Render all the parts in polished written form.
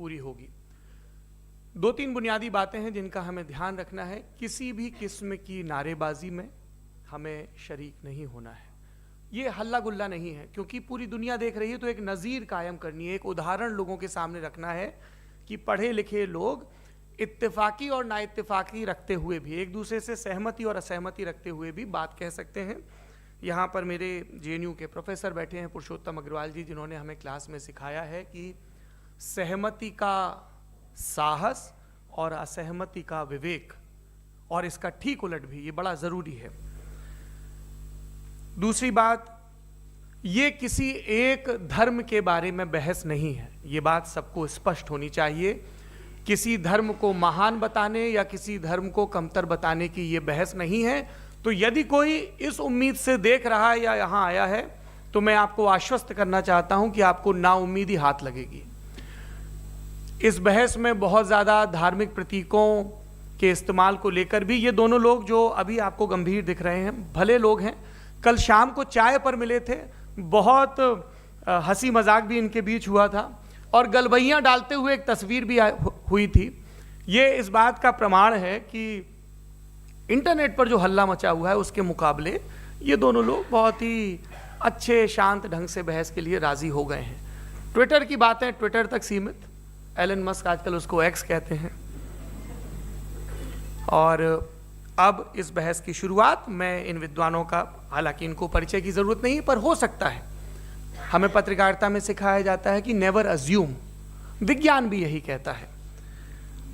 पूरी होगी। 2-3 बुनियादी बातें हैं जिनका हमें ध्यान रखना है। किसी भी किस्म की नारेबाजी में हमें शरीक नहीं होना है। ये हल्ला गुल्ला नहीं है, क्योंकि पूरी दुनिया देख रही है, तो एक नज़ीर कायम करनी है, एक उदाहरण लोगों के सामने रखना है कि पढ़े लिखे लोग इत्तेफाकी और नाइत्तेफाकी रखते हुए भी, एक दूसरे से सहमति और असहमति रखते हुए भी बात कह सकते हैं। यहाँ पर मेरे JNU के प्रोफेसर बैठे हैं, पुरुषोत्तम अग्रवाल जी, जिन्होंने हमें क्लास में सिखाया है कि सहमति का साहस और असहमति का विवेक, और इसका ठीक उलट भी, ये बड़ा ज़रूरी है। दूसरी बात, ये किसी एक धर्म के बारे में बहस नहीं है, ये बात सबको स्पष्ट होनी चाहिए। किसी धर्म को महान बताने या किसी धर्म को कमतर बताने की ये बहस नहीं है। तो यदि कोई इस उम्मीद से देख रहा है या यहाँ आया है, तो मैं आपको आश्वस्त करना चाहता हूं कि आपको नाउम्मीदी हाथ लगेगी। इस बहस में बहुत ज़्यादा धार्मिक प्रतीकों के इस्तेमाल को लेकर भी, ये दोनों लोग जो अभी आपको गंभीर दिख रहे हैं, भले लोग हैं, कल शाम को चाय पर मिले थे, बहुत हंसी मजाक भी इनके बीच हुआ था, और गलबैयाँ डालते हुए एक तस्वीर भी हुई थी। ये इस बात का प्रमाण है कि इंटरनेट पर जो हल्ला मचा हुआ है उसके मुकाबले ये दोनों लोग बहुत ही अच्छे शांत ढंग से बहस के लिए राजी हो गए हैं। ट्विटर की बातें ट्विटर तक सीमित, एलन मस्क आजकल उसको एक्स कहते हैं। और अब इस बहस की शुरुआत, मैं इन विद्वानों का, हालांकि इनको परिचय की जरूरत नहीं, पर हो सकता है, हमें पत्रकारिता में सिखाया जाता है कि नेवर अज्यूम, विज्ञान भी यही कहता है।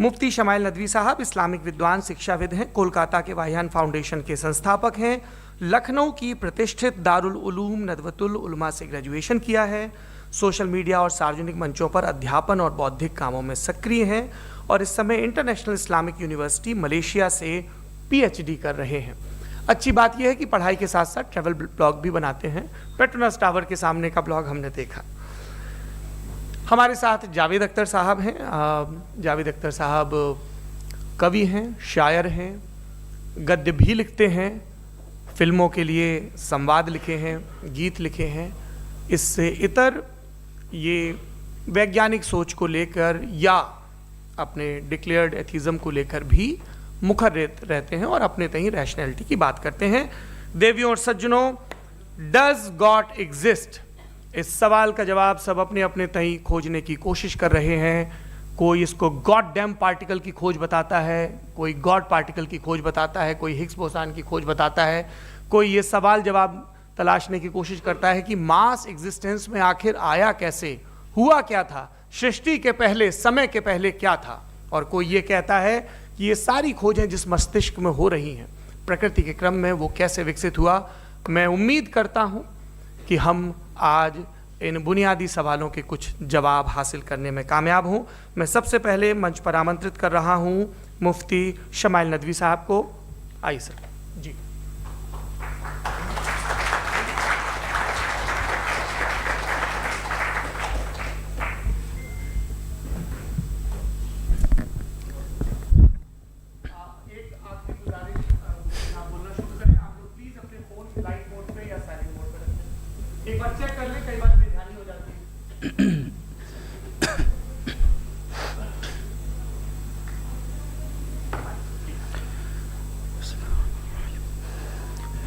मुफ्ती शमाइल नदवी साहब इस्लामिक विद्वान, शिक्षाविद हैं, कोलकाता के वाहियान फाउंडेशन के संस्थापक हैं, लखनऊ की प्रतिष्ठित दारुल उलूम नदवतुल उलमा से ग्रेजुएशन किया है, सोशल मीडिया और सार्वजनिक मंचों पर अध्यापन और बौद्धिक कामों में सक्रिय हैं, और इस समय इंटरनेशनल इस्लामिक यूनिवर्सिटी मलेशिया से PhD कर रहे हैं। अच्छी बात यह है कि पढ़ाई के साथ साथ ट्रैवल ब्लॉग भी बनाते हैं। पेट्रोनस टावर के सामने का ब्लॉग हमने देखा। हमारे साथ जावेद अख्तर साहब हैं। जावेद अख्तर साहब कवि हैं, शायर हैं, गद्य भी लिखते हैं, फिल्मों के लिए संवाद लिखे हैं, गीत लिखे हैं। इससे इतर ये वैज्ञानिक सोच को लेकर या अपने डिक्लेयर्ड एथिज्म को लेकर भी मुखर रहते हैं और अपने तहीं रैशनैलिटी की बात करते हैं। देवियों और सज्जनों, डज गॉड एग्जिस्ट, इस सवाल का जवाब सब अपने अपने तहीं खोजने की कोशिश कर रहे हैं। कोई इसको गॉड डैम पार्टिकल की खोज बताता है, कोई गॉड पार्टिकल की खोज बताता है, कोई हिग्स बोसान की खोज बताता है, कोई ये सवाल जवाब तलाशने की कोशिश करता है कि मास एग्जिस्टेंस में आखिर आया कैसे, हुआ क्या था, सृष्टि के पहले, समय के पहले क्या था। और कोई ये कहता है कि ये सारी खोजें जिस मस्तिष्क में हो रही हैं प्रकृति के क्रम में, वो कैसे विकसित हुआ। मैं उम्मीद करता हूँ कि हम आज इन बुनियादी सवालों के कुछ जवाब हासिल करने में कामयाब हूँ। मैं सबसे पहले मंच पर आमंत्रित कर रहा हूँ मुफ्ती शमाइल नदवी साहब को। आइए सर जी। एक बार चेक कर ले, कई बार बेध्यानी हो जाती है।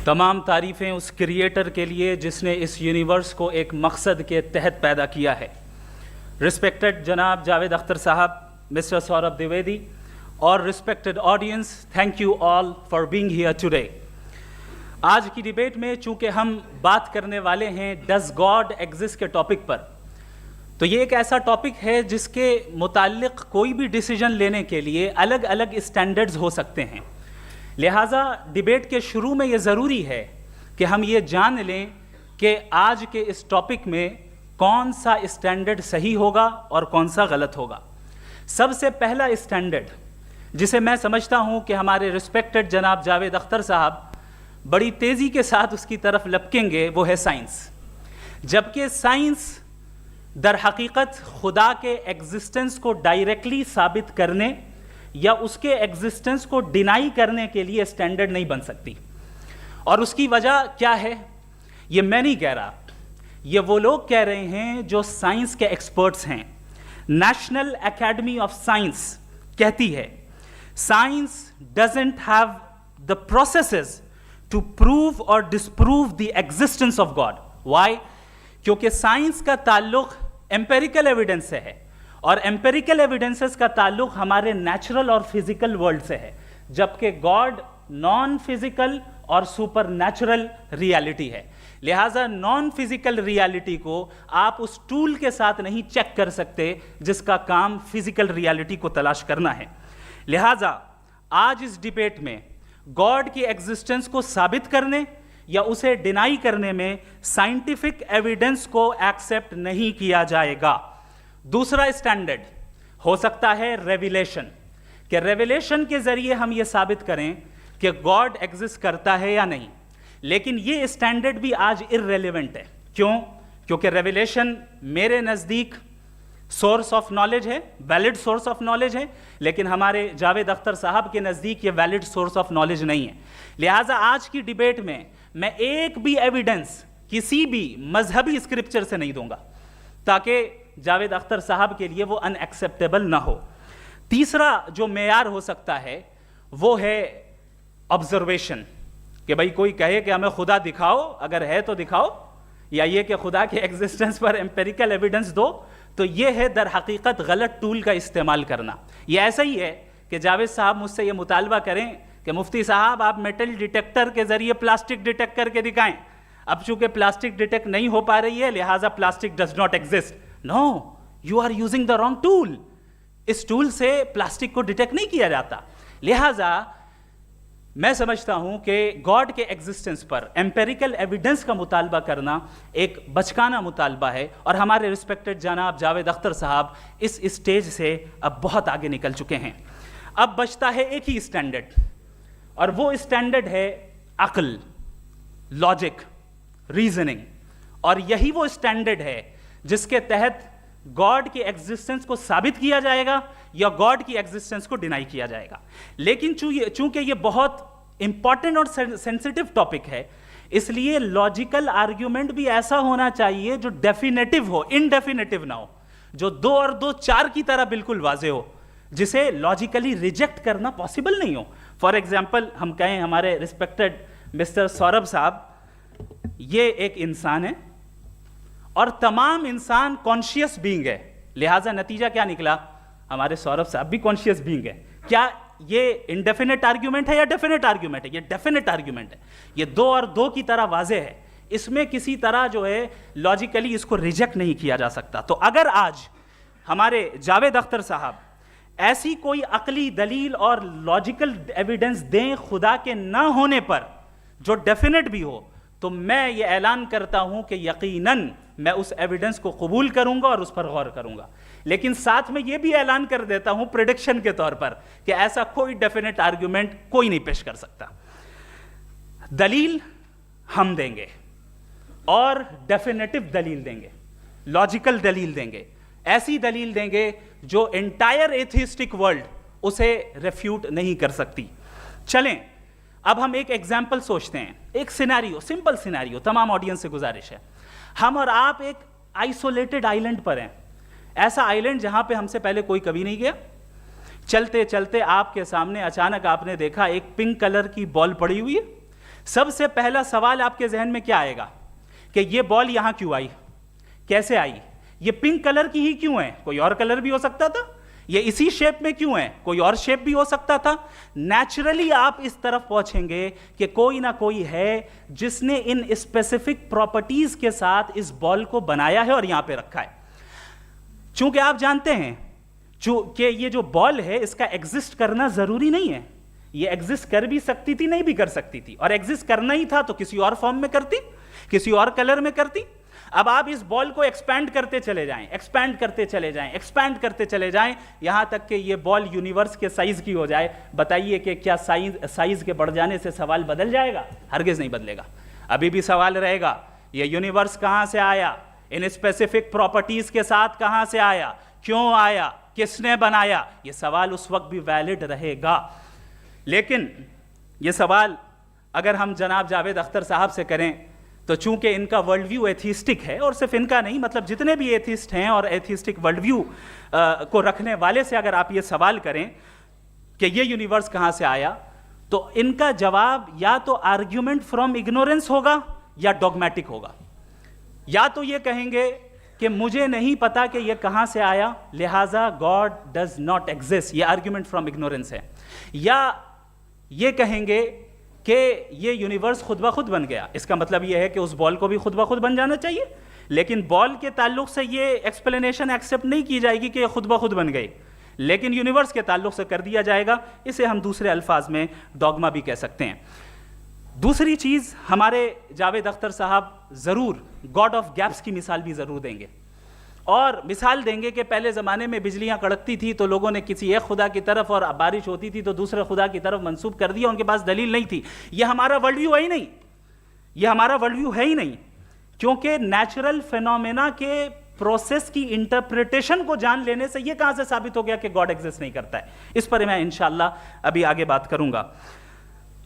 तमाम तारीफ़ें उस क्रिएटर के लिए जिसने इस यूनिवर्स को एक मकसद के तहत पैदा किया है। रिस्पेक्टेड जनाब जावेद अख्तर साहब, मिस्टर सौरभ द्विवेदी और respected audience, thank you all for being here today. आज की डिबेट में चूंकि हम बात करने वाले हैं डज गॉड एग्जिस्ट के टॉपिक पर, तो ये एक ऐसा टॉपिक है जिसके मुताल्लिक कोई भी डिसीजन लेने के लिए अलग अलग स्टैंडर्ड्स हो सकते हैं। लिहाजा डिबेट के शुरू में ये ज़रूरी है कि हम ये जान लें कि आज के इस टॉपिक में कौन सा स्टैंडर्ड सही होगा और कौन सा गलत होगा। सबसे पहला स्टैंडर्ड जिसे मैं समझता हूँ कि हमारे रिस्पेक्टेड जनाब जावेद अख्तर साहब बड़ी तेज़ी के साथ उसकी तरफ लपकेंगे, वो है साइंस। जबकि साइंस दर हकीकत खुदा के एग्जिस्टेंस को डायरेक्टली साबित करने या उसके एग्जिस्टेंस को डिनाई करने के लिए स्टैंडर्ड नहीं बन सकती। और उसकी वजह क्या है, ये मैं नहीं कह रहा, ये वो लोग कह रहे हैं जो साइंस के एक्सपर्ट्स हैं। नेशनल एकेडमी ऑफ साइंस कहती है science doesn't have the processes to prove और disprove the existence of God. Why? क्योंकि साइंस का ताल्लुक एम्पेरिकल एविडेंस से है और एम्पेरिकल एविडेंसेस का ताल्लुक हमारे नेचुरल और फिजिकल वर्ल्ड से है, जबकि गॉड नॉन फिजिकल और सुपर नेचुरल रियलिटी है। लिहाजा नॉन फिजिकल रियलिटी को आप उस टूल के साथ नहीं चेक कर सकते जिसका काम फिजिकल रियलिटी को तलाश करना है। लिहाजा आज इस डिबेट में गॉड की एग्जिस्टेंस को साबित करने या उसे डिनाई करने में साइंटिफिक एविडेंस को एक्सेप्ट नहीं किया जाएगा। दूसरा स्टैंडर्ड हो सकता है रेविलेशन, कि रेविलेशन के जरिए हम यह साबित करें कि गॉड एग्जिस्ट करता है या नहीं। लेकिन यह स्टैंडर्ड भी आज इररेलेवेंट है। क्यों? क्योंकि रेविलेशन मेरे नज़दीक सोर्स ऑफ नॉलेज है, वैलिड सोर्स ऑफ नॉलेज है, लेकिन हमारे जावेद अख्तर साहब के नज़दीक ये वैलिड सोर्स ऑफ नॉलेज नहीं है। लिहाजा आज की डिबेट में मैं एक भी एविडेंस किसी भी मजहबी स्क्रिप्चर से नहीं दूंगा ताकि जावेद अख्तर साहब के लिए वो अनएक्सेप्टेबल ना हो। तीसरा जो मेयार हो सकता है वो है ऑब्जर्वेशन, कि भाई कोई कहे कि हमें खुदा दिखाओ, अगर है तो दिखाओ, या ये कि खुदा के एग्जिस्टेंस पर एम्पेरिकल एविडेंस दो, तो ये है दर हकीकत गलत टूल का इस्तेमाल करना। ये ऐसा ही है कि जावेद साहब मुझसे ये मुतालबा करें कि मुफ्ती साहब आप मेटल डिटेक्टर के जरिए प्लास्टिक डिटेक्ट करके दिखाएं। अब चूंकि प्लास्टिक डिटेक्ट नहीं हो पा रही है लिहाजा plastic does not exist. No, you are using the wrong tool. इस टूल से प्लास्टिक को डिटेक्ट नहीं किया जाता। लिहाजा मैं समझता हूं कि गॉड के एग्जिस्टेंस पर एम्पेरिकल एविडेंस का मुतालबा करना एक बचकाना मुतालबा है और हमारे रिस्पेक्टेड जनाब जावेद अख्तर साहब इस स्टेज से अब बहुत आगे निकल चुके हैं। अब बचता है एक ही स्टैंडर्ड और वो स्टैंडर्ड है अक्ल, लॉजिक, रीजनिंग। और यही वो स्टैंडर्ड है जिसके तहत गॉड की एग्जिस्टेंस को साबित किया जाएगा या गॉड की एग्जिस्टेंस को डिनाई किया जाएगा। लेकिन चूंकि ये बहुत इंपॉर्टेंट और सेंसिटिव टॉपिक है, इसलिए लॉजिकल आर्ग्यूमेंट भी ऐसा होना चाहिए जो डेफिनेटिव हो, इनडेफिनेटिव ना हो, जो 2 और 2 4 की तरह बिल्कुल वाजे हो, जिसे लॉजिकली रिजेक्ट करना पॉसिबल नहीं हो। फॉर एग्जाम्पल हम कहें हमारे रिस्पेक्टेड मिस्टर सौरभ साहब, ये एक इंसान है और तमाम इंसान कॉन्शियस बीइंग है। लिहाजा नतीजा क्या निकला? हमारे सौरभ साहब भी कॉन्शियस बीइंग है। क्या ये इनडेफिनेट आर्ग्यूमेंट है या डेफिनेट आर्ग्यूमेंट है? ये डेफिनेट आर्ग्यूमेंट है। ये 2 और 2 की तरह वाजे है। इसमें किसी तरह जो है लॉजिकली इसको रिजेक्ट नहीं किया जा सकता। तो अगर आज हमारे जावेद अख्तर साहब ऐसी कोई अकली दलील और लॉजिकल एविडेंस दें खुदा के ना होने पर जो डेफिनेट भी हो, तो मैं ये ऐलान करता हूं कि यकीनन मैं उस एविडेंस को कबूल करूंगा और उस पर गौर करूंगा। लेकिन साथ में ये भी ऐलान कर देता हूं प्रेडिक्शन के तौर पर कि ऐसा कोई डेफिनेट आर्ग्यूमेंट कोई नहीं पेश कर सकता। दलील हम देंगे और डेफिनेटिव दलील देंगे, लॉजिकल दलील देंगे, ऐसी दलील देंगे जो एंटायर एथिस्टिक वर्ल्ड उसे रेफ्यूट नहीं कर सकती। चलें अब हम एक एग्जाम्पल सोचते हैं, एक सिनेरियो, सिंपल सिनेरियो, तमाम ऑडियंस से गुजारिश है, हम और आप एक आइसोलेटेड आइलैंड पर हैं, ऐसा आइलैंड जहां पे हमसे पहले कोई कभी नहीं गया। चलते चलते आपके सामने अचानक आपने देखा एक पिंक कलर की बॉल पड़ी हुई है। सबसे पहला सवाल आपके जहन में क्या आएगा कि ये बॉल यहां क्यों आई, कैसे आई, ये पिंक कलर की ही क्यों है, कोई और कलर भी हो सकता था, ये इसी शेप में क्यों है, कोई और शेप भी हो सकता था। नेचुरली आप इस तरफ पहुंचेंगे कि कोई ना कोई है जिसने इन स्पेसिफिक प्रॉपर्टीज के साथ इस बॉल को बनाया है और यहां पे रखा है। चूंकि आप जानते हैं कि ये जो बॉल है इसका एग्जिस्ट करना जरूरी नहीं है, ये एग्जिस्ट कर भी सकती थी, नहीं भी कर सकती थी, और एग्जिस्ट करना ही था तो किसी और फॉर्म में करती, किसी और कलर में करती। अब आप इस बॉल को एक्सपैंड करते चले जाएं, एक्सपैंड करते चले जाएं, एक्सपैंड करते चले जाएं, यहां तक कि ये बॉल यूनिवर्स के साइज की हो जाए। बताइए कि क्या साइज के बढ़ जाने से सवाल बदल जाएगा? हरगिज नहीं बदलेगा। अभी भी सवाल रहेगा ये यूनिवर्स कहां से आया, इन स्पेसिफिक प्रॉपर्टीज के साथ कहां से आया, क्यों आया, किसने बनाया, ये सवाल उस वक्त भी वैलिड रहेगा। लेकिन ये सवाल अगर हम जनाब जावेद अख्तर साहब से करें तो चूंकि इनका वर्ल्ड व्यू एथिस्टिक है, और सिर्फ इनका नहीं, मतलब जितने भी एथिस्ट हैं और एथिस्टिक वर्ल्ड व्यू को रखने वाले से अगर आप ये सवाल करें कि ये यूनिवर्स कहाँ से आया, तो इनका जवाब या तो आर्ग्यूमेंट फ्रॉम इग्नोरेंस होगा या डॉगमेटिक होगा। या तो ये कहेंगे कि मुझे नहीं पता कि ये कहाँ से आया, लिहाजा गॉड डज नॉट एग्जिस्ट, ये आर्ग्यूमेंट फ्रॉम इग्नोरेंस है। या ये कहेंगे कि ये यूनिवर्स खुद ब खुद बन गया, इसका मतलब ये है कि उस बॉल को भी खुद ब खुद बन जाना चाहिए, लेकिन बॉल के ताल्लुक से ये एक्सप्लेनेशन एक्सेप्ट नहीं की जाएगी कि ये खुद ब खुद बन गई, लेकिन यूनिवर्स के ताल्लुक से कर दिया जाएगा। इसे हम दूसरे अल्फाज में डॉगमा भी कह सकते हैं। दूसरी चीज, हमारे जावेद अख्तर साहब जरूर गॉड ऑफ गैप्स की मिसाल भी जरूर देंगे, और मिसाल देंगे कि पहले ज़माने में बिजलियां कड़कती थी तो लोगों ने किसी एक खुदा की तरफ, और बारिश होती थी तो दूसरे खुदा की तरफ मंसूब कर दिया, उनके पास दलील नहीं थी। यह हमारा वर्ल्ड व्यू है ही नहीं, यह हमारा वर्ल्ड व्यू है ही नहीं, क्योंकि नेचुरल फिनोमेना के प्रोसेस की इंटरप्रिटेशन को जान लेने से यह कहां से साबित हो गया कि गॉड एग्जिस्ट नहीं करता है। इस पर मैं इंशाअल्लाह अभी आगे बात करूंगा।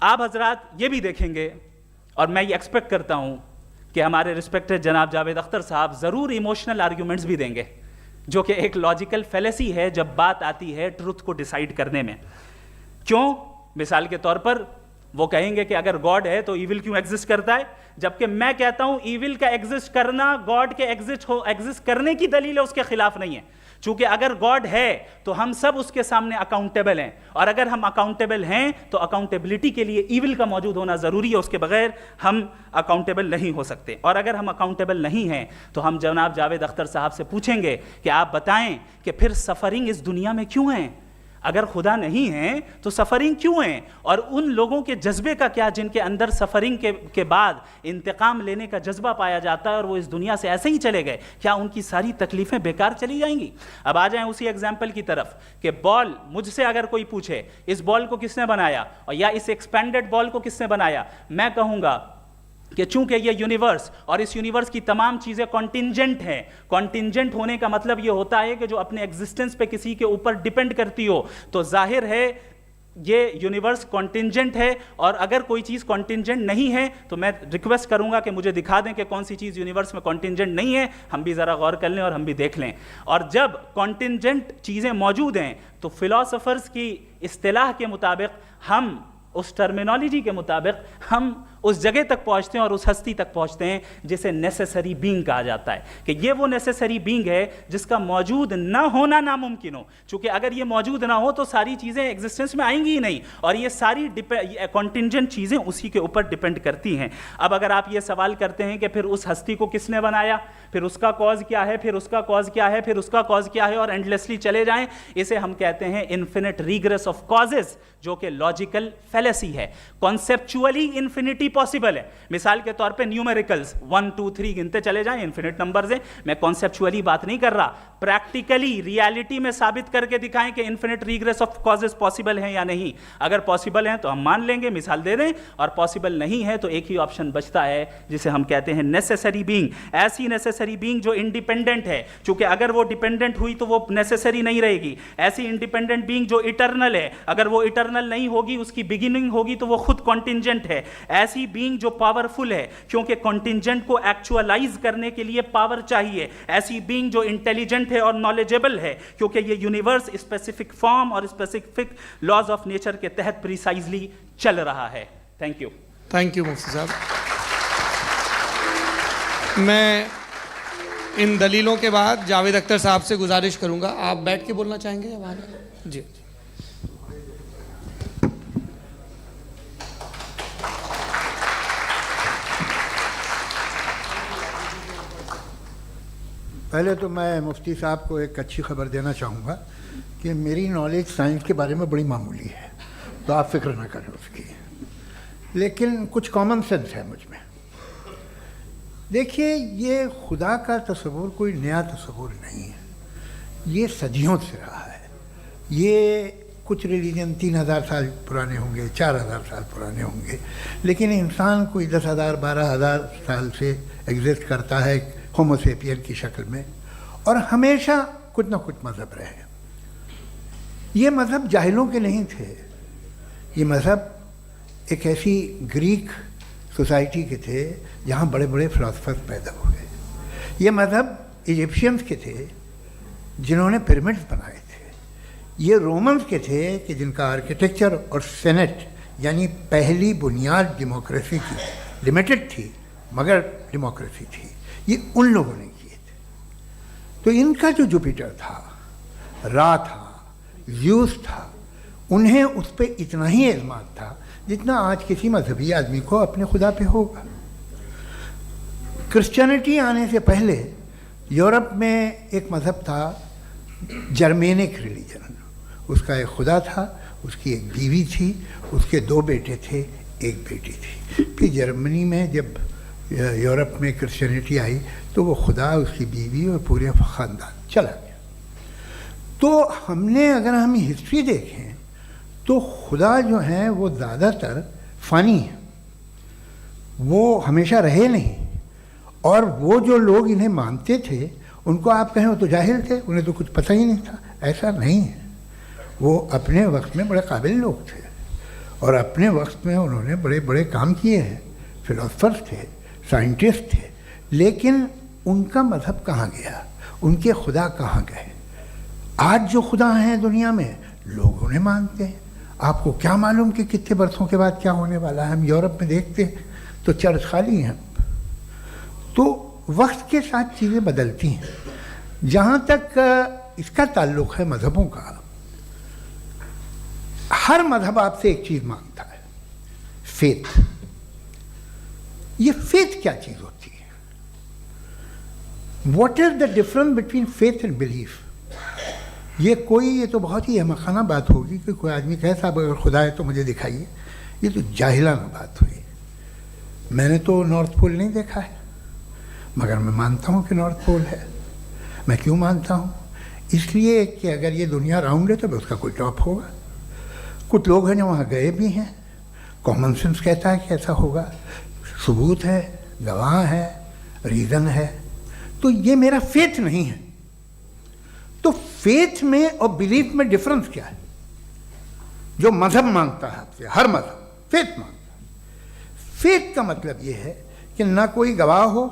आप हजरात ये भी देखेंगे, और मैं ये एक्सपेक्ट करता हूं कि हमारे रिस्पेक्टेड जनाब जावेद अख्तर साहब ज़रूर इमोशनल आर्ग्यूमेंट्स भी देंगे, जो कि एक लॉजिकल फेलेसी है जब बात आती है ट्रुथ को डिसाइड करने में। क्यों? मिसाल के तौर पर वो कहेंगे कि अगर गॉड है तो ईविल क्यों एग्जिस्ट करता है, जबकि मैं कहता हूं ईविल का एग्जिस्ट करना गॉड के एग्जिस्ट करने की दलील है, उसके खिलाफ नहीं है। चूंकि अगर गॉड है तो हम सब उसके सामने अकाउंटेबल हैं, और अगर हम अकाउंटेबल हैं तो अकाउंटेबिलिटी के लिए ईविल का मौजूद होना जरूरी है, उसके बगैर हम अकाउंटेबल नहीं हो सकते। और अगर हम अकाउंटेबल नहीं हैं तो हम जनाब जावेद अख्तर साहब से पूछेंगे कि आप बताएं कि फिर सफरिंग इस दुनिया में क्यों है? अगर खुदा नहीं है तो सफरिंग क्यों है? और उन लोगों के जज्बे का क्या जिनके अंदर सफरिंग के बाद इंतकाम लेने का जज्बा पाया जाता है और वो इस दुनिया से ऐसे ही चले गए, क्या उनकी सारी तकलीफें बेकार चली जाएंगी? अब आ जाएं उसी एग्जाम्पल की तरफ कि बॉल, मुझसे अगर कोई पूछे इस बॉल को किसने बनाया और या इस एक्सपेंडेड बॉल को किसने बनाया, मैं कहूंगा कि चूंकि ये यूनिवर्स और इस यूनिवर्स की तमाम चीज़ें कॉन्टिंजेंट हैं। कॉन्टिंजेंट होने का मतलब ये होता है कि जो अपने एग्जिस्टेंस पे किसी के ऊपर डिपेंड करती हो, तो जाहिर है ये यूनिवर्स कॉन्टिंजेंट है। और अगर कोई चीज़ कॉन्टिंजेंट नहीं है तो मैं रिक्वेस्ट करूंगा कि मुझे दिखा दें कि कौन सी चीज़ यूनिवर्स में कॉन्टिंजेंट नहीं है, हम भी ज़रा गौर कर लें और हम भी देख लें। और जब कॉन्टिंजेंट चीज़ें मौजूद हैं तो फिलोसोफर्स की इस्तिलाह के मुताबिक, हम उस टर्मिनोलॉजी के मुताबिक हम उस जगह तक पहुंचते हैं और उस हस्ती तक पहुंचते हैं जिसे नेसेसरी बीइंग कहा जाता है, कि ये वो नेसेसरी बीइंग है जिसका मौजूद ना होना नामुमकिन हो। चूंकि अगर ये मौजूद ना हो तो सारी चीज़ें एग्जिस्टेंस में आएंगी ही नहीं, और ये सारी कॉन्टिंजेंट चीज़ें उसी के ऊपर डिपेंड करती हैं। अब अगर आप ये सवाल करते हैं कि फिर उस हस्ती को किसने बनाया, फिर उसका कॉज क्या है, फिर उसका कॉज क्या है, फिर उसका कॉज क्या है, और एंडलेसली चले जाएं, इसे हम कहते हैं इन्फिनिट रिग्रेस ऑफ कॉजेज, जो कि लॉजिकल फेलेसी है। कॉन्सेप्चुअली इन्फिनिटी पॉसिबल है। मिसाल के तौर पे न्यूमेरिकल्स 1 2 3 गिनते चले जाएं, इन्फिनिट नंबर्स हैं। मैं कॉन्सेप्चुअली बात नहीं कर रहा, प्रैक्टिकली रियलिटी में साबित करके दिखाएं कि infinite regress of causes possible हैं या नहीं। अगर पॉसिबल हैं तो हम मान लेंगे, मिसाल दे दें, और पॉसिबल नहीं है तो एक ही ऑप्शन बचता है जिसे हम कहते हैं नेसेसरी बीइंग। ऐसी नेसेसरी बीइंग जो इंडिपेंडेंट है, क्योंकि अगर वो डिपेंडेंट हुई तो वो नेसेसरी नहीं रहेगी। ऐसी इंडिपेंडेंट बीइंग जो इटर्नल है, अगर वो इटर्नल नहीं होगी, उसकी बिगिनिंग होगी तो वो खुद कॉन्टिंजेंट है। ऐसी बीइंग जो पावरफुल है, क्योंकि कॉन्टिंजेंट को एक्चुअलाइज करने के लिए पावर चाहिए। ऐसी बीइंग जो इंटेलिजेंट है और नॉलेजेबल है, क्योंकि ये यूनिवर्स स्पेसिफिक फॉर्म और स्पेसिफिक लॉज ऑफ नेचर के तहत प्रिसाइजली चल रहा है। Thank you. थैंक यू मुफ्ती साहब। मैं इन दलीलों के बाद जावेद अख्तर साहब से गुजारिश करूंगा, आप बैठ के बोलना चाहेंगे या बाहर? जी। पहले तो मैं मुफ्ती साहब को एक अच्छी खबर देना चाहूँगा कि मेरी नॉलेज साइंस के बारे में बड़ी मामूली है, तो आप फिक्र ना करें उसकी, लेकिन कुछ कॉमन सेंस है मुझ में। देखिए, ये खुदा का तस्वुर कोई नया तस्वुर नहीं है, ये सदियों से रहा है। ये कुछ रिलीजन 3000 साल पुराने होंगे, 4000 साल पुराने होंगे, लेकिन इंसान कोई 10,000 12,000 साल से एग्जिस्ट करता है होमो सेपियन की शक्ल में, और हमेशा कुछ ना कुछ मज़हब रहे। ये मज़हब जाहिलों के नहीं थे, ये मज़हब एक ऐसी ग्रीक सोसाइटी के थे जहाँ बड़े बड़े फिलोसफर्स पैदा हुए। ये मज़हब इजिप्शियंस के थे जिन्होंने पिरामिड्स बनाए थे। ये रोमन्स के थे कि जिनका आर्किटेक्चर और सेनेट यानी पहली बुनियाद डेमोक्रेसी की लिमिटेड थी मगर डेमोक्रेसी थी, ये उन लोगों ने किए थे। तो इनका जो जुपिटर था, रा था, ज़्यूस था, उन्हें उस पर इतना ही एतमाद था जितना आज किसी मजहबी आदमी को अपने खुदा पे होगा। क्रिश्चियनिटी आने से पहले यूरोप में एक मज़हब था जर्मेनिक रिलीजन। उसका एक खुदा था, उसकी एक बीवी थी, उसके 2 बेटे थे, एक बेटी थी। फिर जर्मनी में जब यूरोप में क्रिश्चियनिटी आई तो वो खुदा, उसकी बीवी और पूरे ख़ानदान चला गया। तो हमने अगर हम हिस्ट्री देखें तो खुदा जो हैं वो ज़्यादातर फ़ानी है, वो हमेशा रहे नहीं। और वो जो लोग इन्हें मानते थे उनको आप कहें वो तो जाहिल थे, उन्हें तो कुछ पता ही नहीं था। ऐसा नहीं है, वो अपने वक्त में बड़े काबिल लोग थे और अपने वक्त में उन्होंने बड़े बड़े काम किए हैं, फिलोसफर्स थे, साइंटिस्ट थे। लेकिन उनका मज़हब कहाँ गया, उनके खुदा कहाँ गए? आज जो खुदा हैं दुनिया में लोग उन्हें मानते हैं। आपको क्या मालूम कि कितने बरसों के बाद क्या होने वाला है? हम यूरोप में देखते हैं तो चर्च खाली हैं। तो वक्त के साथ चीज़ें बदलती हैं। जहाँ तक इसका ताल्लुक़ है मज़हबों का, हर मज़हब आपसे एक चीज़ मांगता है, फेथ। ये फेथ क्या चीज़ होती है? What is the difference between faith and belief? ये तो बहुत ही अहमकाना बात होगी कि कोई आदमी कहे साहब अगर खुदा है तो मुझे दिखाइए। ये तो जाहिलाना बात हुई। मैंने तो नॉर्थ पोल नहीं देखा है मगर मैं मानता हूँ कि नॉर्थ पोल है। मैं क्यों मानता हूँ? इसलिए कि अगर ये दुनिया राउंड है तो उसका कोई टॉप होगा। कुछ लोग हैं जो वहाँ गए भी हैं, कॉमन सेंस कहता है कि ऐसा होगा, सबूत है, गवाह है, रीज़न है। तो ये मेरा फेथ नहीं है। तो फेथ में और बिलीफ में डिफरेंस क्या है? जो मज़हब मांगता है आपसे, हर मज़हब फेथ मांगता है। फेथ का मतलब ये है कि ना कोई गवाह हो,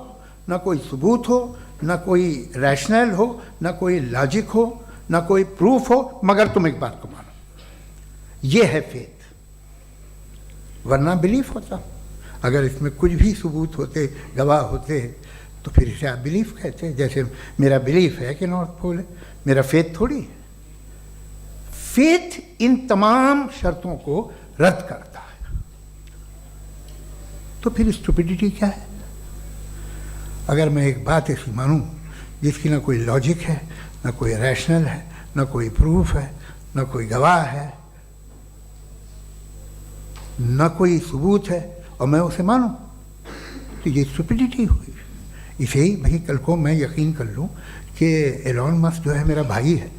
ना कोई सबूत हो, ना कोई रैशनल हो, ना कोई लॉजिक हो, ना कोई प्रूफ हो, मगर तुम एक बात को मानो। ये है फेथ। वरना बिलीफ होता। अगर इसमें कुछ भी सबूत होते, गवाह होते, तो फिर इसे आप बिलीफ कहते हैं। जैसे मेरा बिलीफ है कि नॉर्थ पोल है, मेरा फेथ थोड़ी है। फेथ इन तमाम शर्तों को रद्द करता है। तो फिर स्टुपिडिटी क्या है? अगर मैं एक बात ऐसी मानूं जिसकी ना कोई लॉजिक है, ना कोई रैशनल है, ना कोई प्रूफ है, ना कोई गवाह है, ना कोई सबूत है, और मैं उसे मानूं, तो ये स्टुपिडिटी हुई। इसे ही भाई कल को मैं यकीन कर लूँ कि एलॉन मस्क जो है मेरा भाई है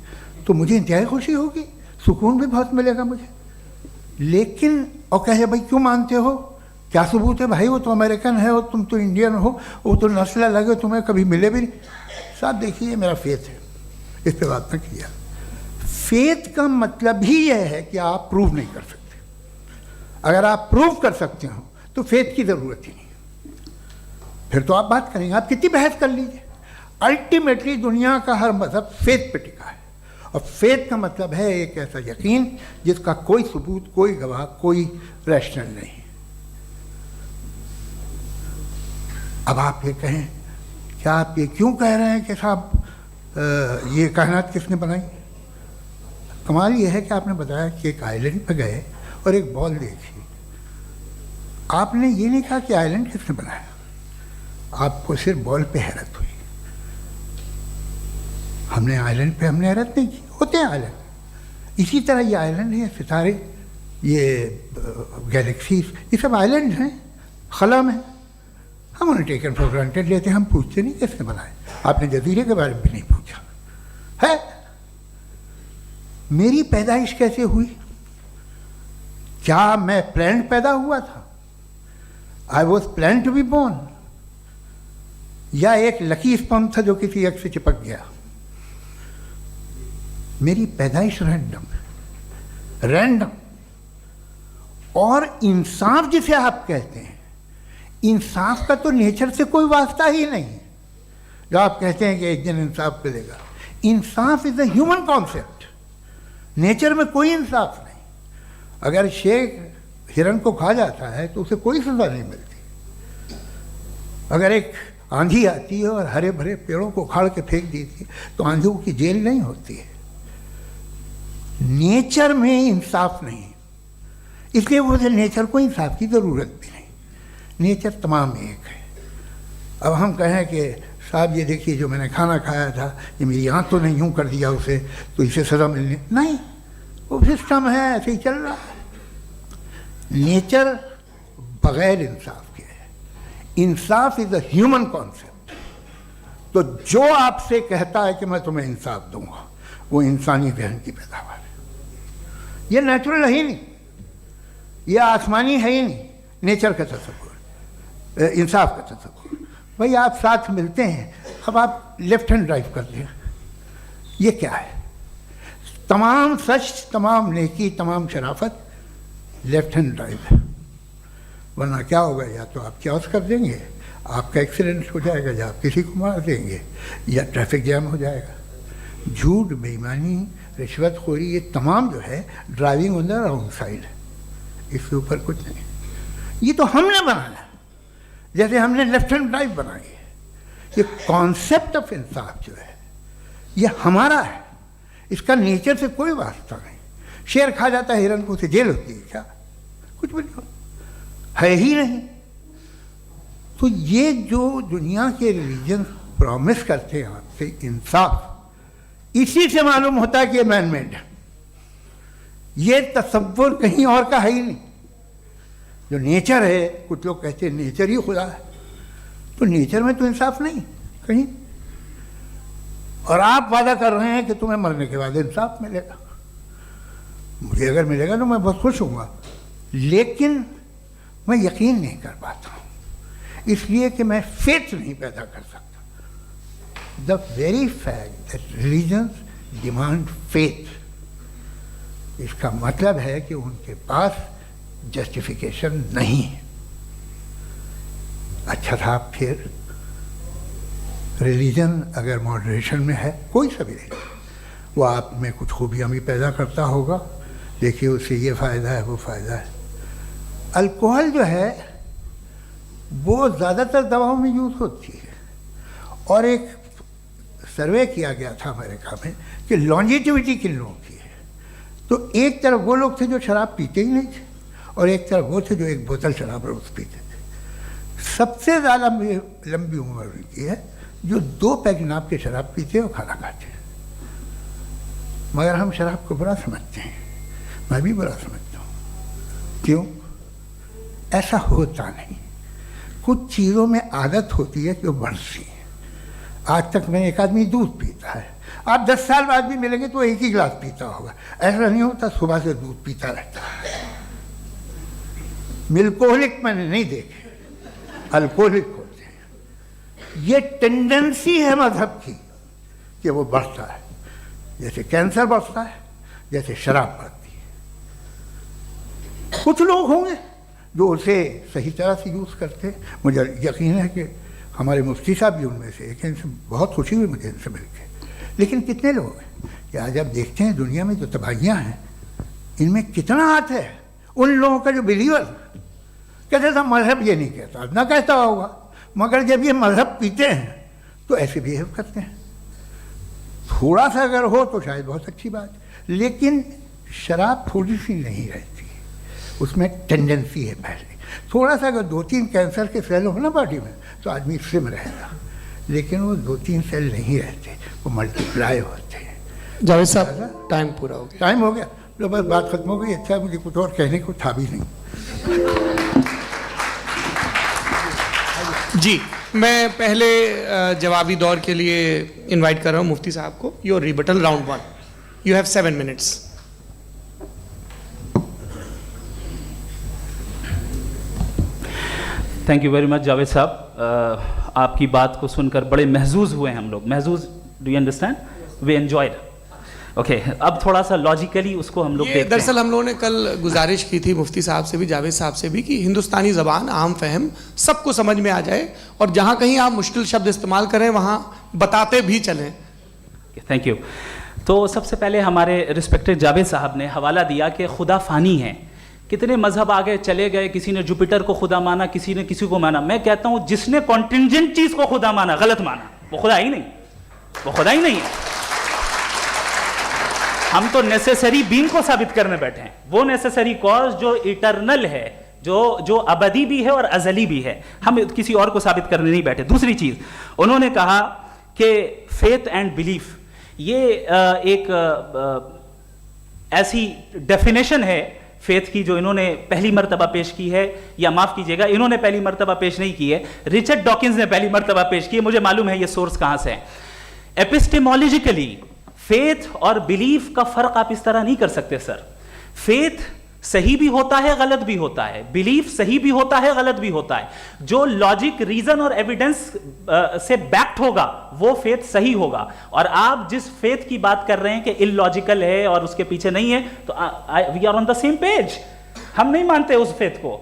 तो मुझे इंतहाई खुशी होगी, सुकून भी बहुत मिलेगा मुझे। लेकिन और कहे भाई क्यों मानते हो, क्या सबूत है? भाई वो तो अमेरिकन है और तुम तो इंडियन हो, वो तो नस्ल अलग है, तुम्हें कभी मिले भी नहीं। साहब देखिए मेरा फेथ है, इस पर बात न किया। फेथ का मतलब ही यह है कि आप प्रूव नहीं कर सकते। अगर आप प्रूव कर सकते हो तो फेथ की ज़रूरत ही नहीं, फिर तो आप बात करेंगे, आप कितनी बहस कर लीजिए। अल्टीमेटली दुनिया का हर मज़हब फेथ पे टिका है, और फेथ का मतलब है एक ऐसा यकीन जिसका कोई सबूत, कोई गवाह, कोई रैशनल नहीं। अब आप ये कहें, क्या आप ये क्यों कह रहे हैं कि साहब ये कायनात किसने बनाई? कमाल ये है कि आपने बताया कि एक आइलैंड पे गए और एक बॉल देखी। आपने ये नहीं कहा कि आइलैंड किसने बनाया, आपको सिर्फ बॉल पे हैरत हुई। हमने आइलैंड पे हमने हैरत नहीं की, होते हैं आइलैंड। इसी तरह ये आइलैंड है, सितारे, ये गैलेक्सीज, ये सब आइलैंड हैं खला में। हम उन्हें टेकन फॉर ग्रांटेड लेते हैं, हम पूछते नहीं किसने बनाए। आपने जजीरे के बारे में भी नहीं पूछा है। मेरी पैदाइश कैसे हुई? क्या मैं प्लान्ड पैदा हुआ था? I was plan to be born, या एक लकी स्पर्म था जो किसी एग से चिपक गया? मेरी पैदाइश रैंडम। और इंसाफ जिसे आप कहते हैं, इंसाफ का तो नेचर से कोई वास्ता ही नहीं है। जो आप कहते हैं कि एक दिन इंसाफ मिलेगा, इंसाफ is a human concept, nature में कोई इंसाफ नहीं। अगर शेर हिरन को खा जाता है तो उसे कोई सजा नहीं मिलती। अगर एक आंधी आती है और हरे भरे पेड़ों को उखाड़ के फेंक देती है तो आंधियों की जेल नहीं होती है। नेचर में इंसाफ नहीं, इसलिए मुझे नेचर को इंसाफ की ज़रूरत भी नहीं। नेचर तमाम एक है। अब हम कहें कि साहब ये देखिए जो मैंने खाना खाया था ये मेरी आँख तो नहीं यूँ कर दिया उसे तो इसे सज़ा मिलनी नहीं, वो सिस्टम है, ऐसे ही चल रहा है। नेचर बगैर इंसाफ के है। इंसाफ इज अ ह्यूमन कॉन्सेप्ट। तो जो आपसे कहता है कि मैं तुम्हें इंसाफ दूंगा वो इंसानी जहन की पैदावार है। ये नेचुरल है ही नहीं, ये आसमानी है ही नहीं। नेचर का तसव्वुर, इंसाफ का तसव्वुर। भाई आप साथ मिलते हैं, अब आप लेफ्ट हैंड ड्राइव कर लें, ये क्या है? तमाम सच, तमाम नेकी, तमाम शराफत लेफ्ट हैंड ड्राइव है। वरना क्या होगा, या तो आप क्रॉस कर देंगे, आपका एक्सीडेंट हो जाएगा, या आप किसी को मार देंगे, या ट्रैफिक जैम हो जाएगा। झूठ, बेईमानी, रिश्वतखोरी, ये तमाम जो है driving on the wrong side है। इसके ऊपर कुछ नहीं। ये तो हमने बनाया, जैसे हमने लेफ्ट हैंड ड्राइव बनाई है। ये कॉन्सेप्ट ऑफ इंसाफ जो है ये हमारा है, इसका नेचर से कोई वास्ता नहीं। शेर खा जाता है हिरन को, उसे जेल होती है क्या? कुछ भी नहीं, है ही नहीं। तो ये जो दुनिया के रिलीजन प्रॉमिस करते हैं आपसे इंसाफ, इसी से मालूम होता है कि ये मैन मेड है। ये तसव्वुर कहीं और का है ही नहीं। जो नेचर है, कुछ लोग कहते हैं नेचर ही खुदा है, तो नेचर में तो इंसाफ नहीं कहीं। और आप वादा कर रहे हैं कि तुम्हें मरने के बाद इंसाफ मिलेगा। मुझे अगर मिलेगा तो मैं बहुत खुश हूँगा, लेकिन मैं यकीन नहीं कर पाता हूँ, इसलिए कि मैं फेथ नहीं पैदा कर सकता। The very fact that religions demand faith, इसका मतलब है कि उनके पास जस्टिफिकेशन नहीं है। अच्छा था, फिर रिलीजन अगर मॉडरेशन में है, कोई सा भी नहीं, वो आप में कुछ खूबियाँ भी पैदा करता होगा, देखिए उससे ये फ़ायदा है, वो फ़ायदा है। अल्कोहल जो है वो ज़्यादातर दवाओं में यूज़ होती है, और एक सर्वे किया गया था अमेरिका में कि लॉन्जिटिविटी किन लोगों की है। तो एक तरफ वो लोग थे जो शराब पीते ही नहीं थे, और एक तरफ वो थे जो एक बोतल शराब रोज़ पीते थे। सबसे ज़्यादा लंबी उम्र उनकी है जो 2 पैग नाप के शराब पीते और खाना खाते हैं। मगर हम शराब को बुरा समझते हैं, मैं भी बुरा समझता हूँ। क्यों? ऐसा होता नहीं। कुछ चीज़ों में आदत होती है कि वो बढ़ती है। आज तक में एक आदमी दूध पीता है, आप 10 साल बाद भी मिलेंगे तो एक ही गिलास पीता होगा। ऐसा नहीं होता, सुबह से दूध पीता रहता है। मिल्कोहलिक मैंने नहीं देखे, अल्कोहलिक होते हैं। ये टेंडेंसी है मजहब की कि वो बढ़ता है, जैसे कैंसर बढ़ता है, जैसे शराब बढ़ती है। कुछ लोग होंगे जो उसे सही तरह से यूज़ करते हैं। मुझे यकीन है कि हमारे मुफ्ती साहब भी उनमें से एक हैं, इनसे बहुत खुशी हुई मुझे इनसे मिलकर। लेकिन कितने लोग हैं कि आज आप देखते हैं दुनिया में जो तबाहियाँ हैं, इनमें कितना हाथ है उन लोगों का जो बिलीवर कहते था मजहब ये नहीं कहता, ना कहता होगा, मगर जब ये मजहब पीते हैं तो ऐसे बिहेव करते हैं। थोड़ा सा अगर हो तो शायद बहुत अच्छी बात, लेकिन शराब थोड़ी सी नहीं रहती, उसमें टेंडेंसी है पहले। थोड़ा सा अगर 2-3 कैंसर के सेल हो ना बॉडी में तो आदमी स्लिम रहेगा, लेकिन वो 2-3 सेल नहीं रहते, वो मल्टीप्लाई होते हैं। जावेद साहब टाइम पूरा हो गया। टाइम हो गया, तो बस बात खत्म हो गई। अच्छा, मुझे कुछ और कहने को था भी नहीं। जी, मैं पहले जवाबी दौर के लिए इनवाइट कर रहा हूँ मुफ्ती साहब को। Your rebuttal round 1, you have 7 minutes. Thank you very much Javed साहब। आपकी बात को सुनकर बड़े महजूज हुए हम लोग। महजूज, do you understand? We enjoyed. Okay, अब थोड़ा सा लॉजिकली उसको हम लोग ये देखते हैं। दरअसल हम लोगों ने कल गुजारिश की थी मुफ्ती साहब से भी, जावेद साहब से भी, कि हिंदुस्तानी ज़बान आम फहम सबको समझ में आ जाए और जहाँ कहीं आप मुश्किल शब्द इस्तेमाल करें वहाँ बताते भी चलें। Thank you. तो सबसे पहले हमारे रिस्पेक्टेड जावेद साहब ने हवाला दिया कि खुदा फ़ानी है, कितने मजहब आगे चले गए, किसी ने जुपिटर को खुदा माना, किसी ने किसी को माना। मैं कहता हूँ जिसने कॉन्टिंजेंट चीज़ को खुदा माना, गलत माना, वो खुदा ही नहीं, वो खुदा ही नहीं है। हम तो नेसेसरी बीइंग को साबित करने बैठे हैं, वो नेसेसरी कॉज जो इटरनल है, जो अबदी भी है और अजली भी है, हम किसी और को साबित करने नहीं बैठे। दूसरी चीज उन्होंने कहा कि फेथ एंड बिलीफ, ये एक ऐसी डेफिनेशन है फेथ की जो इन्होंने पहली मर्तबा पेश की है, या माफ कीजिएगा इन्होंने पहली मर्तबा पेश नहीं की है, रिचर्ड डॉकिंस ने पहली मर्तबा पेश की है। मुझे मालूम है ये सोर्स कहां से है। एपिस्टेमोलॉजिकली फेथ और बिलीफ का फर्क आप इस तरह नहीं कर सकते सर। फेथ सही भी होता है, गलत भी होता है, बिलीफ सही भी होता है, गलत भी होता है। जो लॉजिक, रीजन और एविडेंस से बैक्ड होगा वो फेथ सही होगा। और आप जिस फेथ की बात कर रहे हैं कि इलॉजिकल है और उसके पीछे नहीं है, तो we are on the same page. हम नहीं मानते उस फेथ को,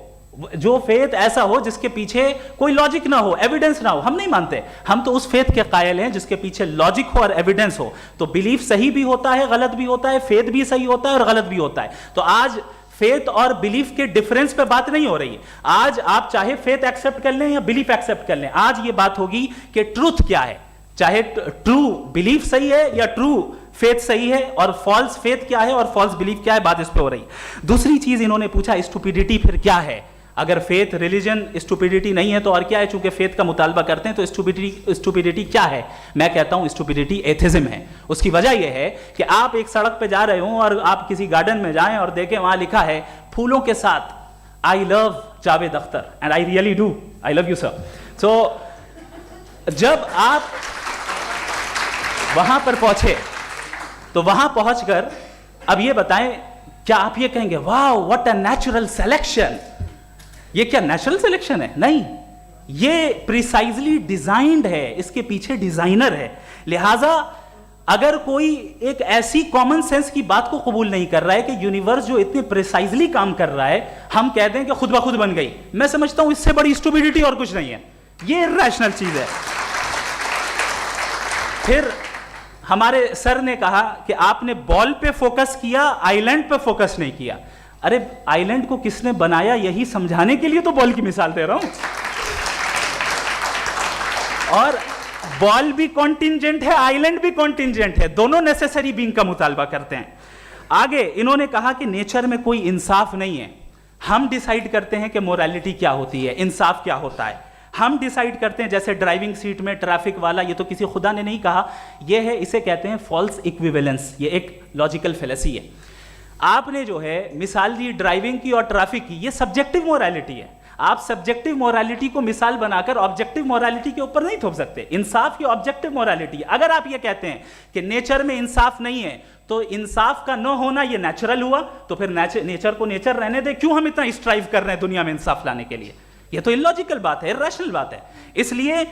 जो फेथ ऐसा हो जिसके पीछे कोई लॉजिक ना हो, एविडेंस ना हो, हम नहीं मानते। हम तो उस फेथ के कायल हैं जिसके पीछे लॉजिक हो और एविडेंस हो। तो बिलीफ सही भी होता है, गलत भी होता है, फेथ भी सही होता है और गलत भी होता है। तो आज फेथ और बिलीफ के डिफरेंस पे बात नहीं हो रही है। आज आप चाहे फेथ एक्सेप्ट कर लें या बिलीफ एक्सेप्ट कर लें, आज ये बात होगी कि ट्रूथ क्या है, चाहे ट्रू बिलीफ सही है या ट्रू फेथ सही है, और फॉल्स फेथ क्या है और फॉल्स बिलीफ क्या है, बात इस पे हो रही है। दूसरी चीज इन्होंने पूछा स्टुपिडिटी फिर क्या है। अगर फेथ रिलीजन स्टुपिडिटी नहीं है तो और क्या है? चूंकि फेथ का मुतालबा करते हैं तो स्टुपिडिटी क्या है? मैं कहता हूं स्टुपिडिटी एथिज्म है। उसकी वजह यह है कि आप एक सड़क पे जा रहे हो और आप किसी गार्डन में जाएं और देखें वहां लिखा है फूलों के साथ I love Javed Akhtar, and I really do, I love you sir. So जब आप वहां पर पहुंचे तो वहां पहुंचकर अब ये बताएं, क्या आप ये कहेंगे वाह व्हाट अ नेचुरल सिलेक्शन? ये क्या नेचुरल सिलेक्शन है? नहीं, ये प्रिसाइजली डिजाइंड है, इसके पीछे डिजाइनर है। लिहाजा अगर कोई एक ऐसी कॉमन सेंस की बात को कबूल नहीं कर रहा है कि यूनिवर्स जो इतने प्रिसाइजली काम कर रहा है, हम कह दें कि खुद ब खुद बन गई, मैं समझता हूं इससे बड़ी स्टुपिडिटी और कुछ नहीं है। ये इर्रेशनल चीज है। फिर हमारे सर ने कहा कि आपने बॉल पे फोकस किया, आइलैंड पे फोकस नहीं किया। अरे आइलैंड को किसने बनाया यही समझाने के लिए तो बॉल की मिसाल दे रहा हूं। और बॉल भी कॉन्टिंजेंट है, आइलैंड भी कॉन्टिंजेंट है, दोनों नेसेसरी बीइंग का मुतालबा करते हैं। आगे इन्होंने कहा कि नेचर में कोई इंसाफ नहीं है, हम डिसाइड करते हैं कि मोरालिटी क्या होती है, इंसाफ क्या होता है, हम डिसाइड करते हैं। जैसे ड्राइविंग सीट में ट्रैफिक वाला, ये तो किसी खुदा ने नहीं कहा, ये है, इसे कहते हैं फॉल्स इक्विवेलेंस। ये एक लॉजिकल फेलेसी है। आपने जो है मिसाल दी ड्राइविंग की और ट्रैफिक की, ये सब्जेक्टिव मोरालिटी है। आप सब्जेक्टिव मोरालिटी को मिसाल बनाकर ऑब्जेक्टिव मोरालिटी के ऊपर नहीं थोप सकते। इंसाफ की ऑब्जेक्टिव मोरालिटी है। अगर आप ये कहते हैं कि नेचर में इंसाफ नहीं है तो इंसाफ का न होना ये नेचुरल हुआ, तो फिर नेचर को नेचर रहने दे, क्यों हम इतना स्ट्राइव कर रहे हैं दुनिया में इंसाफ लाने के लिए? ये तो इलॉजिकल बात है, इर्रेशनल बात है। इसलिए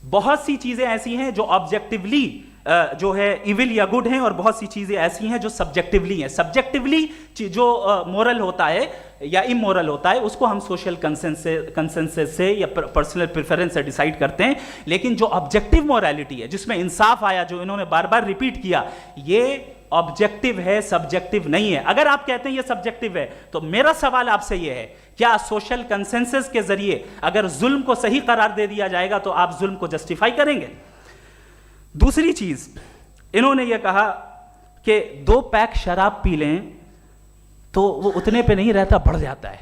बहुत सी चीजें ऐसी हैं जो ऑब्जेक्टिवली जो है इविल या गुड हैं, और बहुत सी चीजें ऐसी हैं जो सब्जेक्टिवली हैं। सब्जेक्टिवली जो मोरल होता है या इमोरल होता है उसको हम सोशल कंसेंसस से या पर्सनल प्रेफरेंस से डिसाइड करते हैं। लेकिन जो ऑब्जेक्टिव मोरालिटी है जिसमें इंसाफ आया, जो इन्होंने बार बार रिपीट किया, ये ऑब्जेक्टिव है, सब्जेक्टिव नहीं है। अगर आप कहते हैं ये सब्जेक्टिव है तो मेरा सवाल आपसे ये है, क्या सोशल कंसेंसस के जरिए अगर जुल्म को सही करार दे दिया जाएगा तो आप जुल्म को जस्टिफाई करेंगे? दूसरी चीज इन्होंने ये कहा कि 2 पैक शराब पी लें तो वो उतने पे नहीं रहता, बढ़ जाता है।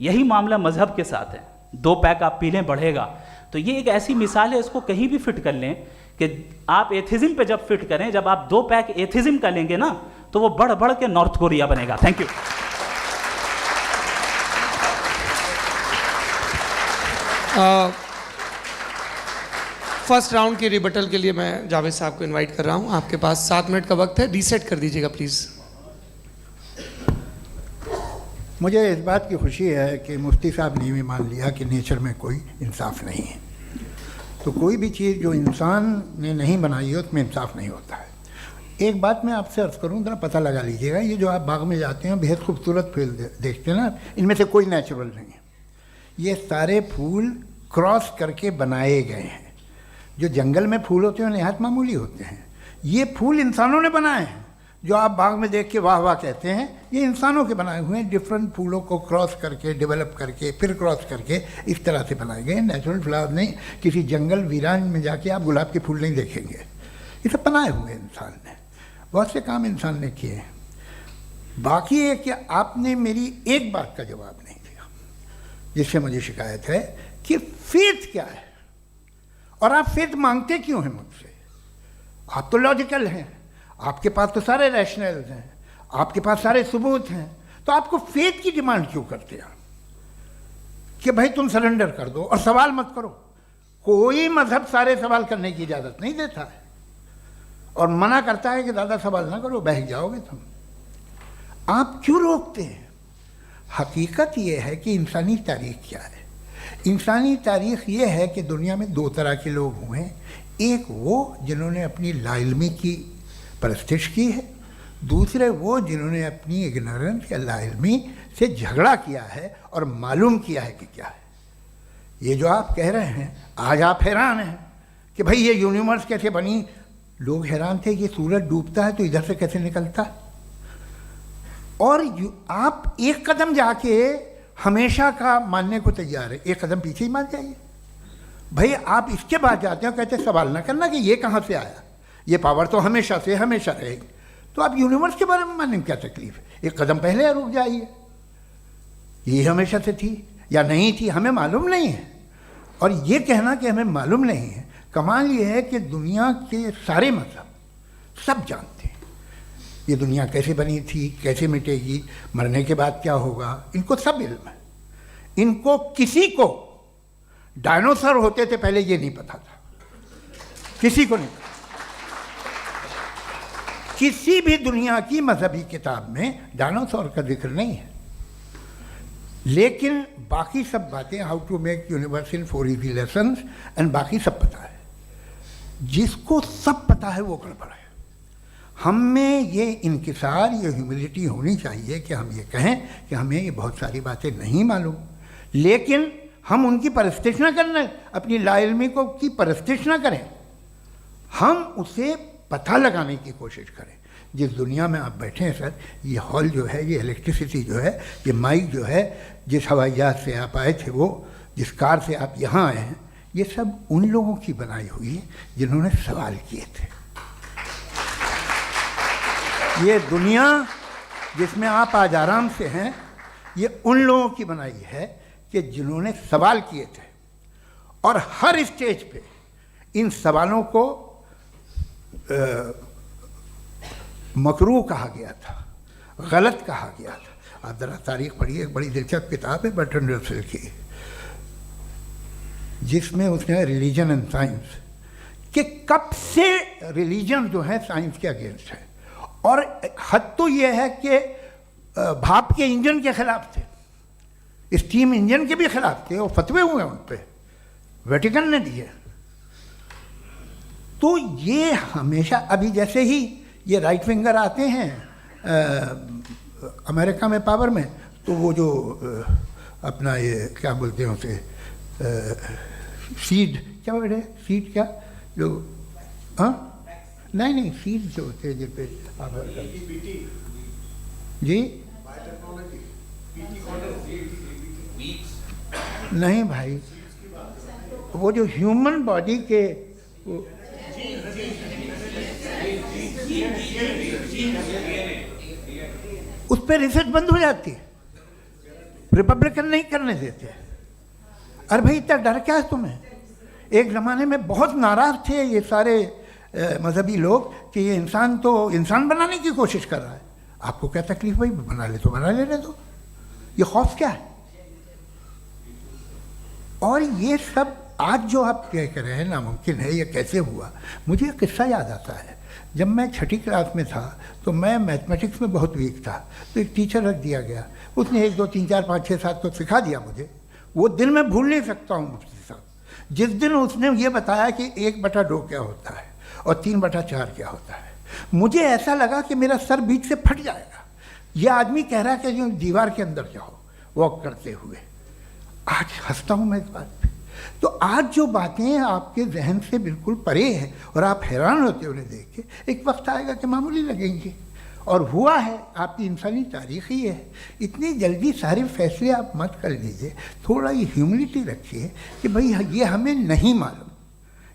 यही मामला मजहब के साथ है। 2 पैक आप पी लें बढ़ेगा, तो ये एक ऐसी मिसाल है, इसको कहीं भी फिट कर लें कि आप एथिज्म पे जब फिट करें, जब आप 2 पैक एथिज्म का लेंगे ना तो वो बढ़ बढ़ के नॉर्थ कोरिया बनेगा। Thank you. फर्स्ट राउंड के रिबटल के लिए मैं जावेद साहब को इनवाइट कर रहा हूं। आपके पास 7 मिनट का वक्त है, रीसेट कर दीजिएगा प्लीज। मुझे इस बात की खुशी है कि मुफ्ती साहब ने भी मान लिया कि नेचर में कोई इंसाफ नहीं है। तो कोई भी चीज़ जो इंसान ने नहीं बनाई है उसमें इंसाफ नहीं होता है। एक बात मैं आपसे अर्ज़ करूँ, ज़रा पता लगा लीजिएगा, ये जो आप बाग में जाते हैं बेहद खूबसूरत फूल देखते हैं ना, इनमें से कोई नेचुरल नहीं है। ये सारे फूल क्रॉस करके बनाए गए हैं। जो जंगल में फूल होते हैं नहायत मामूली होते हैं, ये फूल इंसानों ने बनाए हैं। जो आप बाग में देख के वाह वाह कहते हैं, ये इंसानों के बनाए हुए हैं। डिफरेंट फूलों को क्रॉस करके, डेवलप करके, फिर क्रॉस करके इस तरह से बनाए गए। नेचुरल फ्लावर नहीं। किसी जंगल वीरान में जाके आप गुलाब के फूल नहीं देखेंगे। ये सब बनाए हुए इंसान ने, बहुत से काम इंसान ने किए हैं। बाकी है कि आपने मेरी एक बात का जवाब नहीं दिया, जिससे मुझे शिकायत है कि फेथ क्या है और आप फेथ मांगते क्यों हैं मुझसे? आप तो लॉजिकल हैं, आपके पास तो सारे रैशनल्स हैं, आपके पास सारे सबूत हैं, तो आपको फेथ की डिमांड क्यों करते हैं कि भाई तुम सरेंडर कर दो और सवाल मत करो? कोई मजहब सारे सवाल करने की इजाज़त नहीं देता है और मना करता है कि ज़्यादा सवाल ना करो, बहक जाओगे तुम। आप क्यों रोकते हैं? हकीकत यह है कि इंसानी तारीख क्या है। इंसानी तारीख ये है कि दुनिया में दो तरह के लोग हुए हैं। एक वो जिन्होंने अपनी लाइल्मी की परस्तिश की है, दूसरे वो जिन्होंने अपनी इग्नोरेंस या लाइल्मी से झगड़ा किया है और मालूम किया है कि क्या है। ये जो आप कह रहे हैं, आज आप हैरान हैं कि भाई ये यूनिवर्स कैसे बनी। लोग हैरान थे कि सूरज डूबता है तो इधर से कैसे निकलता है। और आप एक कदम जाके हमेशा का मानने को तैयार है, एक कदम पीछे ही मान जाइए। भाई आप इसके बाद जाते हो, कहते सवाल ना करना कि ये कहाँ से आया, ये पावर तो हमेशा से हमेशा रहेगी। तो आप यूनिवर्स के बारे में मानने में क्या तकलीफ है? एक कदम पहले रुक जाइए। ये हमेशा से थी या नहीं थी, हमें मालूम नहीं है। और ये कहना कि हमें मालूम नहीं है, कमाल ये है कि दुनिया के सारे मज़हब सब जानते हैं ये दुनिया कैसे बनी थी, कैसे मिटेगी, मरने के बाद क्या होगा, इनको सब इल्म है। इनको किसी को डायनासोर होते थे पहले ये नहीं पता था, किसी को नहीं पता। किसी भी दुनिया की मजहबी किताब में डायनासोर का जिक्र नहीं है। लेकिन बाकी सब बातें, how to make universe in 4 easy lessons and बाकी सब पता है। जिसको सब पता है वो गड़बड़ है। हम में ये इनकिसार, ये ह्यूमिलिटी होनी चाहिए कि हम ये कहें कि हमें ये बहुत सारी बातें नहीं मालूम, लेकिन हम उनकी परस्तिश न करना, अपनी लाइल्मी को की परस्तिश न करें, हम उसे पता लगाने की कोशिश करें। जिस दुनिया में आप बैठे हैं सर, ये हॉल जो है, ये इलेक्ट्रिसिटी जो है, ये माइक जो है, जिस हवाई जहाज से आप आए थे, वो जिस कार से आप यहाँ आए हैं, ये सब उन लोगों की बनाई हुई है जिन्होंने सवाल किए थे। ये दुनिया जिसमें आप आज आराम से हैं, ये उन लोगों की बनाई है कि जिन्होंने सवाल किए थे। और हर स्टेज पे इन सवालों को मकरूह कहा गया था, गलत कहा गया था। आप ज़रा तारीख़ पढ़िए, एक बड़ी दिलचस्प किताब है बर्ट्रैंड रसेल की, जिसमें उसने रिलीजन एंड साइंस कि कब से रिलीजन जो है साइंस के अगेंस्ट है। और हद तो ये है कि भाप के इंजन के खिलाफ थे, स्टीम इंजन के भी खिलाफ थे, और फतवे हुए उन पर, वेटिकन ने दिए। तो ये हमेशा, अभी जैसे ही ये राइट विंगर आते हैं अमेरिका में पावर में, तो वो जो अपना ये क्या बोलते हैं उसे, सीड क्या बोलते हैं, सीड क्या जो, हाँ नहीं सीड जो होते हैं जिन पे जी नहीं भाई, वो जो ह्यूमन बॉडी के उस पर रिसर्च बंद हो जाती है, रिपब्लिकन नहीं करने देते। अरे भाई इतना डर क्या है तुम्हें? एक ज़माने में बहुत नाराज़ थे ये सारे मजहबी लोग कि ये इंसान तो इंसान बनाने की कोशिश कर रहा है। आपको क्या तकलीफ भाई, बना ले तो बना लेने दो, ये खौफ क्या है? और ये सब आज जो आप कह रहे हैं नामुमकिन है, ये कैसे हुआ? मुझे एक किस्सा याद आता है। जब मैं 6ठी क्लास में था तो मैं मैथमेटिक्स में बहुत वीक था, तो एक टीचर रख दिया गया, उसने 1 2 3 4 5 6 7 तो सिखा दिया मुझे। वो दिन मैं भूल नहीं सकता हूँ मुफ्ती साहब, जिस दिन उसने ये बताया कि 1/2 क्या होता है और 3/4 क्या होता है। मुझे ऐसा लगा कि मेरा सर बीच से फट जाएगा। यह आदमी कह रहा है कि जो दीवार के अंदर जाओ वॉक करते हुए। आज हंसता हूँ मैं इस बात पे। तो आज जो बातें आपके जहन से बिल्कुल परे हैं और आप हैरान होते हो उन्हें देख के, एक वक्त आएगा कि मामूली लगेंगे। और हुआ है, आपकी इंसानी तारीख ही है। इतनी जल्दी सारे फैसले आप मत कर लीजिए, थोड़ा ये ह्यूमिलिटी रखिए कि भाई ये हमें नहीं मालूम।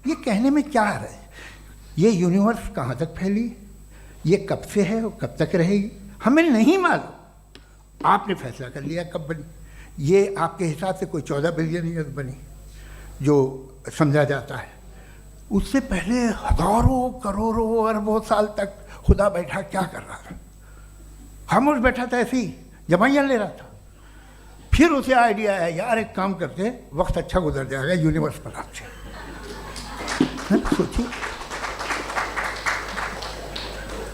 ये कहने में क्या आ रहा है, ये यूनिवर्स कहाँ तक फैली, ये कब से है और कब तक रहेगी, हमें नहीं मालूम। आपने फैसला कर लिया कब बनी। ये आपके हिसाब से कोई 14 बिलियन ईयर्स बनी जो समझा जाता है। उससे पहले हजारों करोड़ों अरबों साल तक खुदा बैठा क्या कर रहा था? खामोश बैठा था, ऐसे ही जमाइयाँ ले रहा था। फिर उसे आइडिया आया, यार एक काम करते, वक्त अच्छा गुजर जाएगा, यूनिवर्स बनाते। सोचिए,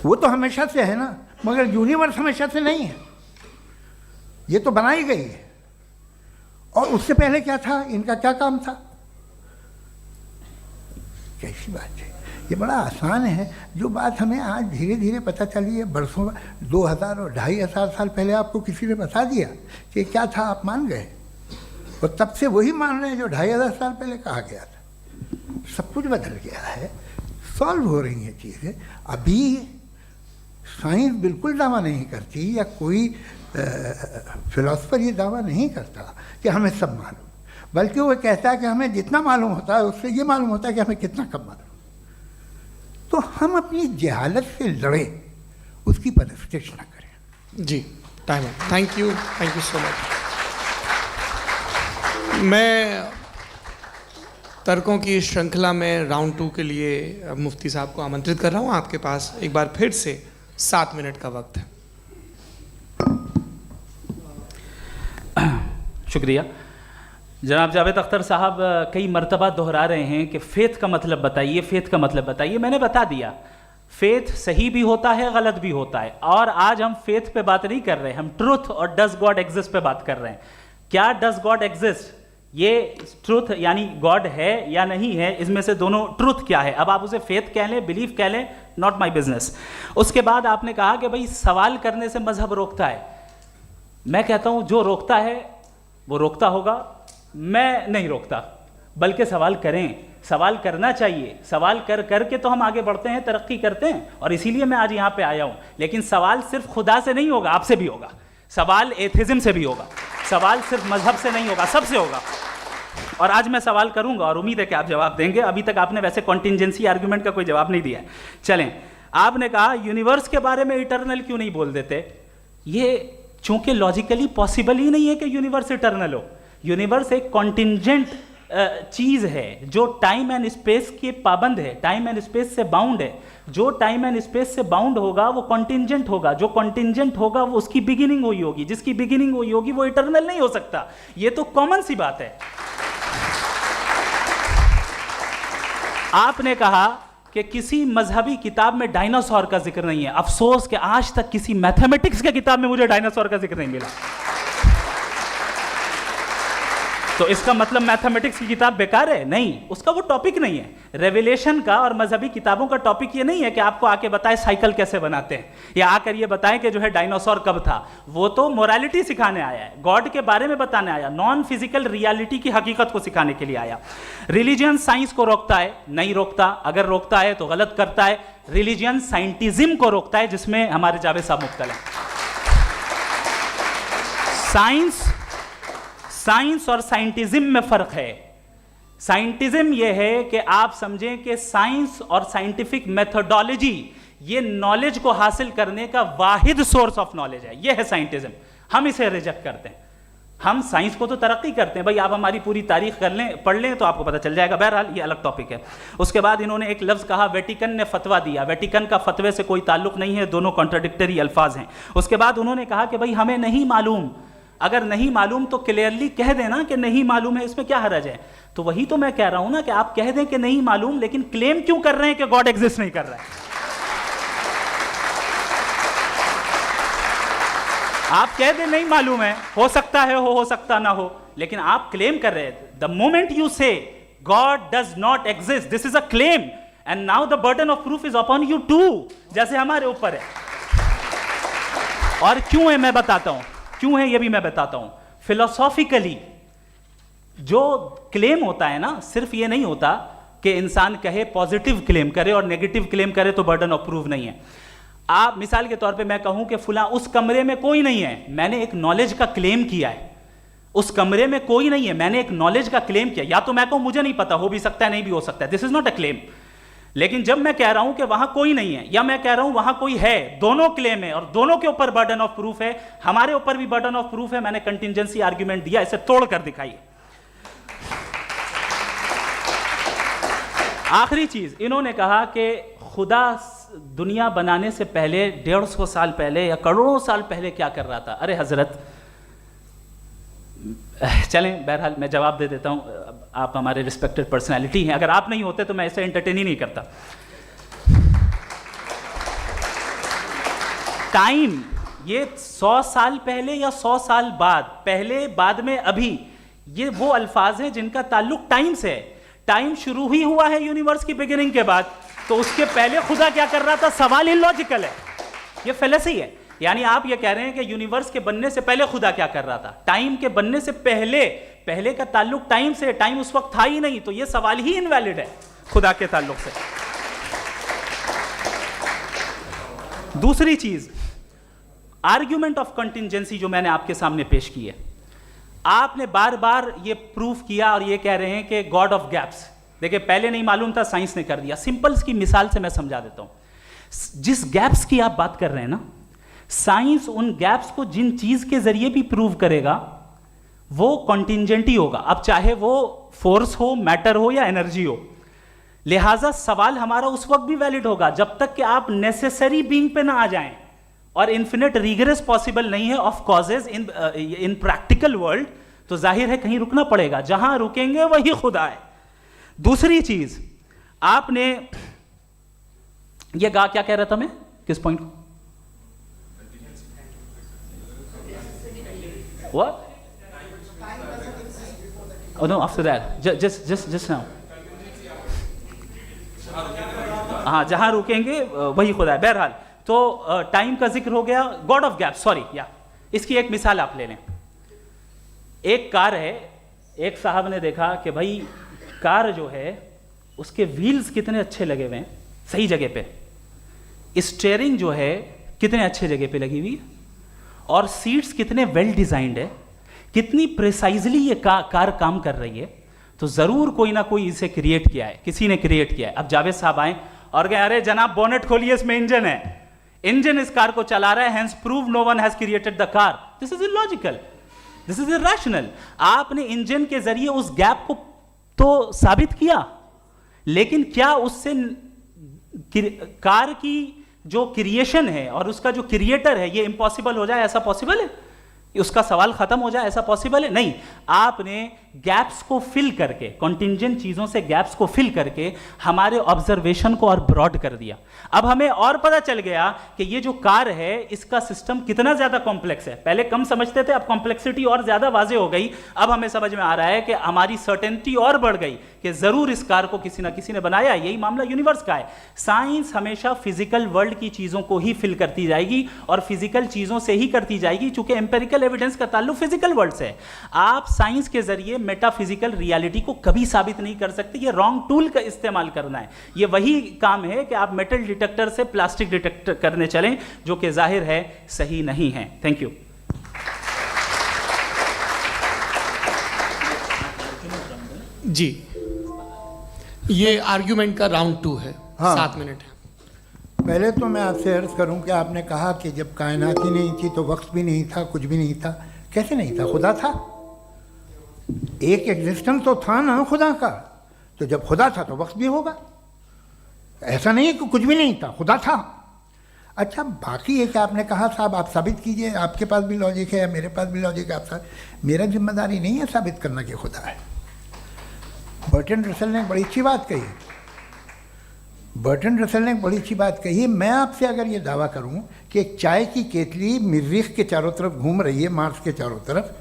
वो तो हमेशा से है ना, मगर यूनिवर्स हमेशा से नहीं है, ये तो बनाई गई है। और उससे पहले क्या था, इनका क्या काम था? कैसी बात है, ये बड़ा आसान है। जो बात हमें आज धीरे धीरे पता चली है, बरसों 2000 और 2500 साल पहले आपको किसी ने बता दिया कि क्या था, आप मान गए, और तब से वही मान रहे हैं जो 2500 साल पहले कहा गया था। सब कुछ बदल गया है, सॉल्व हो रही हैं चीज़ें। अभी साइंस बिल्कुल दावा नहीं करती, या कोई फिलोसफर ये दावा नहीं करता कि हमें सब मालूम, बल्कि वो कहता है कि हमें जितना मालूम होता है उससे ये मालूम होता है कि हमें कितना कम मालूम। तो हम अपनी जहालत से लड़ें, उसकी परस्तिश न करें। जी, time. Thank you so much. मैं तर्कों की श्रृंखला में राउंड 2 के लिए मुफ्ती साहब को आमंत्रित कर रहा हूँ। आपके पास एक बार फिर से 7 मिनट का वक्त है। शुक्रिया। जनाब जावेद अख्तर साहब कई मर्तबा दोहरा रहे हैं कि फ़ेथ का मतलब बताइए, फ़ेथ का मतलब बताइए। मैंने बता दिया, फ़ेथ सही भी होता है, गलत भी होता है। और आज हम फ़ेथ पे बात नहीं कर रहे, हम ट्रुथ और डज गॉड एग्जिस्ट पे बात कर रहे हैं। क्या डज गॉड एग्जिस्ट, ये ट्रुथ यानी गॉड है या नहीं है, इसमें से दोनों ट्रुथ क्या है। अब आप उसे फेथ कह लें, बिलीफ कह लें, नॉट माई बिजनेस। उसके बाद आपने कहा कि भाई सवाल करने से मजहब रोकता है। मैं कहता हूं जो रोकता है वो रोकता होगा, मैं नहीं रोकता, बल्कि सवाल करें, सवाल करना चाहिए। सवाल कर करके तो हम आगे बढ़ते हैं, तरक्की करते हैं, और इसीलिए मैं आज यहाँ पे आया हूँ। लेकिन सवाल सिर्फ खुदा से नहीं होगा, आपसे भी होगा। सवाल एथिज्म से भी होगा, सवाल सिर्फ मजहब से नहीं होगा, सबसे होगा। और आज मैं सवाल करूंगा और उम्मीद है कि आप जवाब देंगे। अभी तक आपने वैसे कॉन्टिंजेंसी आर्गुमेंट का कोई जवाब नहीं दिया है। चलें, आपने कहा यूनिवर्स के बारे में इटर्नल क्यों नहीं बोल देते। ये चूंकि लॉजिकली पॉसिबल ही नहीं है कि यूनिवर्स इटर्नल हो। यूनिवर्स एक कॉन्टिंजेंट चीज़ है जो टाइम एंड स्पेस के पाबंद है, टाइम एंड स्पेस से बाउंड है। जो टाइम एंड स्पेस से बाउंड होगा वो कॉन्टिंजेंट होगा, जो कॉन्टिंजेंट होगा वो उसकी बिगिनिंग हुई होगी, जिसकी बिगिनिंग हुई होगी वो इटर्नल नहीं हो सकता। ये तो कॉमन सी बात है। आपने कहा कि किसी मजहबी किताब में डायनासोर का जिक्र नहीं है। अफसोस कि आज तक किसी मैथमेटिक्स के किताब में मुझे डायनासोर का जिक्र नहीं मिला। तो इसका मतलब मैथमेटिक्स की किताब बेकार है? नहीं, उसका वो टॉपिक नहीं है। रेवलेशन का और मजहबी किताबों का टॉपिक ये नहीं है कि आपको आके बताए साइकिल कैसे बनाते हैं, या आकर ये बताएं कि जो है डायनासोर कब था। वो तो मोरालिटी सिखाने आया है, गॉड के बारे में बताने आया, नॉन फिजिकल रियलिटी की हकीकत को सिखाने के लिए आया। रिलीजियन साइंस को रोकता है? नहीं रोकता। अगर रोकता है तो गलत करता है। रिलीजियन साइंटिज्म को रोकता है, जिसमें हमारे जावेद साहब मुब्तला हैं। साइंस और साइंटिज्म में फर्क है। साइंटिज्म यह है कि आप समझें कि साइंस और साइंटिफिक मेथोडोलॉजी ये नॉलेज को हासिल करने का वाहिद सोर्स ऑफ नॉलेज है। यह है साइंटिज्म। हम इसे रिजेक्ट करते हैं। हम साइंस को तो तरक्की करते हैं, भाई आप हमारी पूरी तारीख कर लें, पढ़ लें तो आपको पता चल जाएगा। बहरहाल ये अलग टॉपिक है। उसके बाद इन्होंने एक लफ्ज़ कहा, वेटिकन ने फतवा दिया। वेटिकन का फतवे से कोई ताल्लुक नहीं है, दोनों कॉन्ट्राडिक्टरी अल्फाज हैं। उसके बाद उन्होंने कहा कि भाई हमें नहीं मालूम। अगर नहीं मालूम तो क्लियरली कह देना कि नहीं मालूम है, इसमें क्या हर्ज है। तो वही तो मैं कह रहा हूं ना कि आप कह दें कि नहीं मालूम, लेकिन क्लेम क्यों कर रहे हैं कि गॉड एग्जिस्ट नहीं कर रहा है। आप कह दें नहीं मालूम है, हो सकता है हो सकता ना हो, लेकिन आप क्लेम कर रहे हैं। The moment you say God does not exist, this is a claim. And now the burden of proof is upon you too, जैसे हमारे ऊपर है। और क्यों है मैं बताता हूं, क्यों है ये भी मैं बताता हूं। फिलोसॉफिकली जो क्लेम होता है ना, सिर्फ ये नहीं होता कि इंसान कहे पॉजिटिव क्लेम करे और नेगेटिव क्लेम करे तो बर्डन ऑफ प्रूफ नहीं है। आप मिसाल के तौर पे मैं कहूं कि फुला उस कमरे में कोई नहीं है, मैंने एक नॉलेज का क्लेम किया है। उस कमरे में कोई नहीं है, मैंने एक नॉलेज का क्लेम किया। या तो मैं कहूं मुझे नहीं पता, हो भी सकता है नहीं भी हो सकता है, this is not a claim. लेकिन जब मैं कह रहा हूं कि वहां कोई नहीं है या मैं कह रहा हूं वहां कोई है, दोनों क्लेम है और दोनों के ऊपर बर्डन ऑफ प्रूफ है। हमारे ऊपर भी बर्डन ऑफ प्रूफ है, मैंने कंटिजेंसी आर्ग्यूमेंट दिया, इसे तोड़कर दिखाइए। आखिरी चीज, इन्होंने कहा कि खुदा दुनिया बनाने से पहले 150 साल पहले या करोड़ों साल पहले क्या कर रहा था। अरे हजरत, चलें बहरहाल मैं जवाब दे देता हूं, आप हमारे रिस्पेक्टेड पर्सनालिटी हैं, अगर आप नहीं होते तो मैं इसे एंटरटेन ही नहीं करता। टाइम, ये 100 साल पहले या 100 साल बाद, पहले बाद में अभी, ये वो अल्फाज हैं जिनका ताल्लुक टाइम से है। टाइम शुरू ही हुआ है यूनिवर्स की बिगिनिंग के बाद, तो उसके पहले खुदा क्या कर रहा था, सवाल इलॉजिकल है, ये फेलेसी है। यानी आप ये कह रहे हैं कि यूनिवर्स के बनने से पहले खुदा क्या कर रहा था, टाइम के बनने से पहले, पहले का ताल्लुक टाइम से, टाइम उस वक्त था ही नहीं, तो ये सवाल ही इनवैलिड है खुदा के ताल्लुक से। दूसरी चीज, आर्ग्यूमेंट ऑफ कंटिजेंसी जो मैंने आपके सामने पेश की है, आपने बार बार ये प्रूफ किया और ये कह रहे हैं कि गॉड ऑफ गैप्स। देखिए पहले नहीं मालूम था, साइंस ने कर दिया। सिंपल की मिसाल से मैं समझा देता हूं। जिस गैप्स की आप बात कर रहे हैं ना, साइंस उन गैप्स को जिन चीज के जरिए भी प्रूव करेगा वो कॉन्टिंजेंट ही होगा, अब चाहे वो फोर्स हो, मैटर हो या एनर्जी हो। लिहाजा सवाल हमारा उस वक्त भी वैलिड होगा जब तक कि आप नेसेसरी बीइंग पे ना आ जाएं, और इन्फिनिट रिगरेस पॉसिबल नहीं है of causes in practical world, तो जाहिर है कहीं रुकना पड़ेगा, जहां रुकेंगे वही खुदा है। दूसरी चीज, आपने ये कहा, क्या कह रहा था मैं, किस पॉइंट को? What? Oh no, after that. Just now. हाँ, जहां रुकेंगे वही खुदा है। बहरहाल, तो टाइम का जिक्र हो गया, गॉड ऑफ गैप, सॉरी, या इसकी एक मिसाल आप ले लें। एक कार है, एक साहब ने देखा कि भाई कार जो है उसके व्हील्स कितने अच्छे लगे हुए हैं, सही जगह पे, स्टीयरिंग जो है कितने अच्छे जगह पे लगी हुई है, और सीट्स कितने वेल डिजाइंड है, कितनी प्रिसाइजली ये कार काम कर रही है, तो जरूर कोई ना कोई इसे क्रिएट किया है, किसी ने क्रिएट किया है। अब जावेद साहब आए और कहे अरे जनाब बोनेट खोलिए, इसमें इंजन है, इंजन इस कार को चला रहा है, hence prove no one has created the car. This is illogical, this is irrational. आपने इंजन के जरिए उस गैप को तो साबित किया, लेकिन क्या उससे कार की जो क्रिएशन है और उसका जो क्रिएटर है ये इम्पॉसिबल हो जाए, ऐसा पॉसिबल है? उसका सवाल खत्म हो जाए, ऐसा पॉसिबल है? नहीं। आपने गैप्स को फिल करके, कॉन्टिंजेंट चीजों से गैप्स को फिल करके हमारे ऑब्जर्वेशन को और ब्रॉड कर दिया। अब हमें और पता चल गया कि ये जो कार है इसका सिस्टम कितना ज्यादा कॉम्प्लेक्स है। पहले कम समझते थे, अब कॉम्प्लेक्सिटी और ज्यादा वाजे हो गई। अब हमें समझ में आ रहा है कि हमारी सर्टेनिटी और बढ़ गई कि जरूर इस कार को किसी ना किसी ने बनाया। यही मामला यूनिवर्स का है। साइंस हमेशा फिजिकल वर्ल्ड की चीजों को ही फिल करती जाएगी और फिजिकल चीजों से ही करती जाएगी, चूंकि एम्पेरिकल एविडेंस का ताल्लुक फिजिकल वर्ल्ड से है। आप साइंस के जरिए मेटाफिजिकल रियलिटी को कभी साबित नहीं कर सकते। ये रॉन्ग टूल का इस्तेमाल करना है। ये वही काम है कि आप मेटल डिटेक्टर से प्लास्टिक डिटेक्टर करने चलें, जो कि जाहिर है सही नहीं है। Thank you. जी, ये आर्ग्यूमेंट का राउंड 2 है। हाँ। 7 मिनट है। पहले तो मैं आपसे अर्ज करूं कि आपने कहा कि जब कायनात ही नहीं थी तो वक्त भी नहीं था, कुछ भी नहीं था। कैसे नहीं था? खुदा था। एक एग्जिस्टेंस तो था ना खुदा का। तो जब खुदा था तो वक्त भी होगा। ऐसा नहीं है कि कुछ भी नहीं था, खुदा था। अच्छा, बाकी है कि आपने कहा साहब आप साबित कीजिए, आपके पास भी लॉजिक है, मेरे पास भी लॉजिक है। आप मेरा जिम्मेदारी नहीं है साबित करना कि खुदा है। बर्ट्रैंड रसेल ने एक बड़ी अच्छी बात कही। बर्ट्रैंड रसेल ने एक बड़ी अच्छी बात कही। मैं आपसे अगर ये दावा करूं कि एक चाय की केतली मरीख के चारों तरफ घूम रही है, मार्स के चारों तरफ,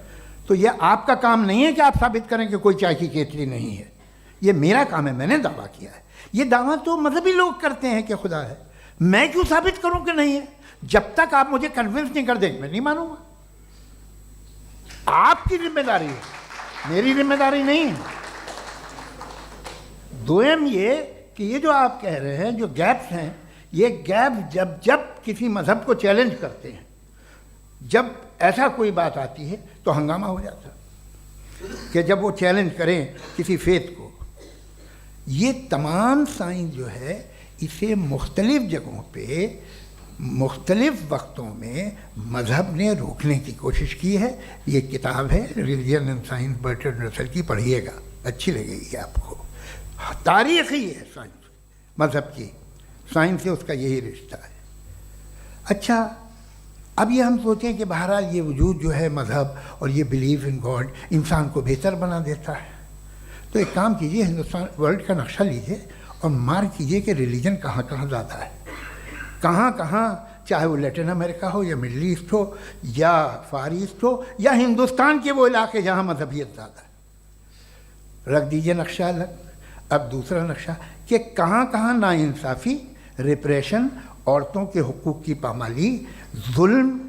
तो यह आपका काम नहीं है कि आप साबित करें कि कोई चाय की केतली नहीं है। ये मेरा काम है, मैंने दावा किया है। ये दावा तो मजहबी लोग करते हैं कि खुदा है, मैं क्यों साबित करूं कि नहीं है? जब तक आप मुझे कन्विंस नहीं कर देंगे मैं नहीं मानूंगा। आपकी जिम्मेदारी है, मेरी जिम्मेदारी नहीं है। दोयम ये कि ये जो आप कह रहे हैं, जो गैप्स हैं, ये गैप जब जब किसी मजहब को चैलेंज करते हैं, जब ऐसा कोई बात आती है तो हंगामा हो जाता है कि जब वो चैलेंज करें किसी फेथ को। ये तमाम साइंस जो है इसे मुख्तलिफ जगहों पे मुख्तलिफ वक्तों में मज़हब ने रोकने की कोशिश की है। ये किताब है religion and science Burton Russell की, पढ़िएगा, अच्छी लगेगी आपको। तारीख़ ही है साइंस, मज़हब की साइंस से उसका यही रिश्ता है। अच्छा, अब ये हम सोचें कि बहरहाल ये वजूद जो है मज़हब और ये बिलीव इन गॉड इंसान को बेहतर बना देता है, तो एक काम कीजिए, हिंदुस्तान वर्ल्ड का नक्शा लीजिए और मार्क कीजिए कि रिलीजन कहाँ कहाँ ज़्यादा है, कहाँ कहाँ, चाहे वो लैटिन अमेरिका हो या मिडल ईस्ट हो या फार ईस्ट हो या हिंदुस्तान के वो इलाके जहाँ मजहबियत ज़्यादा है। रख दीजिए नक्शा अलग। अब दूसरा नक्शा कि कहाँ कहाँ नाइंसाफ़ी, रिप्रेशन, औरतों के हुकूक की पामाली, जुल्म,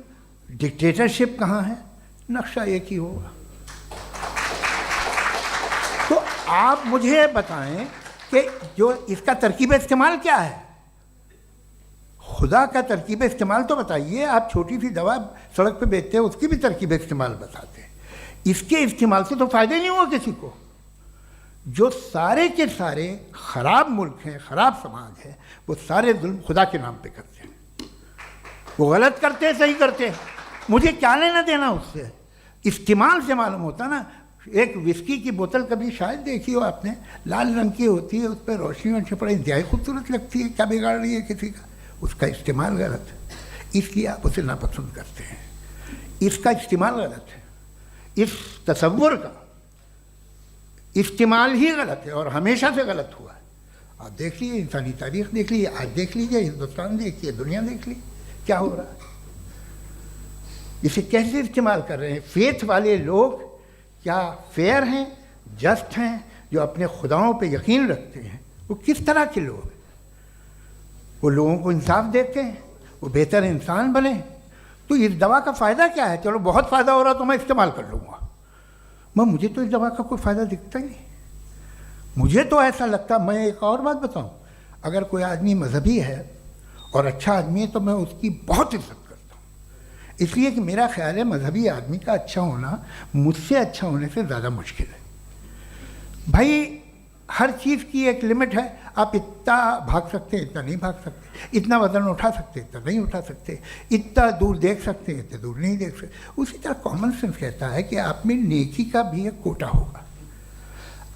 डिक्टेटरशिप कहाँ है, नक्शा एक ही होगा। तो आप मुझे बताएं कि जो इसका तरकीब इस्तेमाल क्या है, खुदा का तरकीब इस्तेमाल तो बताइए। आप छोटी सी दवा सड़क पे बेचते हैं, उसकी भी तरकीब इस्तेमाल बताते हैं। इसके इस्तेमाल से तो फ़ायदा नहीं हुआ किसी को। जो सारे के सारे ख़राब मुल्क हैं, ख़राब समाज है, वो सारे जुल्म खुदा के नाम पे करते हैं। वो गलत करते हैं, सही करते हैं, मुझे क्या लेना देना उससे। इस्तेमाल से मालूम होता ना। एक विस्की की बोतल कभी शायद देखी हो आपने, लाल रंग की होती है, उस पर रोशनी और छपड़ा इंतहाई खूबसूरत लगती है, क्या बिगाड़ रही है किसी का? उसका इस्तेमाल गलत है, इसलिए आप उसे नापसंद करते हैं। इसका इस्तेमाल गलत है, इस तसव्वुर का इस्तेमाल ही गलत है और हमेशा से गलत हुआ है। आप देख लीजिए, इंसानी तारीख देख लीजिए, आज देख लीजिए, हिंदुस्तान देखिए, दुनिया देख लीजिए क्या हो रहा है। इसे कैसे इस्तेमाल कर रहे हैं फेथ वाले लोग? क्या फेयर हैं, जस्ट हैं, जो अपने खुदाओं पे यकीन रखते हैं? वो किस तरह के लोग हैं? वो लोगों को इंसाफ देते हैं, वो बेहतर इंसान बने। तो इस दवा का फ़ायदा क्या है? चलो बहुत फ़ायदा हो रहा तो मैं इस्तेमाल कर लूँगा, मैं मुझे तो इस दवा का कोई फ़ायदा दिखता ही नहीं। मुझे तो ऐसा लगता, मैं एक और बात बताऊँ, अगर कोई आदमी मजहबी है और अच्छा आदमी है तो मैं उसकी बहुत इज्जत करता हूँ, इसलिए कि मेरा ख्याल है मजहबी आदमी का अच्छा होना मुझसे अच्छा होने से ज़्यादा मुश्किल है। भाई हर चीज़ की एक लिमिट है। आप इतना भाग सकते हैं, इतना नहीं भाग सकते, इतना वज़न उठा सकते, इतना नहीं उठा सकते, इतना दूर देख सकते हैं, इतना दूर नहीं देख सकते। उसी तरह कॉमन सेंस कहता है कि आप में नेकी का भी एक कोटा होगा।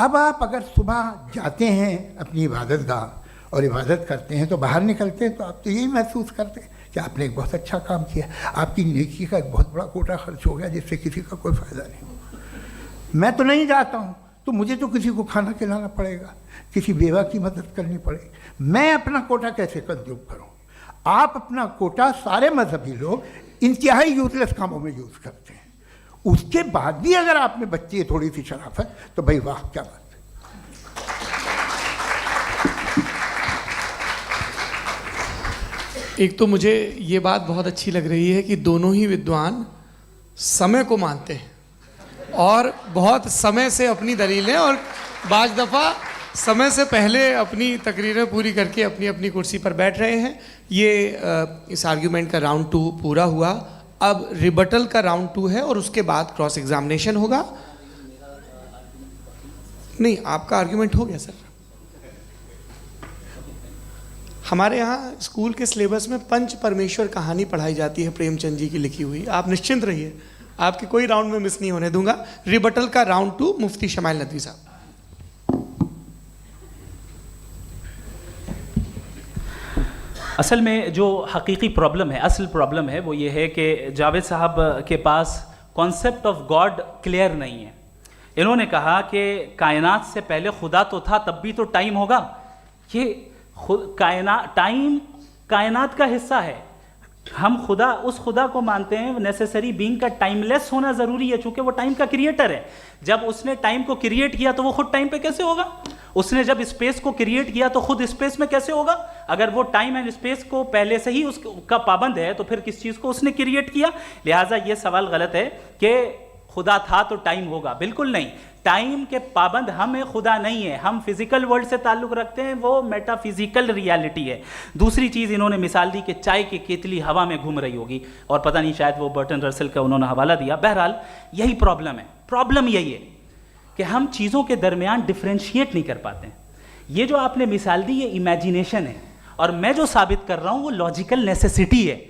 अब आप अगर सुबह जाते हैं अपनी इबादत गाह और इबादत करते हैं, तो बाहर निकलते हैं तो आप तो यही महसूस करते हैं कि आपने एक बहुत अच्छा काम किया, आपकी नेकी का एक बहुत बड़ा कोटा खर्च हो गया जिससे किसी का कोई फ़ायदा नहीं। मैं तो नहीं जाता हूँ तो मुझे तो किसी को खाना खिलाना पड़ेगा, किसी बेवा की मदद करनी पड़ेगी। मैं अपना कोटा कैसे कंज्यूम करूँ? आप अपना कोटा, सारे मजहबी लोग इंतहाई यूजलेस कामों में यूज़ करते हैं। उसके बाद भी अगर आप में बच्ची है थोड़ी सी शराफत, तो भाई वाह क्या बात है। एक तो मुझे ये बात बहुत अच्छी लग रही है कि दोनों ही विद्वान समय को मानते हैं और बहुत समय से अपनी दलीलें और बाज़ दफ़ा समय से पहले अपनी तकरीरें पूरी करके अपनी अपनी कुर्सी पर बैठ रहे हैं। ये इस आर्ग्यूमेंट का राउंड 2 पूरा हुआ। अब रिबटल का राउंड 2 है और उसके बाद क्रॉस एग्जामिनेशन होगा। नहीं, आपका आर्ग्यूमेंट हो गया सर। हमारे यहाँ स्कूल के सिलेबस में पंच परमेश्वर कहानी पढ़ाई जाती है, प्रेमचंद जी की लिखी हुई। आप निश्चिंत रहिए, आपके कोई राउंड में मिस नहीं होने दूंगा। रिबटल का राउंड 2 मुफ्ती शमाइल नदवी साहब। असल में जो हकीकी प्रॉब्लम है, असल प्रॉब्लम है, वो ये है कि जावेद साहब के पास कॉन्सेप्ट ऑफ गॉड क्लियर नहीं है। इन्होंने कहा कि कायनात से पहले खुदा तो था, तब भी तो टाइम होगा। ये टाइम कायनात का हिस्सा है। हम खुदा, उस खुदा को मानते हैं, नेसेसरी बीइंग का टाइमलेस होना ज़रूरी है, चूँकि वो टाइम का क्रिएटर है। जब उसने टाइम को क्रिएट किया तो वो खुद टाइम पे कैसे होगा? उसने जब स्पेस को क्रिएट किया तो खुद स्पेस में कैसे होगा? अगर वो टाइम एंड स्पेस को पहले से ही उसका पाबंद है तो फिर किस चीज को उसने क्रिएट किया? लिहाजा ये सवाल गलत है कि खुदा था तो टाइम होगा, बिल्कुल नहीं। टाइम के पाबंद हम हैं, खुदा नहीं है। हम फिजिकल वर्ल्ड से ताल्लुक रखते हैं, वो मेटाफिजिकल रियलिटी है। दूसरी चीज इन्होंने मिसाल दी कि चाय की केतली हवा में घूम रही होगी, और पता नहीं शायद वो बर्टन रसेल का उन्होंने हवाला दिया। बहरहाल यही प्रॉब्लम है। प्रॉब्लम यही है कि हम चीज़ों के दरमियान डिफ्रेंशिएट नहीं कर पाते हैं। ये जो आपने मिसाल दी ये इमेजिनेशन है, और मैं जो साबित कर रहा हूं वो लॉजिकल नेसेसिटी है।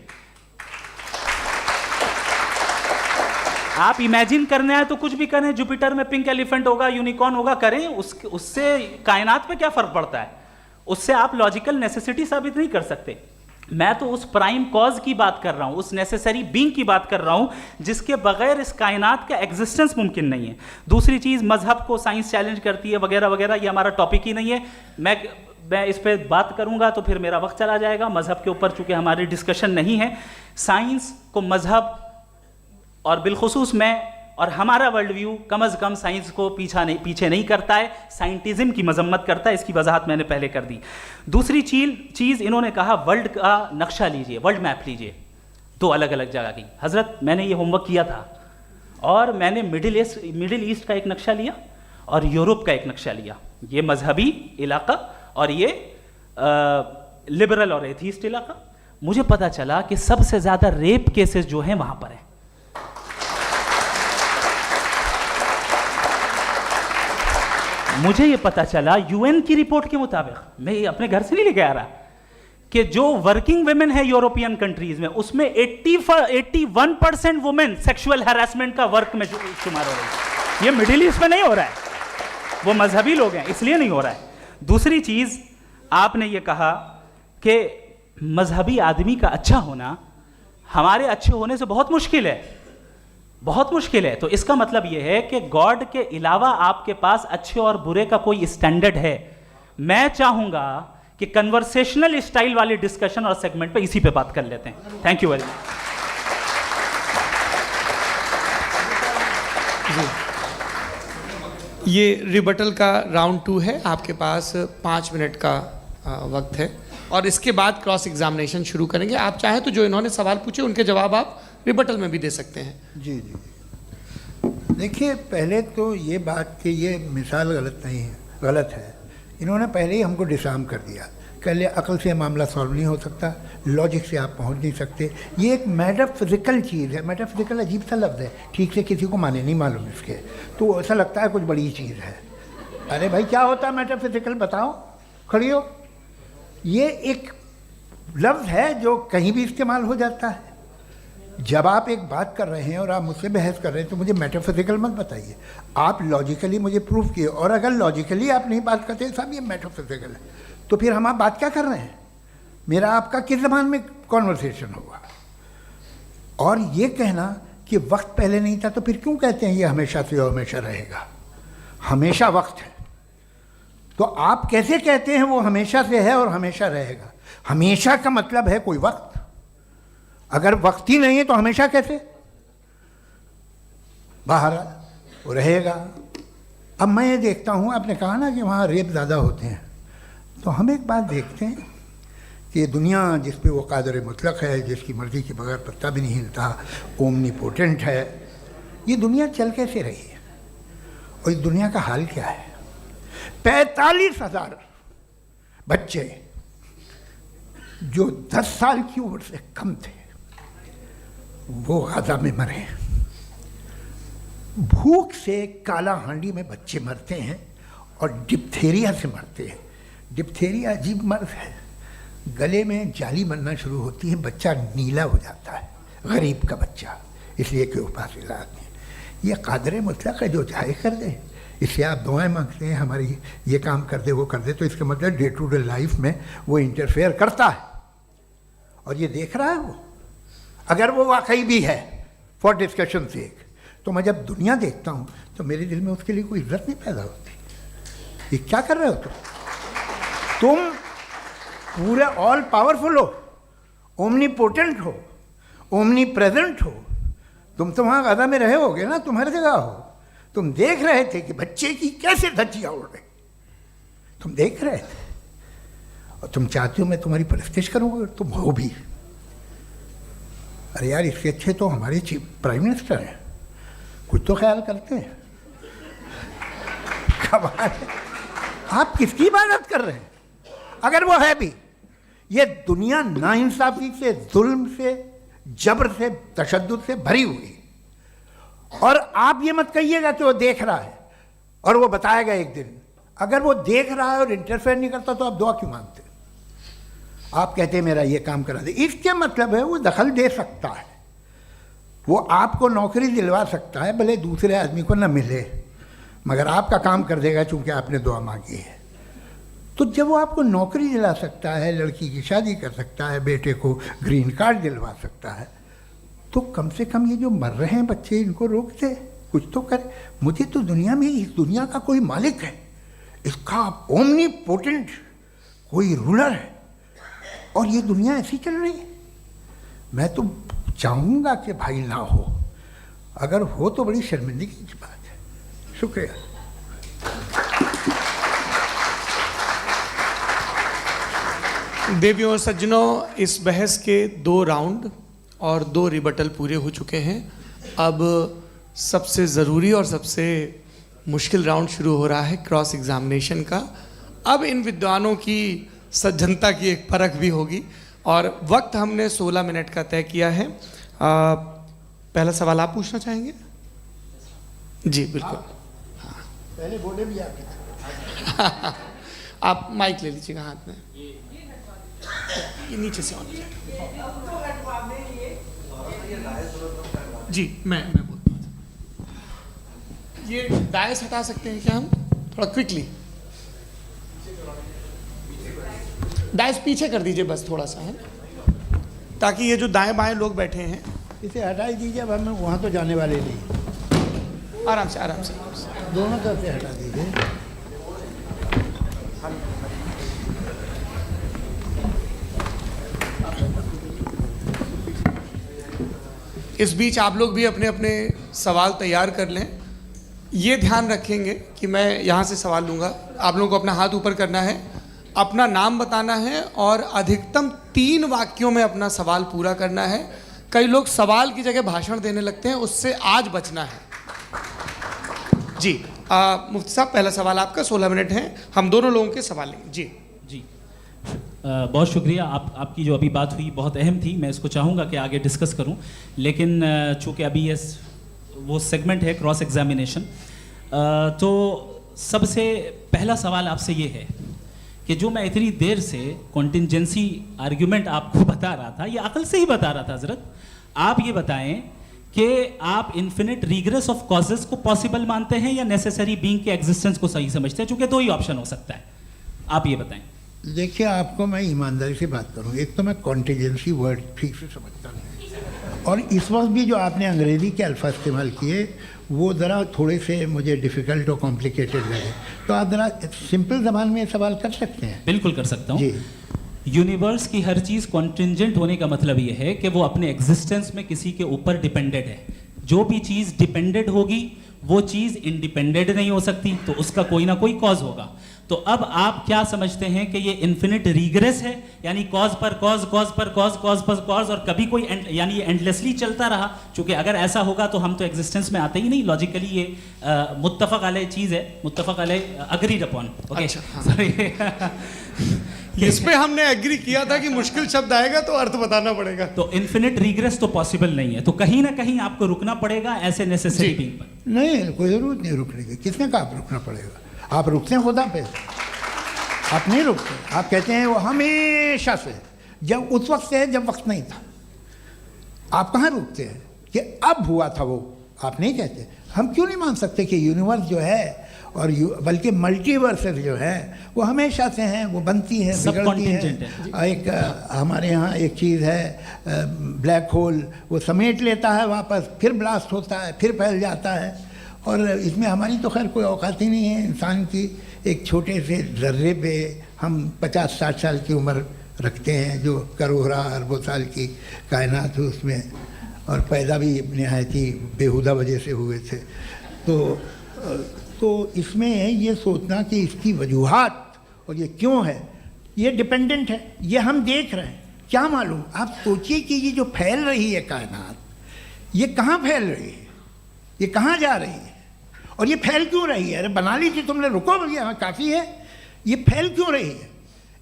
आप इमेजिन करने आए तो कुछ भी करें, जुपिटर में पिंक एलिफेंट होगा, यूनिकॉर्न होगा, करें, उससे कायनात पे क्या फर्क पड़ता है? उससे आप लॉजिकल नेसेसिटी साबित नहीं कर सकते। मैं तो उस प्राइम कॉज की बात कर रहा हूं, उस नेसेसरी बीइंग की बात कर रहा हूं जिसके बगैर इस कायनात का एग्जिस्टेंस मुमकिन नहीं है। दूसरी चीज, मजहब को साइंस चैलेंज करती है वगैरह वगैरह, ये हमारा टॉपिक ही नहीं है। मैं इस पे बात करूंगा तो फिर मेरा वक्त चला जाएगा। मजहब के ऊपर चूंकि हमारी डिस्कशन नहीं है, साइंस को मजहब और बिलखुसूस मैं और हमारा वर्ल्ड व्यू कम अज़ कम साइंस को पीछे नहीं करता है, साइंटिज्म की मजम्मत करता है। इसकी वजाहत मैंने पहले कर दी। दूसरी चीज़ इन्होंने कहा वर्ल्ड का नक्शा लीजिए, वर्ल्ड मैप लीजिए, दो अलग अलग जगह की। हज़रत मैंने ये होमवर्क किया था, और मैंने मिडिल ईस्ट का एक नक्शा लिया और यूरोप का एक नक्शा लिया, ये मजहबी इलाका और ये लिबरल और एथीस्ट इलाका। मुझे पता चला कि सबसे ज़्यादा रेप केसेस जो हैं वहाँ पर हैं। मुझे ये पता चला यूएन की रिपोर्ट के मुताबिक, मैं ये अपने घर से नहीं लेके आ रहा, कि जो वर्किंग वुमेन है यूरोपियन कंट्रीज में, उसमें 81% वुमेन सेक्सुअल हैरेसमेंट का वर्क में शुमार हो रही है। ये मिडिल ईस्ट में नहीं हो रहा है, वो मजहबी लोग हैं इसलिए नहीं हो रहा है। दूसरी चीज आपने ये कहा कि मजहबी आदमी का अच्छा होना हमारे अच्छे होने से बहुत मुश्किल है, बहुत मुश्किल है। तो इसका मतलब यह है कि गॉड के अलावा आपके पास अच्छे और बुरे का कोई स्टैंडर्ड है। मैं चाहूंगा कि कन्वर्सेशनल स्टाइल वाली डिस्कशन और सेगमेंट पे इसी पे बात कर लेते हैं। Thank you very much. ये रिबटल का राउंड 2 है, आपके पास 5 मिनट का वक्त है, और इसके बाद क्रॉस एग्जामिनेशन शुरू करेंगे। आप चाहें तो जो इन्होंने सवाल पूछे उनके जवाब आप रिबटल में भी दे सकते हैं। जी जी, देखिए पहले तो ये बात कि ये मिसाल गलत नहीं है, गलत है। इन्होंने पहले ही हमको डिसार्म कर दिया, कह लिया अकल से मामला सॉल्व नहीं हो सकता, लॉजिक से आप पहुंच नहीं सकते। ये एक मेटाफिजिकल चीज़ है। मेटाफिजिकल अजीब सा लफ्ज़ है, ठीक से किसी को माने नहीं मालूम इसके, तो ऐसा लगता है कुछ बड़ी चीज़ है। अरे भाई क्या होता है मेटाफिजिकल, बताओ, खड़ी हो। ये एक लफ्ज़ है जो कहीं भी इस्तेमाल हो जाता है। जब आप एक बात कर रहे हैं और आप मुझसे बहस कर रहे हैं तो मुझे मेटाफिजिकल मत बताइए, आप लॉजिकली मुझे प्रूव किए। और अगर लॉजिकली आप नहीं बात करते साहब ये मेटाफिजिकल है, तो फिर हम आप बात क्या कर रहे हैं? मेरा आपका किस ज़बान में कॉन्वर्सेशन होगा? और ये कहना कि वक्त पहले नहीं था, तो फिर क्यों कहते हैं ये हमेशा से और हमेशा रहेगा? हमेशा वक्त है, तो आप कैसे कहते हैं वो हमेशा से है और हमेशा रहेगा? हमेशा का मतलब है कोई वक्त, अगर वक्त ही नहीं है तो हमेशा कैसे? बाहर वो रहेगा। अब मैं ये देखता हूँ, आपने कहा ना कि वहाँ रेप ज़्यादा होते हैं, तो हम एक बात देखते हैं कि दुनिया जिस पे वो कादर मुतलक है, जिसकी मर्ज़ी के बगैर पत्ता भी नहीं हिलता, ओमनीपोटेंट है, ये दुनिया चल कैसे रही है? और इस दुनिया का हाल क्या है? 45,000 बच्चे जो 10 साल की उम्र से कम थे वो गाजा में मरे। भूख से काला हांडी में बच्चे मरते हैं और डिप्थेरिया से मरते हैं। डिप्थेरिया अजीब मर्ज है, गले में जाली बनना शुरू होती है, बच्चा नीला हो जाता है, गरीब का बच्चा, इसलिए कोई उपास इलाज नहीं। ये कादर मुतलक है, जो चाहे कर दे। इससे आप दुआएं मांगते हैं हमारी ये काम कर दे वो कर दे, तो इसका मतलब डे टू डे लाइफ में वो इंटरफेयर करता है और ये देख रहा है वो। अगर वो वाकई भी है फॉर डिस्कशन सेक, तो मैं जब दुनिया देखता हूँ तो मेरे दिल में उसके लिए कोई इज्जत नहीं पैदा होती। ये क्या कर रहे हो तुम पूरे ऑल पावरफुल हो, ओमनीपोटेंट हो, ओमनी प्रेजेंट हो। तुम तो वहाँ गाजा में रहे होगे ना, तुम हर जगह हो। तुम देख रहे थे कि बच्चे की कैसे धज्जियाँ उड़ रही, तुम देख रहे थे और तुम चाहती हो मैं तुम्हारी परस्तिश करूँगा, तुम हो भी। अरे यार, इसके अच्छे तो हमारे चीफ प्राइम मिनिस्टर हैं, कुछ तो ख्याल करते हैं। कमाल है। आप किसकी इबादत कर रहे हैं? अगर वो है भी, ये दुनिया नाइंसाफी से, जुल्म से, जबर से, तशद्दुद से भरी हुई। और आप ये मत कहिएगा कि वो देख रहा है और वो बताएगा एक दिन। अगर वो देख रहा है और इंटरफेयर नहीं करता तो आप दुआ क्यों मांगते? आप कहते हैं मेरा ये काम करा दे, इसके मतलब है वो दखल दे सकता है, वो आपको नौकरी दिलवा सकता है, भले दूसरे आदमी को न मिले, मगर आपका काम कर देगा चूंकि आपने दुआ मांगी है। तो जब वो आपको नौकरी दिला सकता है, लड़की की शादी कर सकता है, बेटे को ग्रीन कार्ड दिलवा सकता है, तो कम से कम ये जो मर रहे हैं बच्चे, इनको रोक दे, कुछ तो करे। मुझे तो दुनिया में, इस दुनिया का कोई मालिक है, इसका ओमनीपोटेंट कोई रूलर है, और ये दुनिया ऐसी चल रही है। मैं तो चाहूँगा कि भाई ना हो, अगर हो तो बड़ी शर्मिंदगी की बात है। शुक्रिया। देवियों और सज्जनों, इस बहस के 2 राउंड और 2 रिबटल पूरे हो चुके हैं। अब सबसे ज़रूरी और सबसे मुश्किल राउंड शुरू हो रहा है, क्रॉस एग्जामिनेशन का। अब इन विद्वानों की सज्जनता की एक परख भी होगी और वक्त हमने 16 मिनट का तय किया है। पहला सवाल आप पूछना चाहेंगे? जी बिल्कुल। पहले बोले भी आप आप माइक ले लीजिएगा हाथ में, ये नीचे से ऑन जी। मैं बोलता हूँ, ये डायस हटा सकते हैं क्या हम थोड़ा क्विकली? डायस पीछे कर दीजिए बस थोड़ा सा, है, ताकि ये जो दाएं बाएं लोग बैठे हैं, इसे हटा ही दीजिए। अब हम वहाँ तो जाने वाले नहीं। आराम से आराम से दोनों तरफ से हटा दीजिए। इस बीच आप लोग भी अपने अपने सवाल तैयार कर लें। ये ध्यान रखेंगे कि मैं यहाँ से सवाल लूँगा, आप लोगों को अपना हाथ ऊपर करना है, अपना नाम बताना है और अधिकतम 3 वाक्यों में अपना सवाल पूरा करना है। कई लोग सवाल की जगह भाषण देने लगते हैं, उससे आज बचना है। जी मुफ्ती साहब, पहला सवाल आपका, 16 मिनट हैं, हम दोनों लोगों के सवाल लेंगे। जी जी बहुत शुक्रिया। आपकी जो अभी बात हुई बहुत अहम थी, मैं इसको चाहूँगा कि आगे डिस्कस करूँ, लेकिन चूँकि अभी ये वो सेगमेंट है क्रॉस एग्जामिनेशन, तो सबसे पहला सवाल आपसे ये है कि जो मैं इतनी देर से कॉन्टिंजेंसी आर्ग्यूमेंट आपको बता रहा था, ये अकल से ही बता रहा था हजरत, आप ये बताएं कि आप इन्फिनिट रिग्रेस ऑफ कॉजेस को पॉसिबल मानते हैं या नेसेसरी बीइंग के एग्जिस्टेंस को सही समझते हैं? चूँकि 2 ही ऑप्शन हो सकता है, आप ये बताएं। देखिए, आपको मैं ईमानदारी से बात करूँ, एक तो मैं कॉन्टिजेंसी वर्ड ठीक से समझता नहीं, और इस वक्त भी जो आपने अंग्रेज़ी के अल्फाज इस्तेमाल किए वो ज़रा थोड़े से मुझे डिफ़िकल्ट और कॉम्प्लिकेटेड लगे, तो आप ज़रा सिंपल ज़बान में सवाल कर सकते हैं? बिल्कुल कर सकता हूँ जी। यूनिवर्स की हर चीज़ कॉन्टिंजेंट होने का मतलब ये है कि वो अपने एग्जिस्टेंस में किसी के ऊपर डिपेंडेड है। जो भी चीज़ डिपेंडेड होगी वो चीज़ इंडिपेंडेंट नहीं हो सकती, तो उसका कोई ना कोई कॉज होगा। तो अब आप क्या समझते हैं कि ये इन्फिनिट रिग्रेस है, यानी कॉज पर कॉज, कॉज पर कॉज, कॉज पर कॉज, और कभी कोई यानी ये एंडलेसली चलता रहा? क्योंकि अगर ऐसा होगा तो हम तो एग्जिस्टेंस में आते ही नहीं। लॉजिकली ये मुत्तफक अलैह चीज़ है, मुत्तफक अलैह, अग्रीड अपॉन। ओके, इस पे हमने एग्री किया था कि मुश्किल शब्द आएगा तो अर्थ बताना पड़ेगा। तो इन्फिनिट रिग्रेस तो पॉसिबल नहीं है, तो कहीं ना कहीं आपको रुकना पड़ेगा ऐसे नेसेसरी बीइंग पर। नहीं, कोई ज़रूरत नहीं रुकने की। किसने कहा आप रुकना पड़ेगा? आप रुकते हैं खुदा पे, आप नहीं रुकते। आप कहते हैं वो हमेशा से, जब उस वक्त से है जब वक्त नहीं था। आप कहाँ रुकते हैं कि अब हुआ था वो? आप नहीं कहते। हम क्यों नहीं मान सकते कि यूनिवर्स जो है और बल्कि मल्टीवर्सेस जो है वो हमेशा से हैं, वो बनती हैं, बिगड़ती हैं। एक हमारे यहाँ एक चीज़ है ब्लैक होल, वो समेट लेता है वापस, फिर ब्लास्ट होता है, फिर फैल जाता है, और इसमें हमारी तो खैर कोई औकात ही नहीं है। इंसान की एक छोटे से ज़र्रे पे हम 50-60 साल की उम्र रखते हैं, जो करोड़ों अरबों साल की कायनात है उसमें, और पैदा भी नहायत ही बेहुदा वजह से हुए थे। तो इसमें ये सोचना कि इसकी वजूहात और ये क्यों है, ये डिपेंडेंट है, ये हम देख रहे हैं। क्या मालूम, आप सोचिए कि ये जो फैल रही है कायनात, ये कहाँ फैल रही है, ये कहाँ जा रही है, और ये फैल क्यों रही है? अरे बना ली थी तुमने, रुको भैया, काफ़ी है। ये फैल क्यों रही है?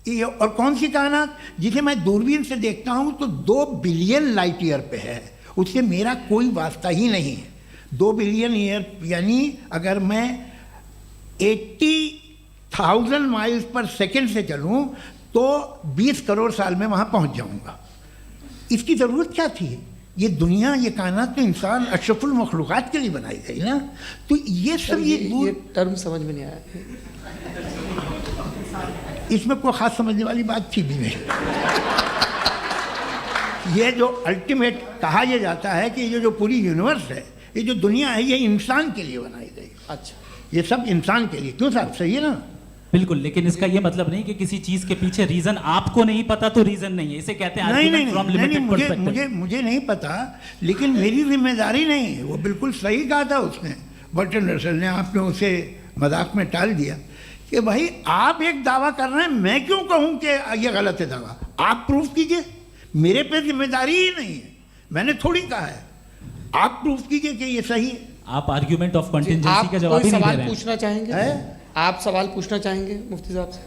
ये और कौन सी कायनात जिसे मैं दूरबीन से देखता हूँ तो 2 बिलियन लाइट ईयर पे है, उससे मेरा कोई वास्ता ही नहीं है। 2 बिलियन ईयर यानी अगर मैं 80,000 माइल्स पर सेकेंड से चलूँ तो 20 करोड़ साल में वहाँ पहुँच जाऊँगा। इसकी ज़रूरत क्या थी? ये दुनिया, ये कायनात तो इंसान अशरफुल मखलूक़ात के लिए बनाई गई ना। तो ये सब ये टर्म समझ में नहीं आया, इसमें कोई ख़ास समझने वाली बात थी भी नहीं। ये जो अल्टीमेट कहा यह जाता है कि ये जो पूरी यूनिवर्स है, ये जो दुनिया है, ये इंसान के लिए बनाई गई। अच्छा, ये सब इंसान के लिए। क्यों साहब, सही है ना? बिल्कुल, लेकिन इसका ये मतलब नहीं कि किसी चीज के पीछे रीजन आपको नहीं पता तो रीजन नहीं है, इसे कहते हैं नहीं, argument from limited perspective। मुझे नहीं पता, लेकिन मेरी जिम्मेदारी नहीं है। वो बिल्कुल सही कहा था उसने, बर्टन रसल ने। आपने उसे मजाक में टाल दिया कि भाई आप एक दावा कर रहे हैं, मैं क्यों कहूँ कि ये गलत है दावा? आप प्रूफ कीजिए, मेरे पे जिम्मेदारी ही नहीं है, मैंने थोड़ी कहा है। आप प्रूफ कीजिए कि ये सही है। आप आर्ग्यूमेंट ऑफ आप कंटिजेंसी का जवाब कोई ही नहीं दे सवाल रहे हैं। पूछना चाहेंगे? आप सवाल पूछना चाहेंगे मुफ्ती साहब से?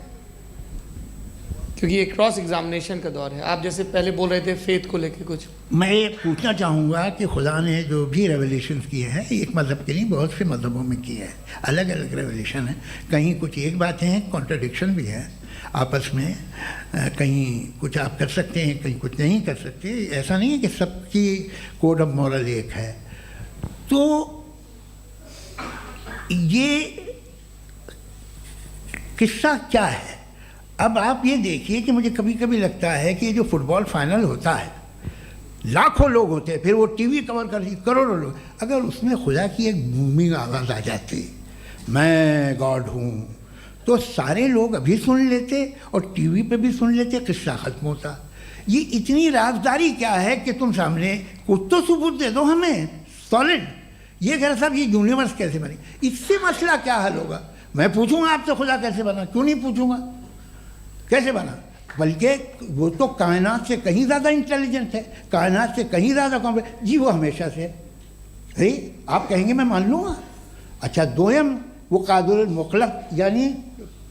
क्योंकि ये क्रॉस एग्जामिनेशन का दौर है। आप जैसे पहले बोल रहे थे फेथ को लेके कुछ। मैं ये पूछना चाहूँगा कि खुदा ने जो भी रेवलेशन किए हैं, एक मज़हब के नहीं, बहुत से मज़हबों में किए हैं, अलग अलग रेवलेशन है। कहीं कुछ एक बातें हैं, कॉन्ट्रडिक्शन भी है आपस में, कहीं कुछ आप कर सकते हैं, कहीं कुछ नहीं कर सकते। ऐसा नहीं है कि सबकी कोड ऑफ मॉरल एक है। तो ये किस्सा क्या है? अब आप ये देखिए कि मुझे कभी कभी लगता है कि ये जो फुटबॉल फाइनल होता है, लाखों लोग होते हैं, फिर वो टीवी कवर करती, करोड़ों लोग, अगर उसमें खुदा की एक बूमिंग आवाज़ आ जाती, मैं गॉड हूँ, तो सारे लोग अभी सुन लेते और टीवी पे भी सुन लेते, किस्सा ख़त्म होता। ये इतनी राजदारी क्या है कि तुम सामने कुछ तो सबूत दे दो हमें सॉलिड। ये कह साहब ये यूनिवर्स कैसे बनी, इससे मसला क्या हल होगा? मैं पूछूंगा आपसे खुदा कैसे बना? क्यों नहीं पूछूंगा कैसे बना? बल्कि वो तो कायनात से कहीं ज़्यादा इंटेलिजेंट है, कायनात से कहीं ज़्यादा कॉम्प्लेक्स। जी वो हमेशा से है। आप कहेंगे मैं मान लूँगा। अच्छा, दोयम वो कादिर मुतलक, यानी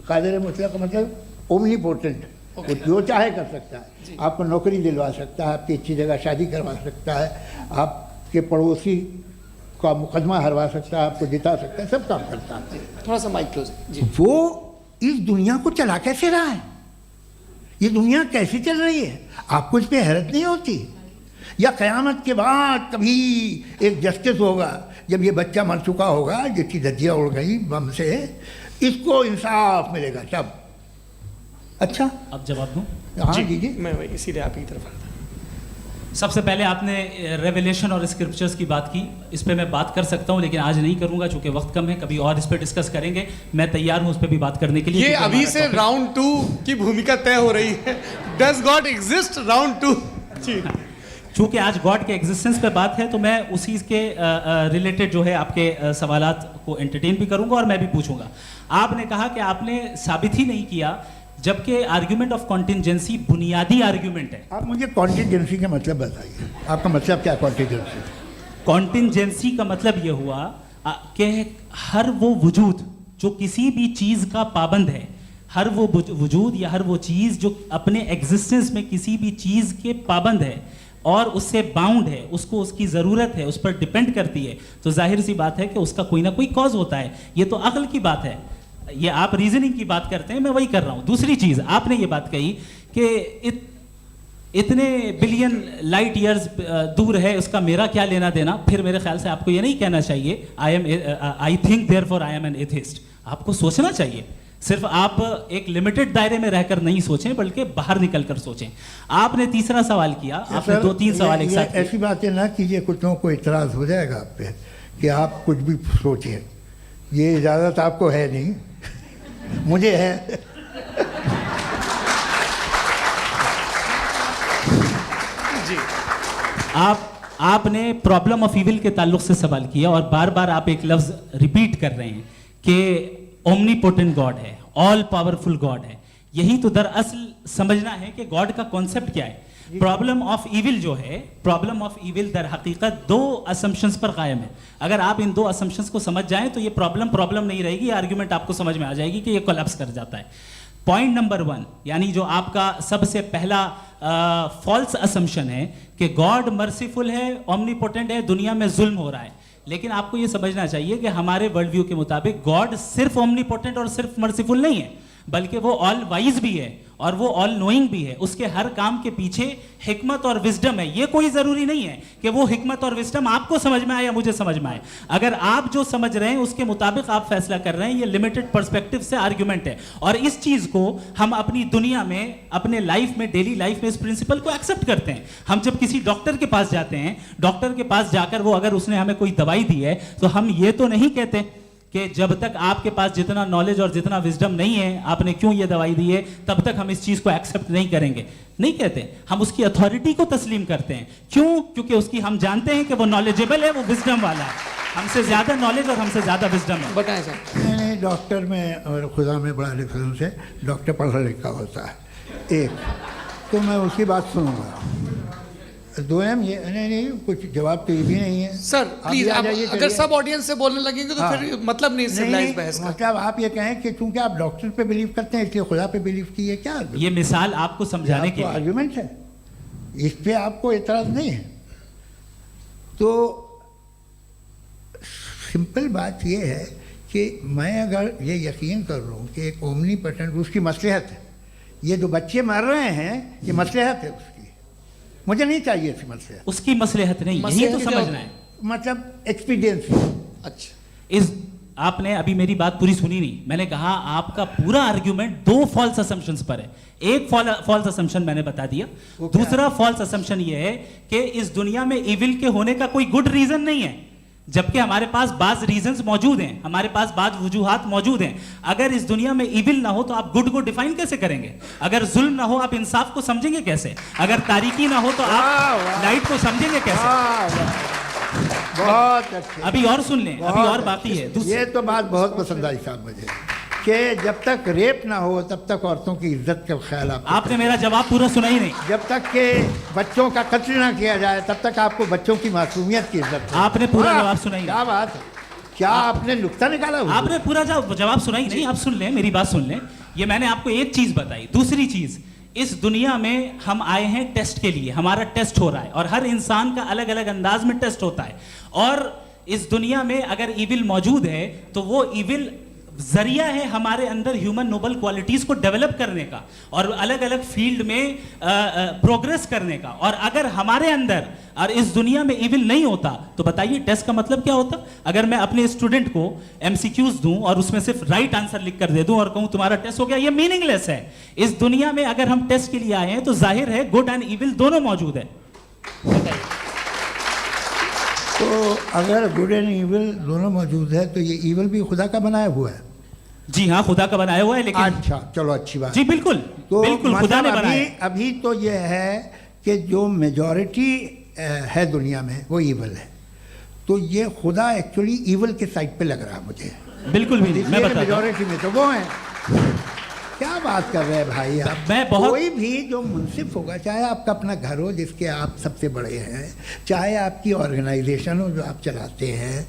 कादिर मुतलक का मतलब ओमनीपोटेंट, वो जो चाहे कर सकता है। आपको नौकरी दिलवा सकता है, आपकी अच्छी जगह शादी करवा सकता है, आपके पड़ोसी का मुकदमा हरवा सकता है, आपको जिता सकता है, सब काम करता है। थोड़ा सा माइक क्लोज जी। वो इस दुनिया को चला कैसे रहा है? ये दुनिया कैसे चल रही है? आपको इस पर हैरत नहीं होती? या क़यामत के बाद कभी एक जस्टिस होगा, जब ये बच्चा मर चुका होगा जिसकी धज्जियाँ उड़ गई बम से, इसको इंसाफ मिलेगा तब। अच्छा, अब जवाब दूं? हाँ दीजिए। मैं वही इसीलिए आप ही की तरफ आता। सबसे पहले आपने रेवलेशन और स्क्रिप्चर्स की बात की, इस पे मैं बात कर सकता हूँ लेकिन आज नहीं करूँगा चूँकि वक्त कम है, कभी और इस पे डिस्कस करेंगे। मैं तैयार हूँ उस पर भी बात करने के लिए। ये अभी से राउंड 2 की भूमिका तय हो रही है। Does God exist round 2? जी, चूँकि आज गॉड के एग्जिस्टेंस पे बात है तो मैं उसी के रिलेटेड जो है आपके सवालात को एंटरटेन भी करूँगा और मैं भी पूछूंगा। आपने कहा कि आपने साबित ही नहीं किया, जबकि आर्ग्यूमेंट ऑफ कॉन्टिजेंसी बुनियादी आर्ग्यूमेंट है। आप मुझे कॉन्टिजेंसी का मतलब बताइए, आपका मतलब क्या कॉन्टिजेंसी? कॉन्टिजेंसी का मतलब ये हुआ कि हर वो वजूद जो किसी भी चीज़ का पाबंद है, हर वो वजूद या हर वो चीज़ जो अपने एग्जिस्टेंस में किसी भी चीज़ के पाबंद है और उससे बाउंड है, उसको उसकी ज़रूरत है, उस पर डिपेंड करती है, तो जाहिर सी बात है कि उसका कोई ना कोई कॉज होता है। ये तो अक्ल की बात है। ये आप रीजनिंग की बात करते हैं, मैं वही कर रहा हूँ। दूसरी चीज़ आपने ये बात कही कि इतने बिलियन लाइट ईयर्स दूर है, उसका मेरा क्या लेना देना। फिर मेरे ख्याल से आपको ये नहीं कहना चाहिए I think therefore I am an atheist. आपको सोचना चाहिए, सिर्फ आप एक लिमिटेड दायरे में रहकर नहीं सोचें बल्कि बाहर निकल कर सोचें। आपने तीसरा सवाल किया, आपने 2-3 सवाल एक साथ। ऐसी बातें ना कीजिए, कुछ लोगों को इतराज़ हो जाएगा आप पे कि आप कुछ भी सोचिए। ये इजाज़त आपको है नहीं, मुझे है। जी, आपने प्रॉब्लम ऑफ इविल के ताल्लुक से सवाल किया और बार बार आप एक लफ्ज रिपीट कर रहे हैं कि ओमनीपोटेंट गॉड है। ऑल पावरफुल गॉड है। यही तो दरअसल समझना है कि गॉड का कॉन्सेप्ट क्या है। प्रॉब्लम ऑफ इविल जो है, प्रॉब्लम ऑफ इविल दर हकीकत दो असम्पशंस पर कायम है। अगर आप इन दो असम्पशंस को समझ जाएं तो ये प्रॉब्लम नहीं रहेगी, आर्ग्यूमेंट आपको समझ में आ जाएगी कि ये कोलैप्स कर जाता है। पॉइंट नंबर 1, यानी जो आपका सबसे पहला फॉल्स असम्पशन है कि गॉड मर्सीफुल है, ओमनीपोटेंट है, दुनिया में जुल्म हो रहा है। लेकिन आपको ये समझना चाहिए कि हमारे वर्ल्ड व्यू के मुताबिक गॉड सिर्फ ओमनीपोटेंट और सिर्फ मर्सीफुल नहीं है, बल्कि वो ऑल वाइज भी है और वो ऑल नोइंग भी है। उसके हर काम के पीछे हिकमत और विजडम है। ये कोई जरूरी नहीं है कि वो हिकमत और विजडम आपको समझ में आए या मुझे समझ में आए। अगर आप जो समझ रहे हैं उसके मुताबिक आप फैसला कर रहे हैं, ये लिमिटेड पर्सपेक्टिव से आर्ग्यूमेंट है। और इस चीज को हम अपनी दुनिया में, अपने लाइफ में, डेली लाइफ में इस प्रिंसिपल को एक्सेप्ट करते हैं। हम जब किसी डॉक्टर के पास जाते हैं, डॉक्टर के पास जाकर वो अगर उसने हमें कोई दवाई दी है तो हम ये तो नहीं कहते कि जब तक आपके पास जितना नॉलेज और जितना विजडम नहीं है, आपने क्यों ये दवाई दी है, तब तक हम इस चीज को एक्सेप्ट नहीं करेंगे। नहीं कहते, हम उसकी अथॉरिटी को तस्लीम करते हैं। क्यों? क्योंकि उसकी हम जानते हैं कि वो नॉलेजेबल है, वो विजडम वाला है, हमसे ज्यादा नॉलेज और हमसे ज्यादा विजडम है। बताएं सर। नहीं, डॉक्टर में और खुदा में बड़ा डिफरेंस है। डॉक्टर पढ़ा लिखा होता है, एक तो मैं उसकी बात सुनूंगा। दो ये नहीं, कुछ जवाब तो ये भी नहीं है। सर प्लीज, आप अगर सब ऑडियंस से बोलने लगेंगे तो फिर मतलब नहीं सिविलाइज्ड बहस का। मतलब आप ये कहें कि चूंकि आप डॉक्टर पे बिलीव करते हैं इसलिए खुदा पे बिलीव कीजिए, क्या ये मिसाल आपको समझाने के लिए आर्गुमेंट है, इस पे आपको एतराज नहीं है। तो सिंपल बात ये है कि मैं अगर ये यकीन कर लूँ कि एक ओमनीपोटेंट, उसकी मसलहत है, ये जो बच्चे मर रहे हैं ये मसलहत है उसकी, मुझे नहीं चाहिए इसकी मसलहत। उसकी मसलहत नहीं, यही तो समझना है, मतलब एक्सपीरियंस। अच्छा, इस आपने अभी मेरी बात पूरी सुनी नहीं। मैंने कहा आपका पूरा आर्ग्यूमेंट दो फॉल्स असम्पशंस पर है। एक फॉल्स असम्पशन मैंने बता दिया, दूसरा फॉल्स असम्पशन ये है कि इस दुनिया में इविल के होने का कोई गुड रीजन नहीं है, जबकि हमारे पास बाज रीजंस मौजूद हैं, हमारे पास बाज वजूहात मौजूद हैं। अगर इस दुनिया में इविल ना हो तो आप गुड को डिफाइन कैसे करेंगे? अगर जुल्म ना हो आप इंसाफ को समझेंगे कैसे? अगर तारीकी ना हो तो आप लाइट को समझेंगे कैसे? बहुत अच्छे। अभी और सुन लें, अभी और बाकी है। ये तो बात बहुत पसंद आई साहब मुझे, कि जब तक रेप ना हो तब तक औरतों की इज्जत का ख्याल आपने मेरा जवाब पूरा सुना ही नहीं। जब तक के बच्चों का कत्ल ना किया जाए तब तक आपको बच्चों की मासूमियत की इज्जत। आपने पूरा जवाब सुना ही नहीं। क्या बात है, क्या आपने नुक्ता निकाला? आपने पूरा जवाब सुना ही नहीं। आप सुन लें, मेरी बात सुन लें। ये मैंने आपको एक चीज बताई। दूसरी चीज, इस दुनिया में हम आए हैं टेस्ट के लिए, हमारा टेस्ट हो रहा है और हर इंसान का अलग अलग अंदाज में टेस्ट होता है। और इस दुनिया में अगर इविल मौजूद है तो वो इविल जरिया है हमारे अंदर ह्यूमन नोबल क्वालिटीज को डेवलप करने का और अलग अलग फील्ड में प्रोग्रेस करने का। और अगर हमारे अंदर और इस दुनिया में इविल नहीं होता तो बताइए टेस्ट का मतलब क्या होता? अगर मैं अपने स्टूडेंट को एमसीक्यूज दूं और उसमें सिर्फ राइट आंसर लिख कर दे दूं और कहूं तुम्हारा टेस्ट हो गया, ये मीनिंगलेस है। इस दुनिया में अगर हम टेस्ट के लिए आए हैं तो जाहिर है गुड एंड इविल दोनों मौजूद है। तो अगर गुड एंड इविल दोनों मौजूद है तो ये इविल भी खुदा का बनाया हुआ है? जी हाँ, खुदा का बनाया हुआ है। लेकिन अच्छा, चलो अच्छी बात। जी बिल्कुल, तो बिल्कुल खुदा ने बनाया। अभी तो ये है कि जो मेजॉरिटी है दुनिया में वो इविल है, तो ये खुदा एक्चुअली इविल के साइड पे लग रहा है मुझे। बिल्कुल भी नहीं, मैं बताता हूं। मेजॉरिटी में तो वो है। क्या बात कर रहे हैं भाई आप? कोई भी जो मुंसिफ होगा, चाहे आपका अपना घर हो जिसके आप सबसे बड़े हैं, चाहे आपकी ऑर्गेनाइजेशन हो जो आप चलाते हैं,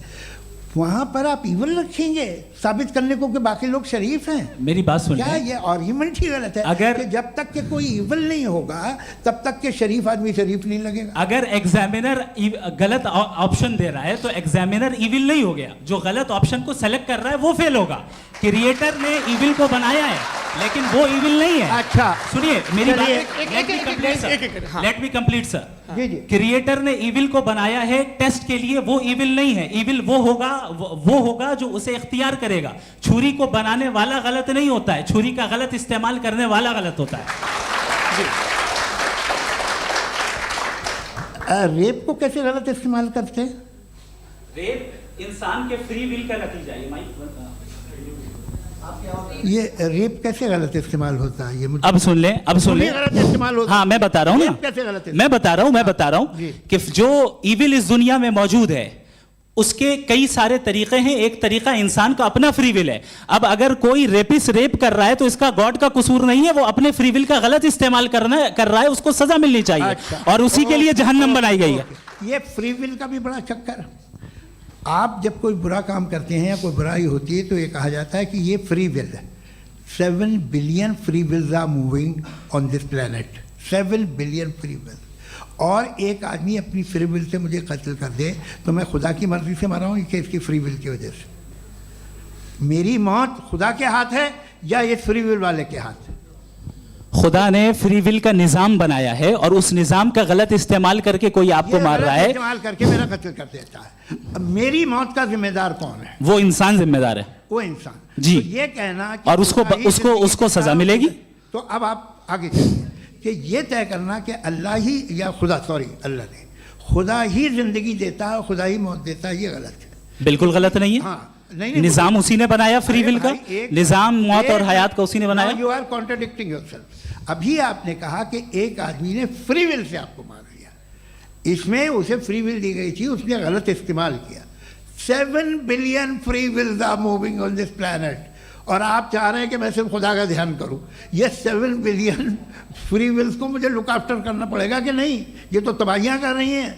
वहां पर आप इविल रखेंगे साबित करने को कि बाकी लोग शरीफ हैं? मेरी बात सुन, क्या ये आर्ग्यूमेंट ही गलत है? अगर कि जब तक के कोई इविल नहीं होगा तब तक के शरीफ आदमी शरीफ नहीं लगेगा। अगर एग्जामिनर गलत ऑप्शन दे रहा है तो एग्जामिनर इविल नहीं हो गया, जो गलत ऑप्शन को सेलेक्ट कर रहा है वो फेल होगा। क्रिएटर ने इविल को बनाया है लेकिन वो इविल नहीं है। अच्छा सुनिए मेरी बात, हाँ। Let me complete sir. जी जी। क्रिएटर ने इविल को बनाया है टेस्ट के लिए, वो इविल नहीं है। इविल वो होगा जो उसे इख्तियार करेगा। छुरी को बनाने वाला गलत नहीं होता है, छुरी का गलत इस्तेमाल करने वाला गलत होता है। रेप को कैसे गलत इस्तेमाल करते हैं? रेप इंसान के फ्री विल का नतीजा है। ये रेप कैसे गलत इस्तेमाल होता है? ये मुझे अब सुन लें, अब सुन लें। गलत इस्तेमाल होता है। हाँ मैं बता रहा हूँ ना, कैसे गलत? मैं बता रहा हूँ कि जो इविल इस दुनिया में मौजूद है उसके कई सारे तरीके हैं। एक तरीका इंसान का अपना फ्री विल है। अब अगर कोई रेपिस्ट रेप कर रहा है तो इसका गॉड का कसूर नहीं है, वो अपने फ्री विल का गलत इस्तेमाल कर रहा है, उसको सजा मिलनी चाहिए। अच्छा। और उसी के लिए जहन्नम बनाई गई है। ये फ्री विल का भी बड़ा चक्कर। आप जब कोई बुरा काम करते हैं या कोई बुराई होती है तो ये कहा जाता है कि ये फ्री विल है। 7 billion free wills are moving on this planet. 7 billion free will. और एक आदमी अपनी फ्री विल से मुझे कत्ल कर दे तो मैं खुदा की मर्जी से मरा हूँ कि इसकी फ्री विल की वजह से? मेरी मौत खुदा के हाथ है या ये फ्री विल वाले के हाथ है? खुदा ने फ्री विल का निजाम बनाया है और उस निजाम का गलत इस्तेमाल करके कोई आपको ये मार रहा गलत है, इस्तेमाल करके मेरा कत्ल कर देता है। अब मेरी मौत का जिम्मेदार कौन है? वो इंसान जिम्मेदार है। वो इंसान। जी। तो ये कहना कि और उसको खुदा ही जिंदगी उसको देता सजा है, मिलेगी। तो अब आप आगे चलिए कि ये तय करना कि अल्लाह ही या खुदा, सॉरी अल्लाह ने, खुदा ही जिंदगी देता है, खुदा ही मौत देता है, ये गलत है। बिल्कुल गलत नहीं है। हाँ, नहीं, निजाम उसी ने बनाया फ्री विल का। निजाम मौत और हयात का उसी ने बनाया। You are contradicting yourself. अभी आपने कहा कि एक आदमी ने फ्री विल से आपको मार दिया, इसमें उसे फ्री विल दी गई थी, उसने गलत इस्तेमाल किया। 7 billion free wills are moving on this planet और आप चाह रहे हैं कि मैं सिर्फ खुदा का ध्यान करूं। ये 7 बिलियन फ्री विल्स को मुझे लुक आफ्टर करना पड़ेगा कि नहीं? ये तो तबाहियां कर रही हैं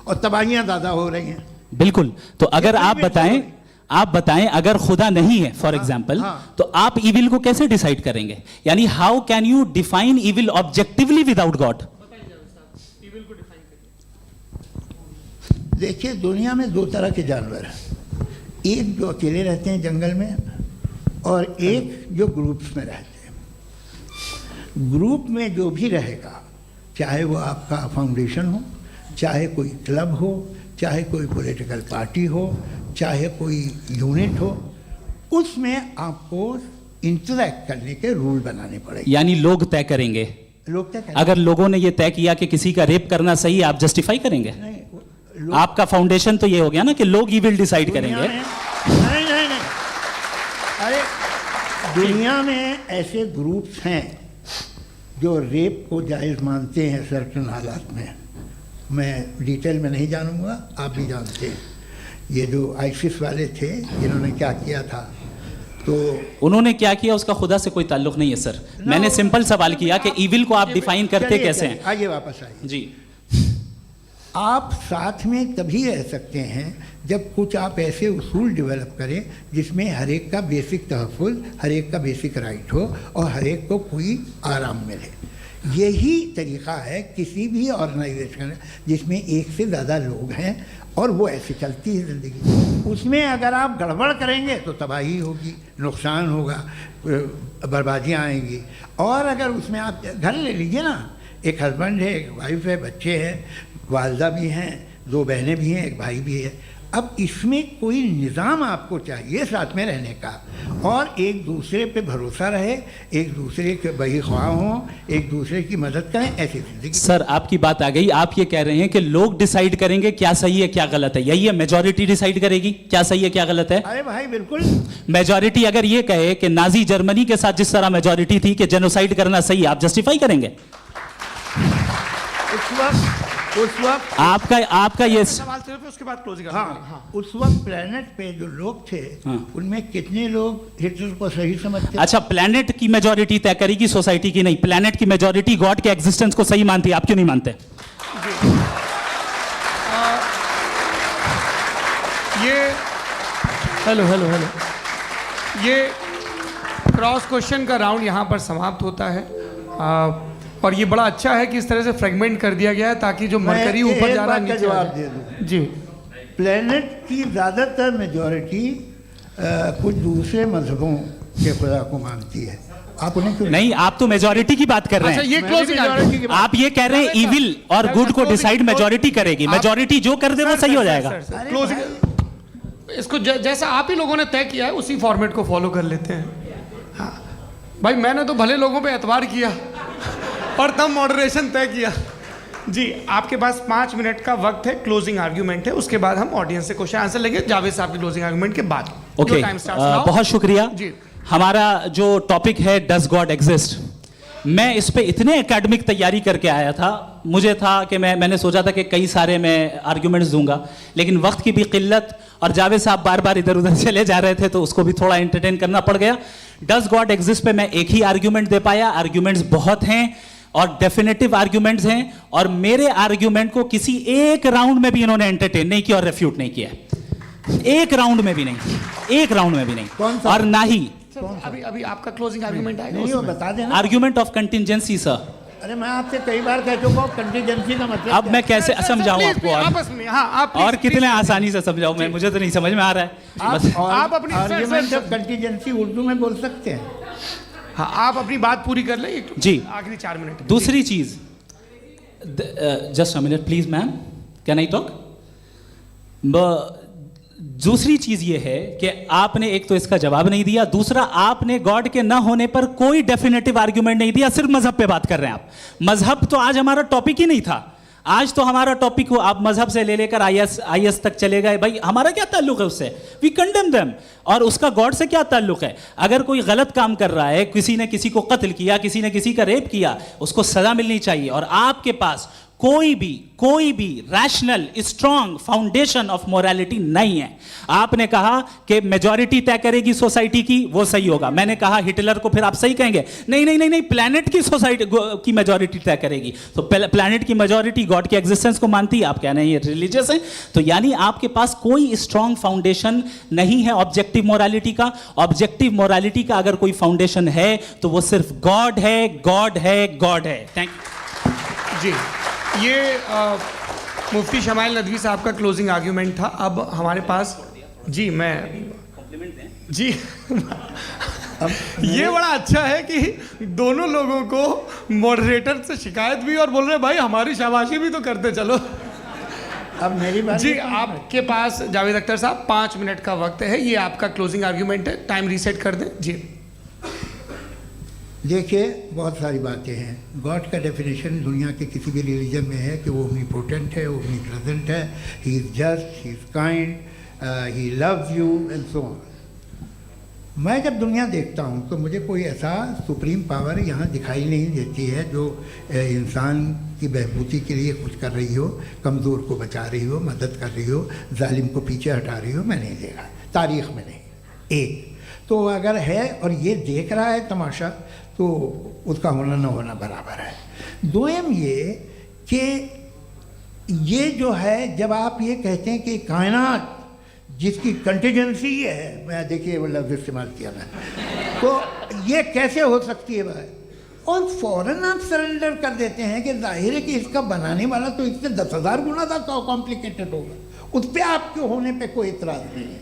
और तबाहियां ज़्यादा हो रही हैं। बिल्कुल। तो अगर आप बताएं अगर खुदा नहीं है फॉर एग्जाम्पल, हाँ। तो आप इविल को कैसे डिसाइड करेंगे? यानी how can you define evil objectively without God? देखिए, दुनिया में 2 तरह के जानवर हैं। एक जो अकेले रहते हैं जंगल में और एक जो ग्रुप्स में रहते हैं। ग्रुप में जो भी रहेगा, चाहे वो आपका फाउंडेशन हो, चाहे कोई क्लब हो, चाहे कोई पॉलिटिकल पार्टी हो, चाहे कोई यूनिट हो, उसमें आपको इंटरैक्ट करने के रूल बनाने पड़ेंगे। यानी लोग तय करेंगे। लोग तय करेंगे। अगर लोगों ने ये तय किया कि किसी का रेप करना सही है, आप जस्टिफाई करेंगे? नहीं, आपका फाउंडेशन तो ये हो गया ना कि लोग इविल डिसाइड करेंगे। नहीं नहीं नहीं, अरे दुनिया में ऐसे ग्रुप्स हैं जो रेप को जायज़ मानते हैं सर्टेन हालात में। मैं डिटेल में नहीं जानूंगा, आप भी जानते हैं। ये जो आईसिस वाले थे, इन्होंने क्या किया था, तो उन्होंने क्या किया उसका खुदा से कोई ताल्लुक नहीं है सर। मैंने सिंपल सवाल किया कि इविल को आप डिफाइन करते कैसे हैं? आइए वापस आइए जी। आप साथ में तभी रह सकते हैं जब कुछ आप ऐसे उसूल डेवलप करें जिसमें हर एक का बेसिक तहफ़्फ़ुज़, हर एक का बेसिक राइट हो और हर एक को कोई आराम मिले। यही तरीक़ा है किसी भी ऑर्गेनाइजेशन जिसमें एक से ज़्यादा लोग हैं और वो ऐसे चलती है ज़िंदगी। उसमें अगर आप गड़बड़ करेंगे तो तबाही होगी, नुकसान होगा, बर्बादियाँ आएंगी। और अगर उसमें आप घर ले लीजिए ना, एक हस्बैंड है, एक वाइफ है, बच्चे हैं, वालदा भी हैं, 2 बहनें भी हैं, एक भाई भी है। अब इसमें कोई निज़ाम आपको चाहिए साथ में रहने का, और एक दूसरे पे भरोसा रहे, एक दूसरे के बहीख्वाह हों, एक दूसरे की मदद करें, ऐसी जिंदगी। सर आपकी बात आ गई। आप ये कह रहे हैं कि लोग डिसाइड करेंगे क्या सही है क्या गलत है, यही है? मेजॉरिटी डिसाइड करेगी क्या सही है क्या गलत है? अरे भाई बिल्कुल। मेजॉरिटी अगर ये कहे कि नाजी जर्मनी के साथ जिस तरह मेजॉरिटी थी कि जेनोसाइड करना सही है, आप जस्टिफाई करेंगे? उस वक्त आपका ये सवाल सिर्फ उसके बाद क्लोजिंग। हाँ, उस वक्त प्लेनेट पे जो लोग थे, उनमें कितने लोग हिटलर को सही समझते? अच्छा, प्लेनेट की मेजॉरिटी तय करेगी, सोसाइटी की नहीं। प्लेनेट की मेजॉरिटी गॉड के एग्जिस्टेंस को सही मानती है, आप क्यों नहीं मानते? ये हेलो ये क्रॉस क्वेश्चन का राउंड यहाँ पर समाप्त होता है। और ये बड़ा अच्छा है कि इस तरह से फ्रेगमेंट कर दिया गया है ताकि जो मरकरी ऊपर जा रहा है नीचे जवाब दे दूं जी। प्लेनेट की ज़्यादातर मेजॉरिटी कुछ दूसरे मजहबों के खुदा को मानती है। आप उन्हें क्यों नहीं? आप तो मेजॉरिटी की बात कर रहे हैं। अच्छा, ये क्लोजिंग आप ये कह रहे हैं इविल और गुड को डिसाइड मेजॉरिटी करेगी। मेजॉरिटी जो कर दे वो सही हो जाएगा। क्लोजिंग इसको जैसा आप ही लोगों ने तय किया है उसी फॉर्मेट को फॉलो कर लेते हैं। हाँ भाई, मैंने तो भले लोगों पे एतबार किया और तब मॉडरेशन तय किया। जी, आपके पास 5 मिनट का वक्त है, क्लोजिंग आर्ग्यूमेंट है, उसके बाद हम ऑडियंस से क्वेश्चन आंसर लेंगे जावेद साहब की क्लोजिंग आर्ग्यूमेंट के बाद। ओके, बहुत शुक्रिया। जी। हमारा जो टॉपिक है डज गॉड एग्जिस्ट, मैं इस पे इतने एकेडमिक तैयारी करके आया था, मुझे था कि मैंने सोचा था कि कई सारे मैं आर्ग्यूमेंट्स दूंगा, लेकिन वक्त की भी किल्लत और जावेद साहब बार बार इधर उधर चले जा रहे थे तो उसको भी थोड़ा एंटरटेन करना पड़ गया। डज गॉड एग्जिस्ट पे मैं एक ही आर्ग्यूमेंट दे पाया। आर्ग्यूमेंट्स बहुत हैं और डेफिनेटिव आर्ग्यूमेंट्स हैं, और मेरे आर्ग्यूमेंट को किसी एक राउंड में भी इन्होंने एंटरटेन नहीं किया और रेफ्यूट नहीं किया, एक राउंड में भी नहीं, एक राउंड में भी नहीं। कौन सा? और ना ही अभी अभी आपका क्लोजिंग आर्गुमेंट आएगा नहीं, वो उसमें। बता देना। Argument of contingency sir. अरे मैं आपसे कई बार कह चुका हूँ कंटीजेंसी का मतलब अब मैं कैसे सर, समझाऊं please, आपको? please, आपस में, हाँ, आप और please, कितने please, आसानी से समझाऊं मैं, मुझे तो नहीं समझ में आ रहा है। बस आप अपनी- sir, argument sir, of contingency Urdu में बोल सकते हैं। हाँ, आप अपनी बात पूरी कर लें जी। आखिरी 4 मिनट। दूसरी चीज, just a minute please ma'am, can I talk? दूसरी चीज ये है कि आपने एक तो इसका जवाब नहीं दिया, दूसरा आपने गॉड के ना होने पर कोई डेफिनेटिव आर्ग्यूमेंट नहीं दिया, सिर्फ मजहब पे बात कर रहे हैं आप। मजहब तो आज हमारा टॉपिक ही नहीं था। आज तो हमारा टॉपिक हो, आप मजहब से ले लेकर आईएस तक चले गए। भाई हमारा क्या ताल्लुक है उससे? We condemn them. और उसका गॉड से क्या ताल्लुक है? अगर कोई गलत काम कर रहा है, किसी ने किसी को कत्ल किया, किसी ने किसी का रेप किया, उसको सजा मिलनी चाहिए। और आपके पास कोई भी rational strong foundation of morality नहीं है। आपने कहा कि मेजॉरिटी तय करेगी सोसाइटी की, वो सही होगा। मैंने कहा हिटलर को फिर आप सही कहेंगे, नहीं नहीं नहीं नहीं, प्लैनेट की सोसाइटी की मेजॉरिटी तय करेगी। तो प्लैनेट की मेजॉरिटी गॉड के एग्जिस्टेंस को मानती है, आप कह रहे हैं ये रिलीजियस है। तो यानी आपके पास कोई स्ट्रॉन्ग फाउंडेशन नहीं है ऑब्जेक्टिव मोरालिटी का। ऑब्जेक्टिव मोरालिटी का अगर कोई फाउंडेशन है तो वो सिर्फ गॉड है, गॉड है, गॉड है। थैंक यू जी, ये मुफ्ती शमाइल नदवी साहब का क्लोजिंग आर्ग्यूमेंट था। अब हमारे पास जी, मैं जी ये बड़ा अच्छा है कि दोनों लोगों को मॉडरेटर से शिकायत भी और बोल रहे भाई हमारी शाबाशी भी तो करते चलो। अब मेरी बात जी, आपके पास जावेद अख्तर साहब 5 मिनट का वक्त है, ये आपका क्लोजिंग आर्ग्यूमेंट है, टाइम रीसेट कर दें जी। देखिए, बहुत सारी बातें हैं। गॉड का डेफिनेशन दुनिया के किसी भी रिलीजन में है कि वो ओमनीपोटेंट है, ओमनीप्रेजेंट है, he is just, he is kind, he loves you and so on. मैं जब दुनिया देखता हूँ तो मुझे कोई ऐसा सुप्रीम पावर यहाँ दिखाई नहीं देती है जो इंसान की बहबूदी के लिए कुछ कर रही हो, कमज़ोर को बचा रही हो, मदद कर रही हो, जालिम को पीछे हटा रही हो। मैं नहीं देखा, तारीख़ में नहीं। एक तो अगर है और ये देख रहा है तमाशा, तो उसका होना न होना बराबर है। दोयम ये कि ये जो है, जब आप ये कहते हैं कि कायनात जिसकी कंटीजेंसी है, मैं देखिए वो लफ्ज़ इस्तेमाल किया मैं, तो ये कैसे हो सकती है भाई? और फ़ौरन आप सरेंडर कर देते हैं कि जाहिर है कि इसका बनाने वाला तो इससे 10,000 गुना था कॉम्प्लिकेटेड होगा। उस पर आपके होने पे कोई इतराज़ नहीं है।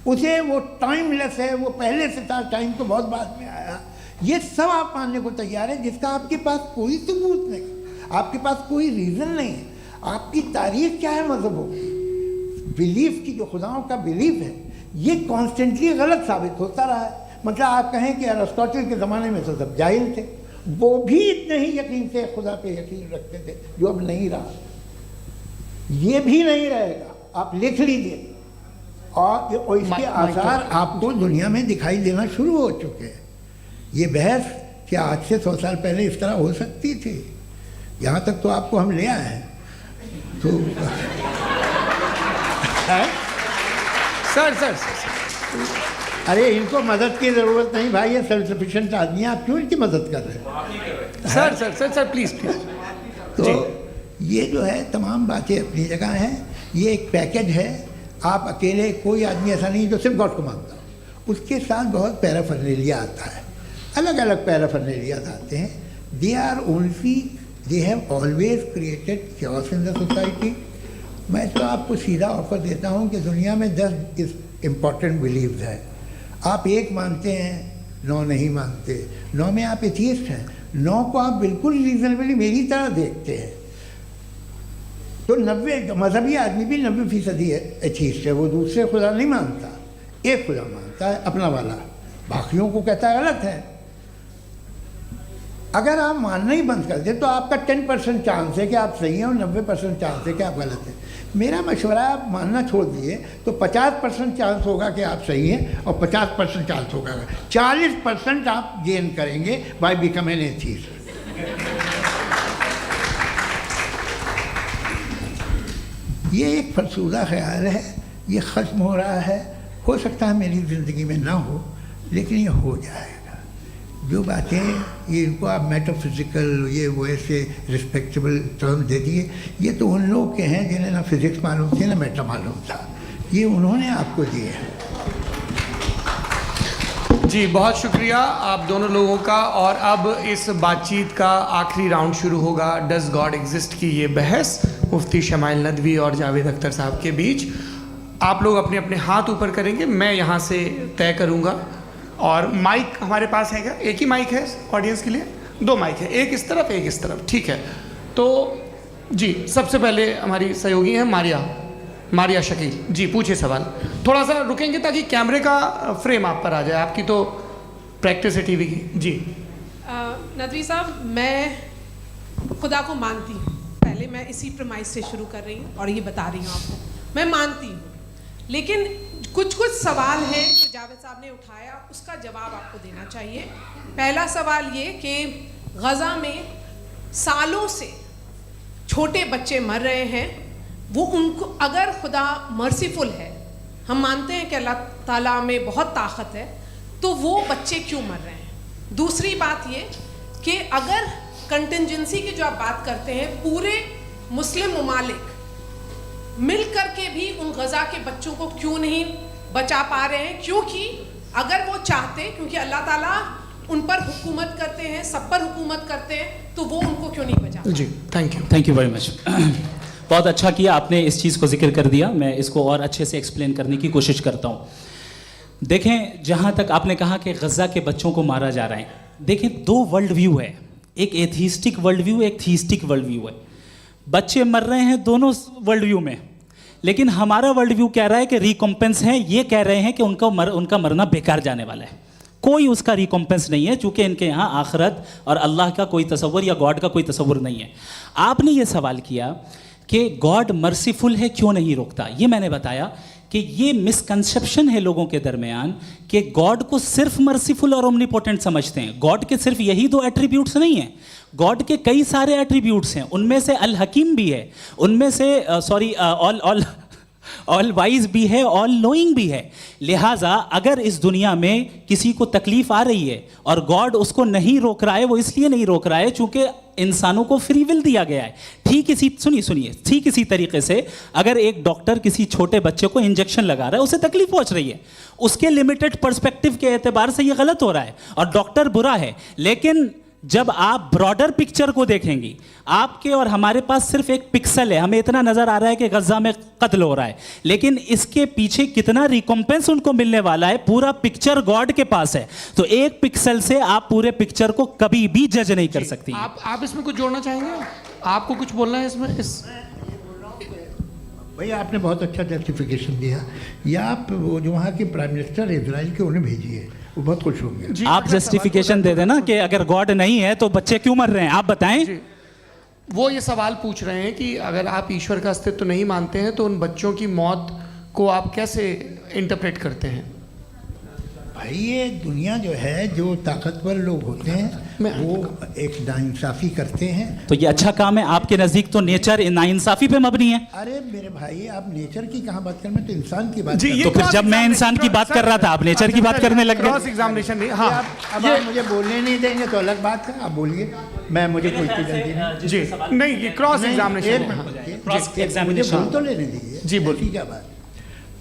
उसे वो टाइमलेस है, वो पहले से था, टाइम तो बहुत बाद में आया। ये सब आप मानने को तैयार है जिसका आपके पास कोई सबूत नहीं, आपके पास कोई रीज़न नहीं है। आपकी तारीख क्या है मज़हब होगी? बिलीफ की, जो खुदाओं का बिलीफ है, ये कॉन्स्टेंटली गलत साबित होता रहा है। मतलब आप कहें कि अरिस्टोटल के ज़माने में तो सब जाहिल थे, वो भी इतने ही यकीन से खुदा पे यकीन रखते थे, जो अब नहीं रहा, ये भी नहीं रहेगा। आप लिख लीजिए, और इसके आसार आपको दुनिया में दिखाई देना शुरू हो चुके हैं। ये बहस क्या आज से 100 साल पहले इस तरह हो सकती थी? यहाँ तक तो आपको हम ले आए हैं। तो सर अरे इनको मदद की ज़रूरत नहीं भाई, ये सेल्फ सफिशिएंट आदमी है, आप क्यों इनकी मदद कर रहे हैं? Sir please. तो ये जो है तमाम बातें अपनी जगह हैं। ये एक पैकेज है। आप अकेले, कोई आदमी ऐसा नहीं जो सिर्फ गॉड को मानता हो, उसके साथ बहुत पैराफर्नेलिया आता है, अलग अलग पैराफर्नेलिया आते हैं। They are only, they have always created chaos in the society. मैं तो आपको सीधा ऑफर देता हूँ कि दुनिया में 10 इम्पॉर्टेंट बिलीव्स हैं। आप एक मानते हैं, 9 नहीं मानते, 9 में आप एथियस्ट हैं, 9 को आप बिल्कुल रीजनेबली मेरी तरह देखते हैं। तो 90 मजहबी आदमी भी 90% एथियस्ट है, वो दूसरे खुदा नहीं मानता, एक खुदा मानता है अपना वाला, बाकियों को कहता है गलत है। अगर आप मानना ही बंद कर दें तो आपका 10% चांस है कि आप सही हैं और 90% चांस है कि आप गलत हैं। मेरा मशवरा है, आप मानना छोड़ दिए तो 50% चांस होगा कि आप सही हैं और 50% चांस होगा, 40% आप गेन करेंगे बाय बिकमिंग एन एथियस्ट। ये एक फरसूदा ख्याल है, ये ख़त्म हो रहा है। हो सकता है मेरी ज़िंदगी में ना हो, लेकिन ये हो जाएगा। जो बातें ये इनको आप मेटाफिज़िकल ये वैसे रिस्पेक्टेबल टर्म दे दिए, ये तो उन लोग के हैं जिन्हें ना फिज़िक्स मालूम थी ना मेटा मालूम था, ये उन्होंने आपको दिए हैं। जी बहुत शुक्रिया आप दोनों लोगों का। और अब इस बातचीत का आखिरी राउंड शुरू होगा, डज गॉड एग्जिस्ट की ये बहस मुफ्ती शमाइल नदवी और जावेद अख्तर साहब के बीच। आप लोग अपने अपने हाथ ऊपर करेंगे, मैं यहाँ से तय करूँगा। और माइक हमारे पास है क्या? एक ही माइक है ऑडियंस के लिए? 2 माइक है, एक इस तरफ एक इस तरफ, ठीक है। तो जी सबसे पहले हमारी सहयोगी हैं मारिया शकील जी, पूछिए सवाल। थोड़ा सा रुकेंगे ताकि कैमरे का फ्रेम आप पर आ जाए, आपकी तो प्रैक्टिस है टीवी की। जी नदवी साहब, मैं खुदा को मानती हूँ, पहले मैं इसी प्रमाइस से शुरू कर रही हूँ और ये बता रही हूँ आपको, मैं मानती हूँ। लेकिन कुछ सवाल हैं जो जावेद साहब ने उठाया, उसका जवाब आपको देना चाहिए। पहला सवाल ये कि गज़ा में सालों से छोटे बच्चे मर रहे हैं, वो उनको अगर खुदा मर्सीफुल है, हम मानते हैं कि अल्लाह ताला में बहुत ताकत है, तो वो बच्चे क्यों मर रहे हैं? दूसरी बात ये कि अगर कंटिजेंसी की जो आप बात करते हैं, पूरे मुस्लिम ममालिक मिल करके भी उन गज़ा के बच्चों को क्यों नहीं बचा पा रहे हैं? क्योंकि अगर वो चाहते, क्योंकि अल्लाह ताला उन पर हुकूमत करते हैं, सब पर हुकूमत करते हैं, तो वो उनको क्यों नहीं बचा? जी थैंक यू वेरी मच। बहुत अच्छा किया आपने इस चीज़ को जिक्र कर दिया, मैं इसको और अच्छे से एक्सप्लेन करने की कोशिश करता हूँ। देखें, जहाँ तक आपने कहा कि गज़ा के बच्चों को मारा जा रहा है, देखें 2 वर्ल्ड व्यू है, एक एथीस्टिक वर्ल्ड व्यू, एक थीस्टिक वर्ल्ड व्यू है। बच्चे मर रहे हैं दोनों वर्ल्ड व्यू में, लेकिन हमारा वर्ल्ड व्यू कह रहा है कि रिकॉम्पेंस है, ये कह रहे हैं कि उनका मरना बेकार जाने वाला है, कोई उसका रिकॉम्पेंस नहीं है, चूँकि इनके यहाँ आखिरत और अल्लाह का कोई तसव्वुर या गॉड का कोई तसव्वुर नहीं है। आपने ये सवाल किया कि गॉड मर्सीफुल है, क्यों नहीं रोकता? ये मैंने बताया कि ये मिसकंसेप्शन है लोगों के दरमियान कि गॉड को सिर्फ मर्सीफुल और ओमनीपोटेंट समझते हैं। गॉड के सिर्फ यही 2 एट्रीब्यूट्स नहीं हैं, गॉड के कई सारे एट्रीब्यूट्स हैं, उनमें से अल हकीम भी है, उनमें से ऑल वाइज भी है, ऑल नोइंग भी है। लिहाजा अगर इस दुनिया में किसी को तकलीफ आ रही है और गॉड उसको नहीं रोक रहा है, वो इसलिए नहीं रोक रहा है चूंकि इंसानों को फ्री विल दिया गया है। ठीक इसी तरीके से अगर एक डॉक्टर किसी छोटे बच्चे को इंजेक्शन लगा रहा है, उसे तकलीफ पहुंच रही है, उसके लिमिटेड पर्सपेक्टिव के एतबार से ये गलत हो रहा है और डॉक्टर बुरा है। लेकिन जब आप ब्रॉडर पिक्चर को देखेंगी, आपके और हमारे पास सिर्फ एक पिक्सल है, हमें इतना नजर आ रहा है कि गज़ा में कत्ल हो रहा है, लेकिन इसके पीछे कितना रिकॉम्पेंस उनको मिलने वाला है, पूरा पिक्चर गॉड के पास है। तो एक पिक्सल से आप पूरे पिक्चर को कभी भी जज नहीं कर सकती। आप इसमें कुछ जोड़ना चाहेंगे? आपको कुछ बोलना है इसमें? भैया आपने बहुत अच्छा जस्टिफिकेशन दिया, या आप वो जो वहाँ के प्राइम मिनिस्टर इजराइल के उन्हें भेजिए, वो बहुत खुश होंगे। आप जस्टिफिकेशन दे देना कि अगर गॉड नहीं है तो बच्चे क्यों मर रहे हैं, आप बताएं। वो ये सवाल पूछ रहे हैं कि अगर आप ईश्वर का अस्तित्व नहीं मानते हैं तो उन बच्चों की मौत को आप कैसे इंटरप्रेट करते हैं? भाई ये दुनिया जो है, जो ताकतवर लोग होते हैं वो एक नाइंसाफ़ी करते हैं। तो ये अच्छा काम है आपके नज़दीक, तो नेचर नाइंसाफ़ी पे मबनी है। अरे मेरे भाई, आप नेचर की कहाँ बात कर रहे हैं, तो इंसान की बात। तो फिर जब मैं इंसान की बात कर रहा था, आप नेचर की बात करने लग गए। क्रॉस एग्जामिनेशन नहीं, हाँ अब आप मुझे बोलने नहीं देंगे तो अलग बात है, आप बोलिए, मैं मुझे कोई चीज़ नहीं। जी नहीं, ये क्रॉस एग्जामिनेशन मुझे बोल तो लेने दीजिए। जी बोलिए। क्या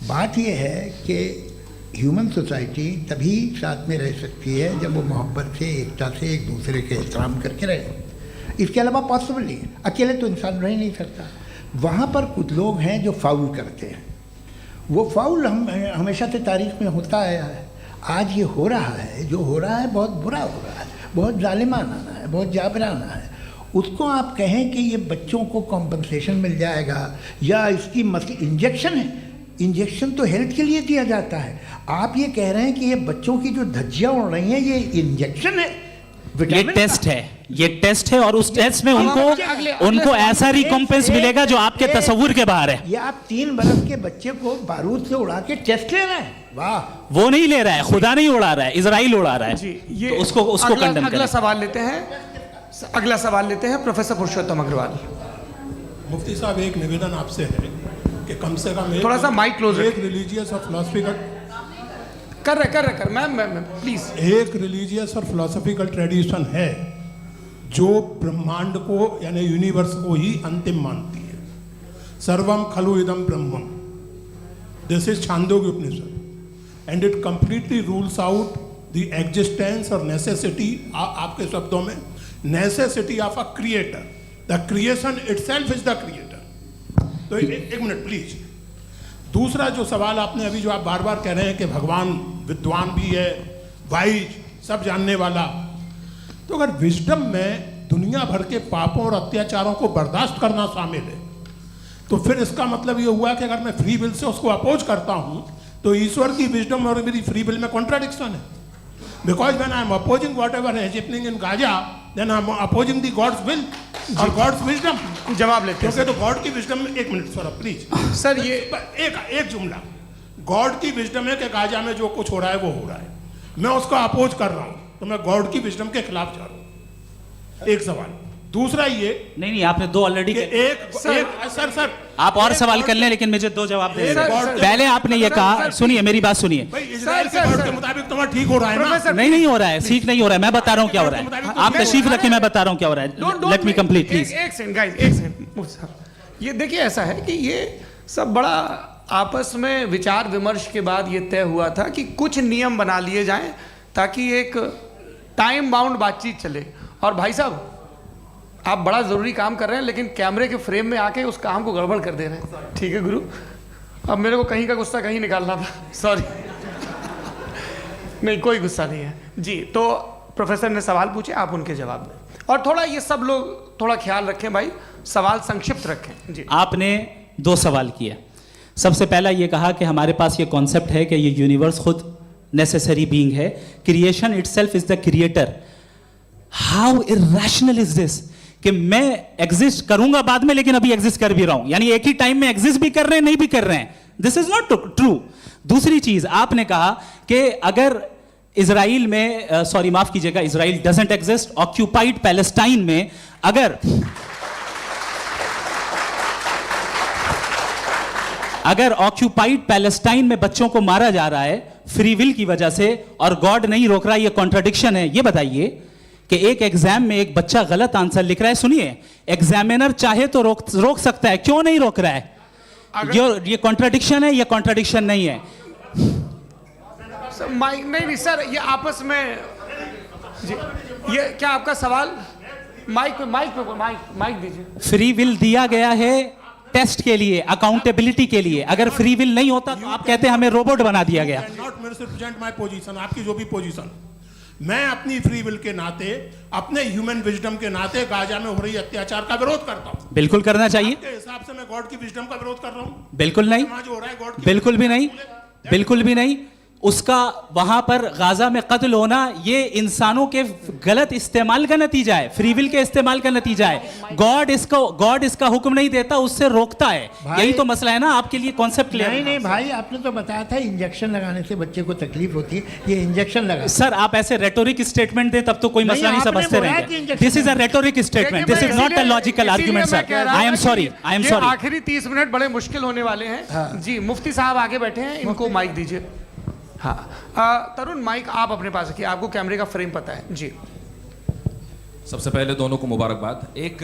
बात ये है कि ह्यूमन सोसाइटी तभी साथ में रह सकती है जब वो मोहब्बत से, एकता से, एक दूसरे के एहतराम करके रहे। इसके अलावा पॉसिबल नहीं है, अकेले तो इंसान रह नहीं सकता। वहाँ पर कुछ लोग हैं जो फाउल करते हैं, वो फाउल हमेशा से तारीख में होता आया है। आज ये हो रहा है, जो हो रहा है बहुत बुरा हो रहा है, बहुत जालिमाना है, बहुत जाबराना है। उसको आप कहें कि ये बच्चों को कॉम्पनसेशन मिल जाएगा या इसकी इंजेक्शन है, इंजेक्शन तो हेल्थ के लिए दिया जाता है। आप ये कह रहे हैं कि ये बच्चों की जो धज्जियाँ उड़ रही हैं ये इंजेक्शन है, ये टेस्ट है, ये टेस्ट है और उस टेस्ट में उनको ऐसा रिकॉम्पेंस मिलेगा जो आपके तसव्वुर के बाहर है। ये आप 3 बरस के बच्चे को बारूद से उड़ा के टेस्ट ले रहे हैं? वाह, वो नहीं ले रहा है, खुदा नहीं उड़ा रहा है, इजराइल उड़ा रहा है। जी, ये तो उसको कंडेम करें। अगला सवाल लेते हैं प्रोफेसर पुरुषोत्तम अग्रवाल। मुफ्ती साहब, एक निवेदन आपसे है कि कम से कम थोड़ा सा mic close एक रिलीजियस और फिलोसफिकल कर मैम प्लीज। एक रिलीजियस और फिलोसफिकल ट्रेडिशन है जो ब्रह्मांड को यानी यूनिवर्स को ही अंतिम मानती है। सर्वम खलु इदम ब्रह्मम, this is Chandogya Upanishad, and it completely rules out the existence और नेसेसिटी, आपके शब्दों में necessity of a creator. The creation itself is the creator. तो एक मिनट प्लीज। दूसरा जो सवाल आपने अभी, जो आप बार बार कह रहे हैं कि भगवान विद्वान भी है, वाइज, सब जानने वाला, तो अगर विजडम में दुनिया भर के पापों और अत्याचारों को बर्दाश्त करना शामिल है, तो फिर इसका मतलब ये हुआ कि अगर मैं फ्री विल से उसको अपोज करता हूं तो ईश्वर की विजडम और मेरी फ्री विल में कॉन्ट्राडिक्शन है। Because when I am opposing whatever is happening in Gaza, then I am opposing the God's will और गॉड्स विजडम। जवाब लेते हैं क्योंकि तो गॉड की विजडम में, एक मिनट सर प्लीज सर, ये एक जुमला, गॉड की विजडम है कि गाजा में जो कुछ हो रहा है वो हो रहा है, मैं उसका अपोज कर रहा हूं, तो मैं गॉड की विजडम के खिलाफ जा रहा हूं। एक सवाल। दूसरा ये नहीं आपने दो ऑलरेडी। सर आप और सवाल कर लें, लेकिन मुझे दो जवाब दे सर, दें। पहले आपने ये कहा, सुनिए मेरी बात सुनिए। भाई इजराइल के गॉड के मुताबिक तुम्हारा ठीक हो रहा है ना? नहीं हो रहा है, ठीक नहीं हो रहा है। मैं बता रहा हूँ क्या हो रहा है, आप तशरीफ रखें, मैं बता रहा हूँ क्या हो रहा है। Late me complete please. एक सेकंड गाइस, एक सेकंड। ये देखिए, ऐसा है कि ये सब बड़ा आपस में विचार विमर्श के बाद ये तय हुआ था कि कुछ नियम बना लिए जाएं ताकि एक टाइम बाउंड बातचीत चले। और भाई साहब, आप बड़ा ज़रूरी काम कर रहे हैं, लेकिन कैमरे के फ्रेम में आके उस काम को गड़बड़ कर दे रहे हैं। ठीक है गुरु, अब मेरे को कहीं का गुस्सा कहीं निकालना था, सॉरी। नहीं, कोई गुस्सा नहीं है जी। तो प्रोफेसर ने सवाल पूछे, आप उनके जवाब दें, और थोड़ा ये सब लोग थोड़ा ख्याल रखें भाई, सवाल संक्षिप्त रखें जी। आपने दो सवाल किया। सबसे पहला ये कहा कि हमारे पास ये कॉन्सेप्ट है कि ये यूनिवर्स खुद नेसेसरी बीइंग है, creation itself is the creator. How irrational is this कि मैं एग्जिस्ट करूंगा बाद में, लेकिन अभी एग्जिस्ट कर भी रहा हूं, यानी एक ही टाइम में एग्जिस्ट भी कर रहे हैं, नहीं भी कर रहे हैं। This is not true. दूसरी चीज आपने कहा कि अगर इजराइल में, सॉरी माफ कीजिएगा, Israel doesn't exist, occupied Palestine में अगर ऑक्यूपाइड पैलेस्टाइन में बच्चों को मारा जा रहा है फ्री विल की वजह से और गॉड नहीं रोक रहा, ये कॉन्ट्रडिक्शन है। ये बताइए कि एक एग्जाम में एक बच्चा गलत आंसर लिख रहा है, सुनिए, एग्जामिनर चाहे तो रोक सकता है, क्यों नहीं रोक रहा है? ये कॉन्ट्रडिक्शन है, ये कॉन्ट्रडिक्शन नहीं है। माइक नहीं सर, ये आपस में जी, ये क्या आपका सवाल? माइक दीजिए। फ्री विल दिया गया है टेस्ट के लिए, अकाउंटेबिलिटी के लिए। अगर फ्री विल नहीं होता तो आप कहते हैं हमें रोबोट बना दिया गया। नॉट मिसरिप्रेजेंट माय पोजीशन, आपकी जो भी पोजीशन, मैं अपनी फ्री विल के नाते, अपने ह्यूमन विजडम के नाते गाजा में हो रही अत्याचार का विरोध करता हूं। बिल्कुल करना चाहिए। आपके हिसाब से मैं गॉड की विजडम का विरोध कर रहा हूं? बिल्कुल नहीं, जो हो रहा है गॉड की, बिल्कुल भी नहीं, बिल्कुल भी नहीं। उसका वहां पर गाजा में कत्ल होना ये इंसानों के गलत इस्तेमाल का नतीजा है, फ्री विल के इस्तेमाल का नतीजा है। गॉड इसका हुक्म नहीं देता, उससे रोकता है। यही तो मसला है ना, आपके लिए कॉन्सेप्ट क्लियर? नहीं भाई, आपने तो बताया था इंजेक्शन लगाने से बच्चे को तकलीफ होती है, ये इंजेक्शन लगा। सर आप ऐसे रेटोरिक स्टेटमेंट दें तब तो कोई मसला नहीं समझते रहेंगे। This is a rhetoric statement, this is not a logical argument sir. I am sorry, I am sorry. आखिरी 30 मिनट बड़े मुश्किल होने वाले हैं जी। मुफ्ती साहब आगे बैठे हैं, इनको माइक दीजिए। हाँ तरुण, माइक आप अपने पास रखिए, आपको कैमरे का फ्रेम पता है जी। सबसे पहले दोनों को मुबारकबाद। एक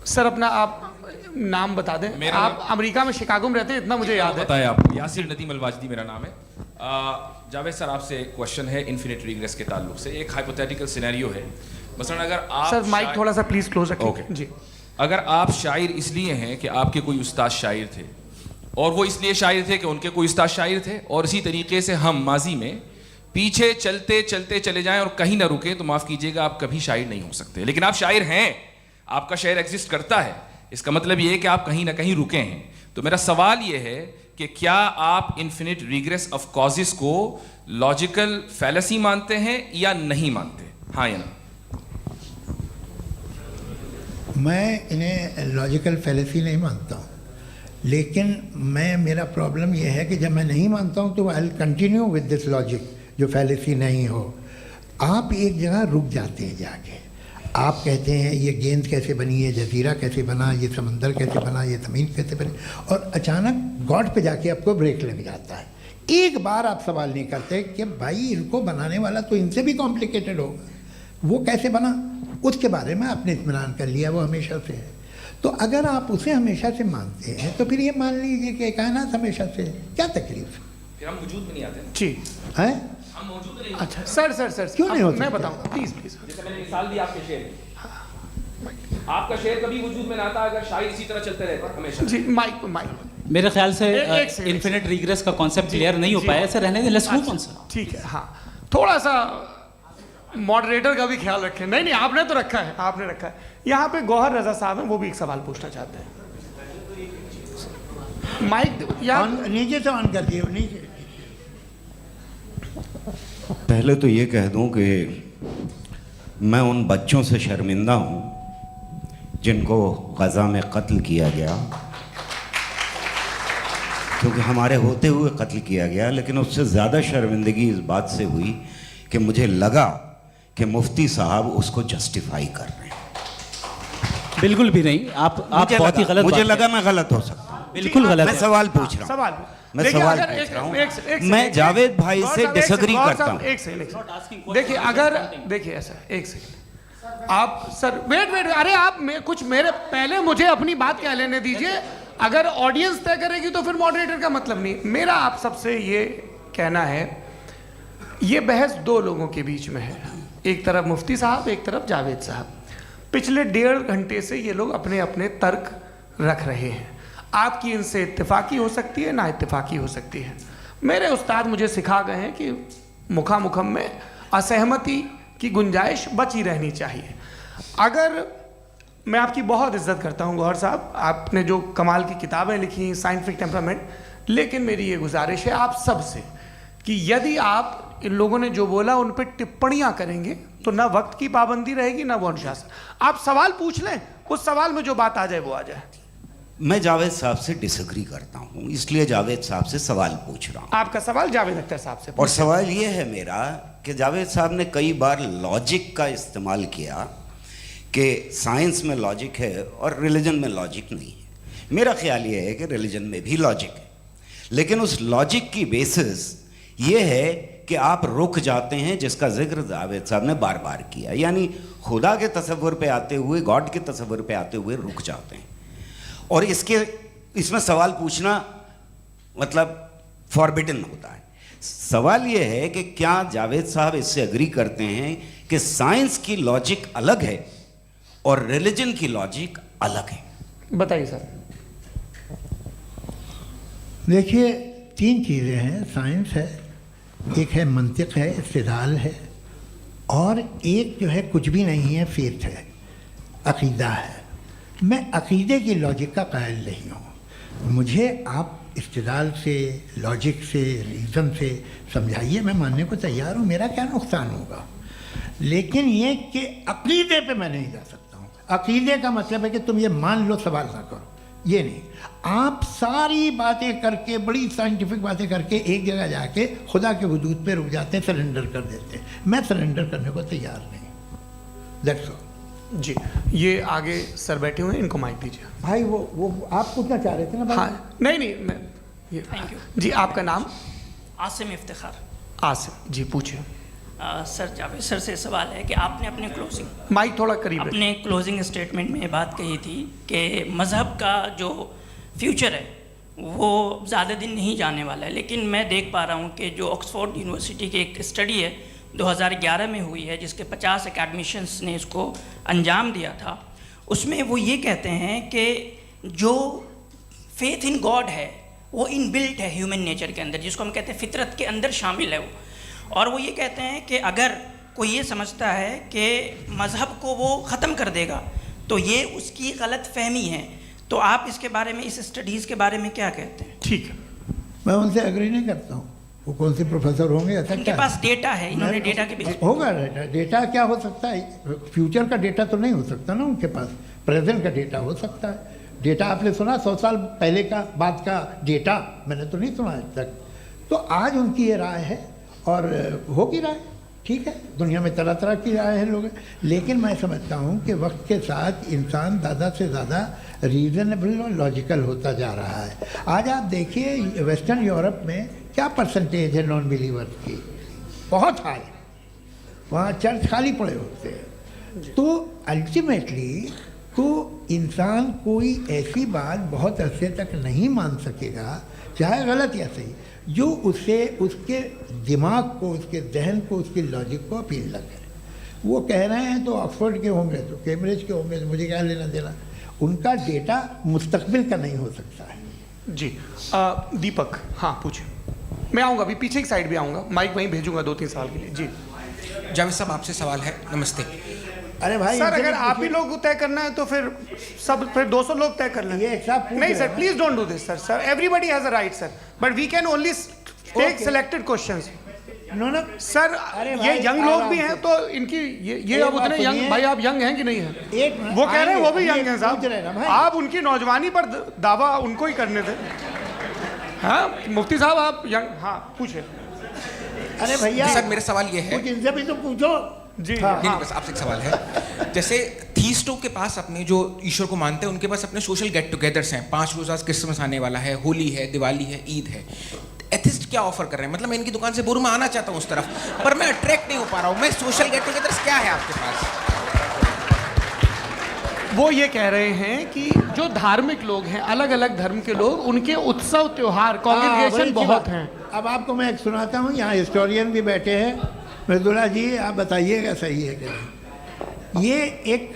सर अपना आप नाम बता दें। आप अमेरिका में शिकागो में रहते हैं, इतना मुझे याद है। बताया आपको, यासिर नदीम अलवाजदी मेरा नाम है। जावेद सर, आपसे एक क्वेश्चन है इन्फिनिट रिग्रेस के ताल्लुक से। एक हाइपोथेटिकल सिनेरियो है, मसलन अगर आप सर माइक थोड़ा सा प्लीज क्लोज रखिए। ओके जी। अगर आप शायर इसलिए हैं कि आपके कोई उस्ताद शायर थे, और वो इसलिए शायर थे कि उनके कोई उस्ताद शायर थे, और इसी तरीके से हम माजी में पीछे चलते चलते चले जाएं और कहीं ना रुके, तो माफ़ कीजिएगा आप कभी शायर नहीं हो सकते। लेकिन आप शायर हैं, आपका शायर एग्जिस्ट करता है, इसका मतलब ये है कि आप कहीं ना कहीं रुके हैं। तो मेरा सवाल ये है कि क्या आप इन्फिनिट रिग्रेस ऑफ कॉजेस को लॉजिकल फैलेसी मानते हैं या नहीं मानते? हाँ या ना? मैं इन्हें लॉजिकल फैलेसी नहीं मानता हूँ, लेकिन मेरा प्रॉब्लम यह है कि जब मैं नहीं मानता हूँ तो I will continue with this logic जो फैलेसी नहीं हो। आप एक जगह रुक जाते हैं जाके, आप कहते हैं ये गेंद कैसे बनी, ये जजीरा कैसे बना, ये समंदर कैसे बना, ये ज़मीन कैसे बनी, और अचानक गॉड पे जाके आपको ब्रेक लग जाता है। एक बार आप सवाल नहीं करते कि भाई इनको बनाने वाला तो इनसे भी कॉम्प्लिकेटेड होगा, वो कैसे बना, उसके बारे में आपने इत्मीनान कर लिया, वो हमेशा से है। तो अगर आप उसे हमेशा से मानते हैं तो फिर ये मान लीजिए कि कायनात हमेशा से है, क्या तकलीफ फिर हम वजूद में नहीं आते ना। जी है? हम मौजूद नहीं। अच्छा सर क्यों नहीं हो मैं सकते? बताऊंगा, प्लीज प्लीज। जैसे मैंने मिसाल दी आपके शेर की। आपका शेर कभी वजूद में ना आता अगर शायर इसी तरह चलते रहते हमेशा। जी माइक मेरे ख्याल से एक सेकंड, इन्फिनिट रिग्रेस का कॉन्सेप्ट क्लियर नहीं हो जी। पाया, ऐसे रहने दें, लेट्स मूव ऑन सर। ठीक है। हाँ, थोड़ा सा मॉडरेटर का भी ख्याल रखें। नहीं आपने तो रखा है, आपने रखा है। यहाँ पे गौहर रजा साहब हैं, वो भी एक सवाल पूछना चाहते हैं। माइक यहाँ नीचे से ऑन कर दिए, नीचे। पहले तो ये कह दूं कि मैं उन बच्चों से शर्मिंदा हूं जिनको गज़ा में कत्ल किया गया, क्योंकि हमारे होते हुए कत्ल किया गया। लेकिन उससे ज़्यादा शर्मिंदगी इस बात से हुई कि मुझे लगा कि मुफ्ती साहब उसको जस्टिफाई कर रहे हैं। बिल्कुल भी नहीं, आप बहुत ही गलत मुझे बात लगा कह मैं गलत हो सकता हूं। बिल्कुल गलत मैं है। सवाल पूछ रहा हूं। सवाल मैं देखिए, सवाल अगर पूछ रहा हूं। एक सेकंड, मैं जावेद भाई गौर से साहब, एक डिसएग्री सेकंड, गौर करता साहब, हूं। एक सेकंड। देखिए अगर देखिए ऐसा, एक सेकंड आप सर वेट, अरे आप कुछ मेरे पहले मुझे अपनी बात कह लेने दीजिए। अगर ऑडियंस तय करेगी तो फिर मॉडरेटर का मतलब नहीं। मेरा आप सबसे ये कहना है, ये बहस दो लोगों के बीच में है, एक तरफ मुफ्ती साहब, एक तरफ जावेद साहब। पिछले 1.5 घंटे से ये लोग अपने अपने तर्क रख रहे हैं। आपकी इनसे इत्तेफाकी हो सकती है, ना इत्तेफाकी हो सकती है। मेरे उस्ताद मुझे सिखा गए हैं कि मुखामुखम में असहमति की गुंजाइश बची रहनी चाहिए। अगर मैं आपकी बहुत इज्जत करता हूँ गौहर साहब, आपने जो कमाल की किताबें लिखी, साइंटिफिक टेम्परामेंट, लेकिन मेरी ये गुजारिश है आप सब से कि यदि आप इन लोगों ने जो बोला उन पर टिप्पणियां करेंगे तो ना वक्त की पाबंदी रहेगी, ना वो अनुशासन। आप सवाल पूछ लें, उस सवाल में जो बात आ जाए वो आ जाए। मैं जावेद साहब से डिसएग्री करता हूं, इसलिए जावेद साहब से सवाल पूछ रहा हूं। आपका सवाल जावेद अख्तर साहब से। और सवाल ये है मेरा कि जावेद साहब ने कई बार लॉजिक का इस्तेमाल किया कि साइंस में लॉजिक है और रिलीजन में लॉजिक नहीं है। मेरा ख्याल ये है कि रिलीजन में भी लॉजिक है, लेकिन उस लॉजिक की बेसिस ये है कि आप रुक जाते हैं, जिसका जिक्र जावेद साहब ने बार बार किया, यानी खुदा के तसव्वुर पे आते हुए, गॉड के तसव्वुर पे आते हुए रुक जाते हैं। और इसमें सवाल पूछना मतलब फॉरबिडन होता है। सवाल ये है कि क्या जावेद साहब इससे एग्री करते हैं कि साइंस की लॉजिक अलग है और रिलीजन की लॉजिक अलग है? बताइए सर। देखिए 3 चीज़ें हैं, साइंस है, एक है मंतिक है, इस्तिदलाल है, और एक जो है कुछ भी नहीं है, फेथ है, अकीदा है। मैं अकीदे की लॉजिक का कायल नहीं हूँ। मुझे आप इस्तिदलाल से, लॉजिक से, रीज़न से समझाइए, मैं मानने को तैयार हूँ, मेरा क्या नुकसान होगा। लेकिन ये कि अकीदे पे मैं नहीं जा सकता हूँ। अकीदे का मतलब है कि तुम ये मान लो, सवाल ना करो, ये नहीं। आप सारी बातें करके, बड़ी साइंटिफिक बातें करके एक जगह जाके खुदा के वजूद पे रुक जाते हैं, सरेंडर कर देते हैं। मैं सरेंडर करने को तैयार नहीं। That's all. जी, ये आगे सर बैठे हुए हैं, इनको माइक दीजिए। भाई वो आप पूछना चाह रहे थे ना भाई? हाँ, नहीं मैं ये थैंक यू। जी, आपका नाम? आसिम इफ्तिखार। आसिम जी, पूछिए। सर, जावेद सर से सवाल है कि आपने अपने क्लोजिंग माइक थोड़ा करीब रखिए। अपने क्लोजिंग स्टेटमेंट में बात कही थी कि मज़हब का जो फ्यूचर है वो ज़्यादा दिन नहीं जाने वाला है, लेकिन मैं देख पा रहा हूँ कि जो ऑक्सफोर्ड यूनिवर्सिटी की एक स्टडी है 2011 में हुई है, जिसके 50 एकेडमिशियंस ने इसको अंजाम दिया था, उसमें वो ये कहते हैं कि जो फेथ इन गॉड है वो इनबिल्ट है ह्यूमन नेचर के अंदर, जिसको हम कहते हैं फितरत के अंदर शामिल है वो। और वो ये कहते हैं कि अगर कोई ये समझता है कि मज़हब को वो ख़त्म कर देगा तो ये उसकी गलत फहमी है। तो आप इसके बारे में, इस स्टडीज़ के बारे में क्या कहते हैं? ठीक है। मैं उनसे एग्री नहीं करता हूँ। वो कौन से प्रोफेसर होंगे, ऐसा उनके क्या पास डेटा है, इन्होंने डेटा के बेस होगा? डेटा क्या हो सकता है? फ्यूचर का डेटा तो नहीं हो सकता ना उनके पास, प्रेजेंट का डेटा हो सकता है। डेटा आपने सुना 100 साल पहले का बाद का डेटा? मैंने तो नहीं सुना आज तक। तो आज उनकी ये राय है और होगी राय, ठीक है, दुनिया में तरह तरह की राय है लोग, लेकिन मैं समझता हूँ कि वक्त के साथ इंसान ज़्यादा से ज़्यादा रीज़नेबल और लॉजिकल होता जा रहा है। आज आप देखिए वेस्टर्न यूरोप में क्या परसेंटेज है नॉन बिलीवर्स की, बहुत हाई, वहाँ चर्च खाली पड़े होते हैं। तो अल्टीमेटली तो इंसान कोई ऐसी बात बहुत अरसे तक नहीं मान सकेगा, चाहे गलत या सही, जो उससे उसके दिमाग को, उसके जहन को, उसके लॉजिक को अपील न करे। वो कह रहे हैं तो ऑक्सफोर्ड के होंगे तो कैम्ब्रिज के होंगे तो मुझे क्या लेना देना, उनका डेटा मुस्तकबिल का नहीं हो सकता है। जी दीपक, हाँ पूछे। मैं आऊँगा अभी, पीछे की साइड भी आऊँगा, माइक वहीं भेजूंगा 2-3 साल के लिए। जी जावेद साहब, आपसे सवाल है। नमस्ते। अरे भाई सर, अगर आप ही लोग तय करना है तो फिर 200 लोग तय कर लें। ये एक साहब पूछ नहीं रहे सर, हैं। Please don't do this sir. Sir everybody has a right sir, but we can only take Okay. Selected questions. No ना सर अरे ये भाई, यंग लोग आराम भी से। हैं तो इनकी ये एक अब बात उतने यंग, सुनिए। भाई आप यंग हैं कि नहीं हैं? एक मिनट, वो कह रहे हैं वो भी आइए, यंग हैं पूछ रहे हैं ना साहब, भाई। आप उनकी नौजवानी पर दावा उनको ही करने थे। हाँ मुफ्ती साहब आप यंग, हाँ पूछे। अरे भैया सर मेरा सवाल ये है, कुछ इनसे भी तो पूछो। जी हाँ, नहीं बस आपसे एक सवाल है। जैसे थीस्टों के पास अपने जो ईश्वर को मानते हैं उनके पास अपने सोशल गेट टुगेदर्स हैं, 5 रोज़ क्रिसमस आने वाला है, होली है, दिवाली है, ईद है। एथिस्ट क्या ऑफर कर रहे हैं? मतलब मैं इनकी दुकान से बोलूँ मैं आना चाहता हूँ उस तरफ, पर मैं अट्रैक्ट नहीं हो पा रहा हूँ। मैं सोशल गेट टुगेदर्स क्या है आपके पास? वो ये कह रहे हैं कि जो धार्मिक लोग हैं, अलग अलग धर्म के लोग, उनके उत्सव त्योहार, हाँ, कॉन्ग्रीगेशन बड़ी अच्छी बहुत बात। हैं। अब आपको मैं एक सुनाता हूँ, यहाँ हिस्टोरियन भी बैठे हैं। मृदुला जी आप बताइएगा सही है कि नहीं। ये एक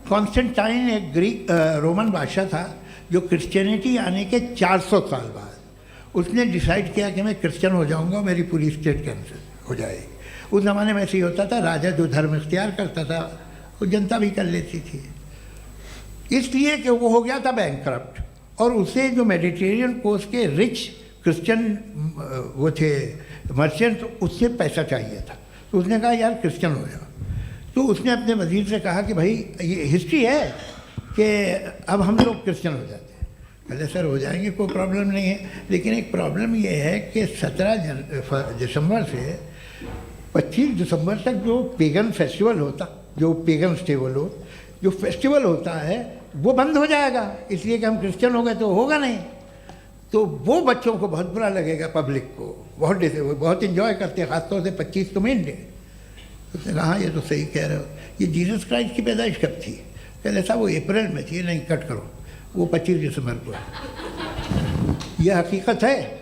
कॉन्स्टेंटाइन, एक ग्रीक रोमन बादशाह था जो क्रिश्चियनिटी आने के 400 साल बाद उसने डिसाइड किया कि मैं क्रिश्चियन हो जाऊंगा, मेरी पूरी स्टेट कैंसिल हो जाएगी। उस ज़माने में ऐसे ही होता था, राजा जो धर्म इख्तियार करता था वो जनता भी कर लेती थी, इसलिए कि वो हो गया था बैंकक्रप्ट, और उसे जो मेडिटेरियन कोस्ट के रिच क्रिश्चियन वो थे मर्चेंट, उससे पैसा चाहिए था। तो उसने कहा यार क्रिश्चियन हो जाओ। तो उसने अपने वजीर से कहा कि भाई ये हिस्ट्री है कि अब हम लोग क्रिश्चियन हो जाते हैं। कहले सर हो जाएंगे, कोई प्रॉब्लम नहीं है, लेकिन एक प्रॉब्लम ये है कि 17 दिसंबर से 25 दिसंबर तक जो पेगन फेस्टिवल होता, जो पेगन जो फेस्टिवल होता है वो बंद हो जाएगा, इसलिए कि हम क्रिश्चियन हो गए तो होगा नहीं। तो वो बच्चों को बहुत बुरा लगेगा, पब्लिक को बहुत इन्जॉय करते हैं, ख़ासतौर से 25 तो मेन डे। उसने कहा हाँ ये तो सही कह रहे हो, ये जीसस क्राइस्ट की पैदाइश कब थी? कहले साहब वो अप्रैल में थी। नहीं कट करो, वो 25 दिसंबर को है। ये हकीकत है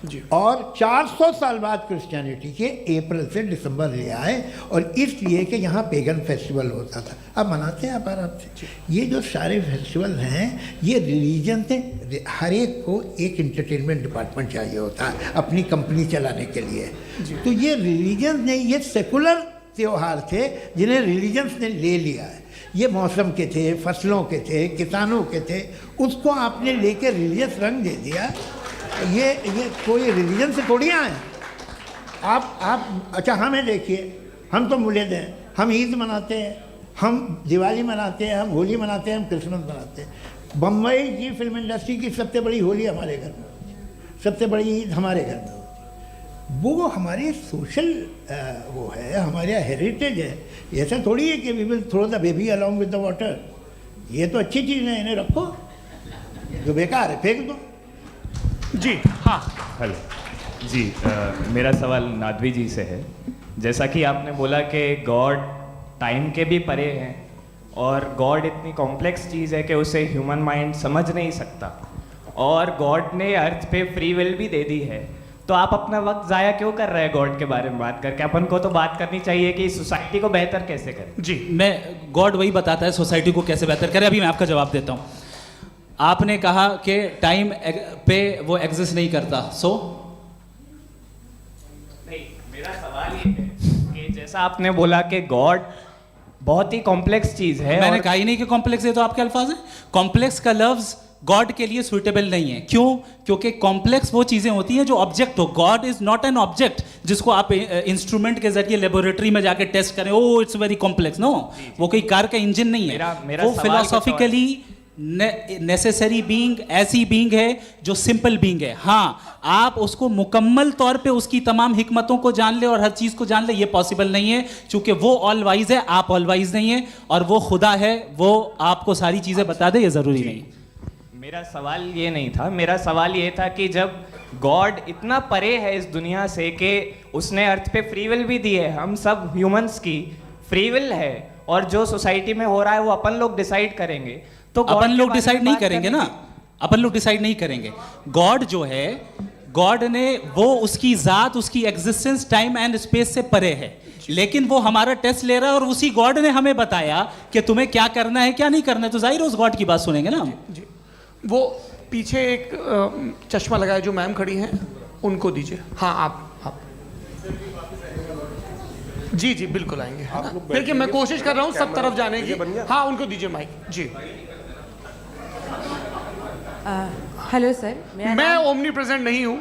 जी। और 400 साल बाद क्रिश्चियनिटी के अप्रैल से दिसंबर ले आए, और इसलिए कि यहाँ पेगन फेस्टिवल होता था। अब मनाते हैं आप आराम से। ये जो सारे फेस्टिवल हैं ये रिलीजन से, हर एक को एक इंटरटेनमेंट डिपार्टमेंट चाहिए होता है अपनी कंपनी चलाने के लिए। तो ये रिलीजन ने, ये सेकुलर त्यौहार थे जिन्हें रिलीजन्स ने ले लिया है। ये मौसम के थे, फसलों के थे, किसानों के थे, उसको आपने लेकर रिलीजियस रंग दे दिया। ये कोई रिलीजन से थोड़ी आए आप। अच्छा हमें देखिए, हम तो मुल्द हैं, हम ईद मनाते हैं, हम दिवाली मनाते हैं, हम होली मनाते हैं, हम क्रिसमस मनाते हैं। बम्बई की फिल्म इंडस्ट्री की सबसे बड़ी होली हमारे घर में होती है, सबसे बड़ी ईद हमारे घर में होती है। वो हमारे सोशल वो है, हमारा हेरिटेज है। ऐसा थोड़ी है कि we will throw the baby along with the water. ये तो अच्छी चीज़ है, इन्हें रखो, जो बेकार है फेंक दो। जी हाँ हेलो जी, मेरा सवाल नादवी जी से है। जैसा कि आपने बोला कि गॉड टाइम के भी परे हैं, और गॉड इतनी कॉम्प्लेक्स चीज़ है कि उसे ह्यूमन माइंड समझ नहीं सकता, और गॉड ने अर्थ पे फ्री विल भी दे दी है। तो आप अपना वक्त ज़ाया क्यों कर रहे हैं गॉड के बारे में बात करके? अपन को तो बात करनी चाहिए कि सोसाइटी को बेहतर कैसे करें। जी, मैं गॉड वही बताता है सोसाइटी को कैसे बेहतर करे। अभी मैं आपका जवाब देता हूँ। आपने कहा कि टाइम पे वो एग्जिस्ट नहीं करता, सो नहीं, मेरा सवाल ये है कि जैसा आपने बोला कि गॉड बहुत ही कॉम्प्लेक्स चीज़ है। मैंने और कहा ही नहीं कि कॉम्प्लेक्स है, तो आपके अल्फाज हैं। कॉम्प्लेक्स का लफ्ज गॉड के लिए सुइटेबल नहीं है। क्यों? क्योंकि कॉम्प्लेक्स वो चीजें होती हैं जो ऑब्जेक्ट हो। God is not an object जिसको आप इंस्ट्रूमेंट के जरिए लेबोरेटरी में जाके टेस्ट करें, oh it's very complex. No, वो कोई कार का इंजन नहीं है। मेरा वो सवाल फिलोसॉफिकली नेसेसरी बीइंग ऐसी बीइंग है जो सिंपल बीइंग है। हाँ, आप उसको मुकम्मल तौर पे उसकी तमाम हिकमतों को जान ले और हर चीज़ को जान ले, ये पॉसिबल नहीं है, क्योंकि वो ऑल वाइज है, आप ऑल वाइज नहीं है, और वो खुदा है, वो आपको सारी चीज़ें बता दे, ये ज़रूरी नहीं। मेरा सवाल ये नहीं था, मेरा सवाल ये था कि जब गॉड इतना परे है इस दुनिया से कि उसने अर्थ पे फ्री विल भी दी है, हम सब ह्यूमंस की फ्री विल है, और जो सोसाइटी में हो रहा है वो अपन लोग डिसाइड करेंगे, तो अपन लोग डिसाइड नहीं करेंगे ना, अपन लोग डिसाइड नहीं करेंगे। गॉड जो है, गॉड ने वो उसकी जात, उसकी एग्जिस्टेंस टाइम एंड स्पेस से परे है, लेकिन वो हमारा टेस्ट ले रहा है और उसी गॉड ने हमें बताया कि तुम्हें क्या करना है क्या नहीं करना है, तो जाहिर है उस गॉड की बात सुनेंगे ना हम। जी, वो पीछे एक चश्मा लगाए जो मैम खड़ी हैं, उनको दीजिए। हाँ, आप जी जी बिल्कुल आएंगे। देखिए मैं कोशिश कर रहा हूँ सब तरफ जाने की। हाँ, उनको दीजिए माइक। जी, हेलो सर, मैं ओमनी प्रेजेंट नहीं हूँ,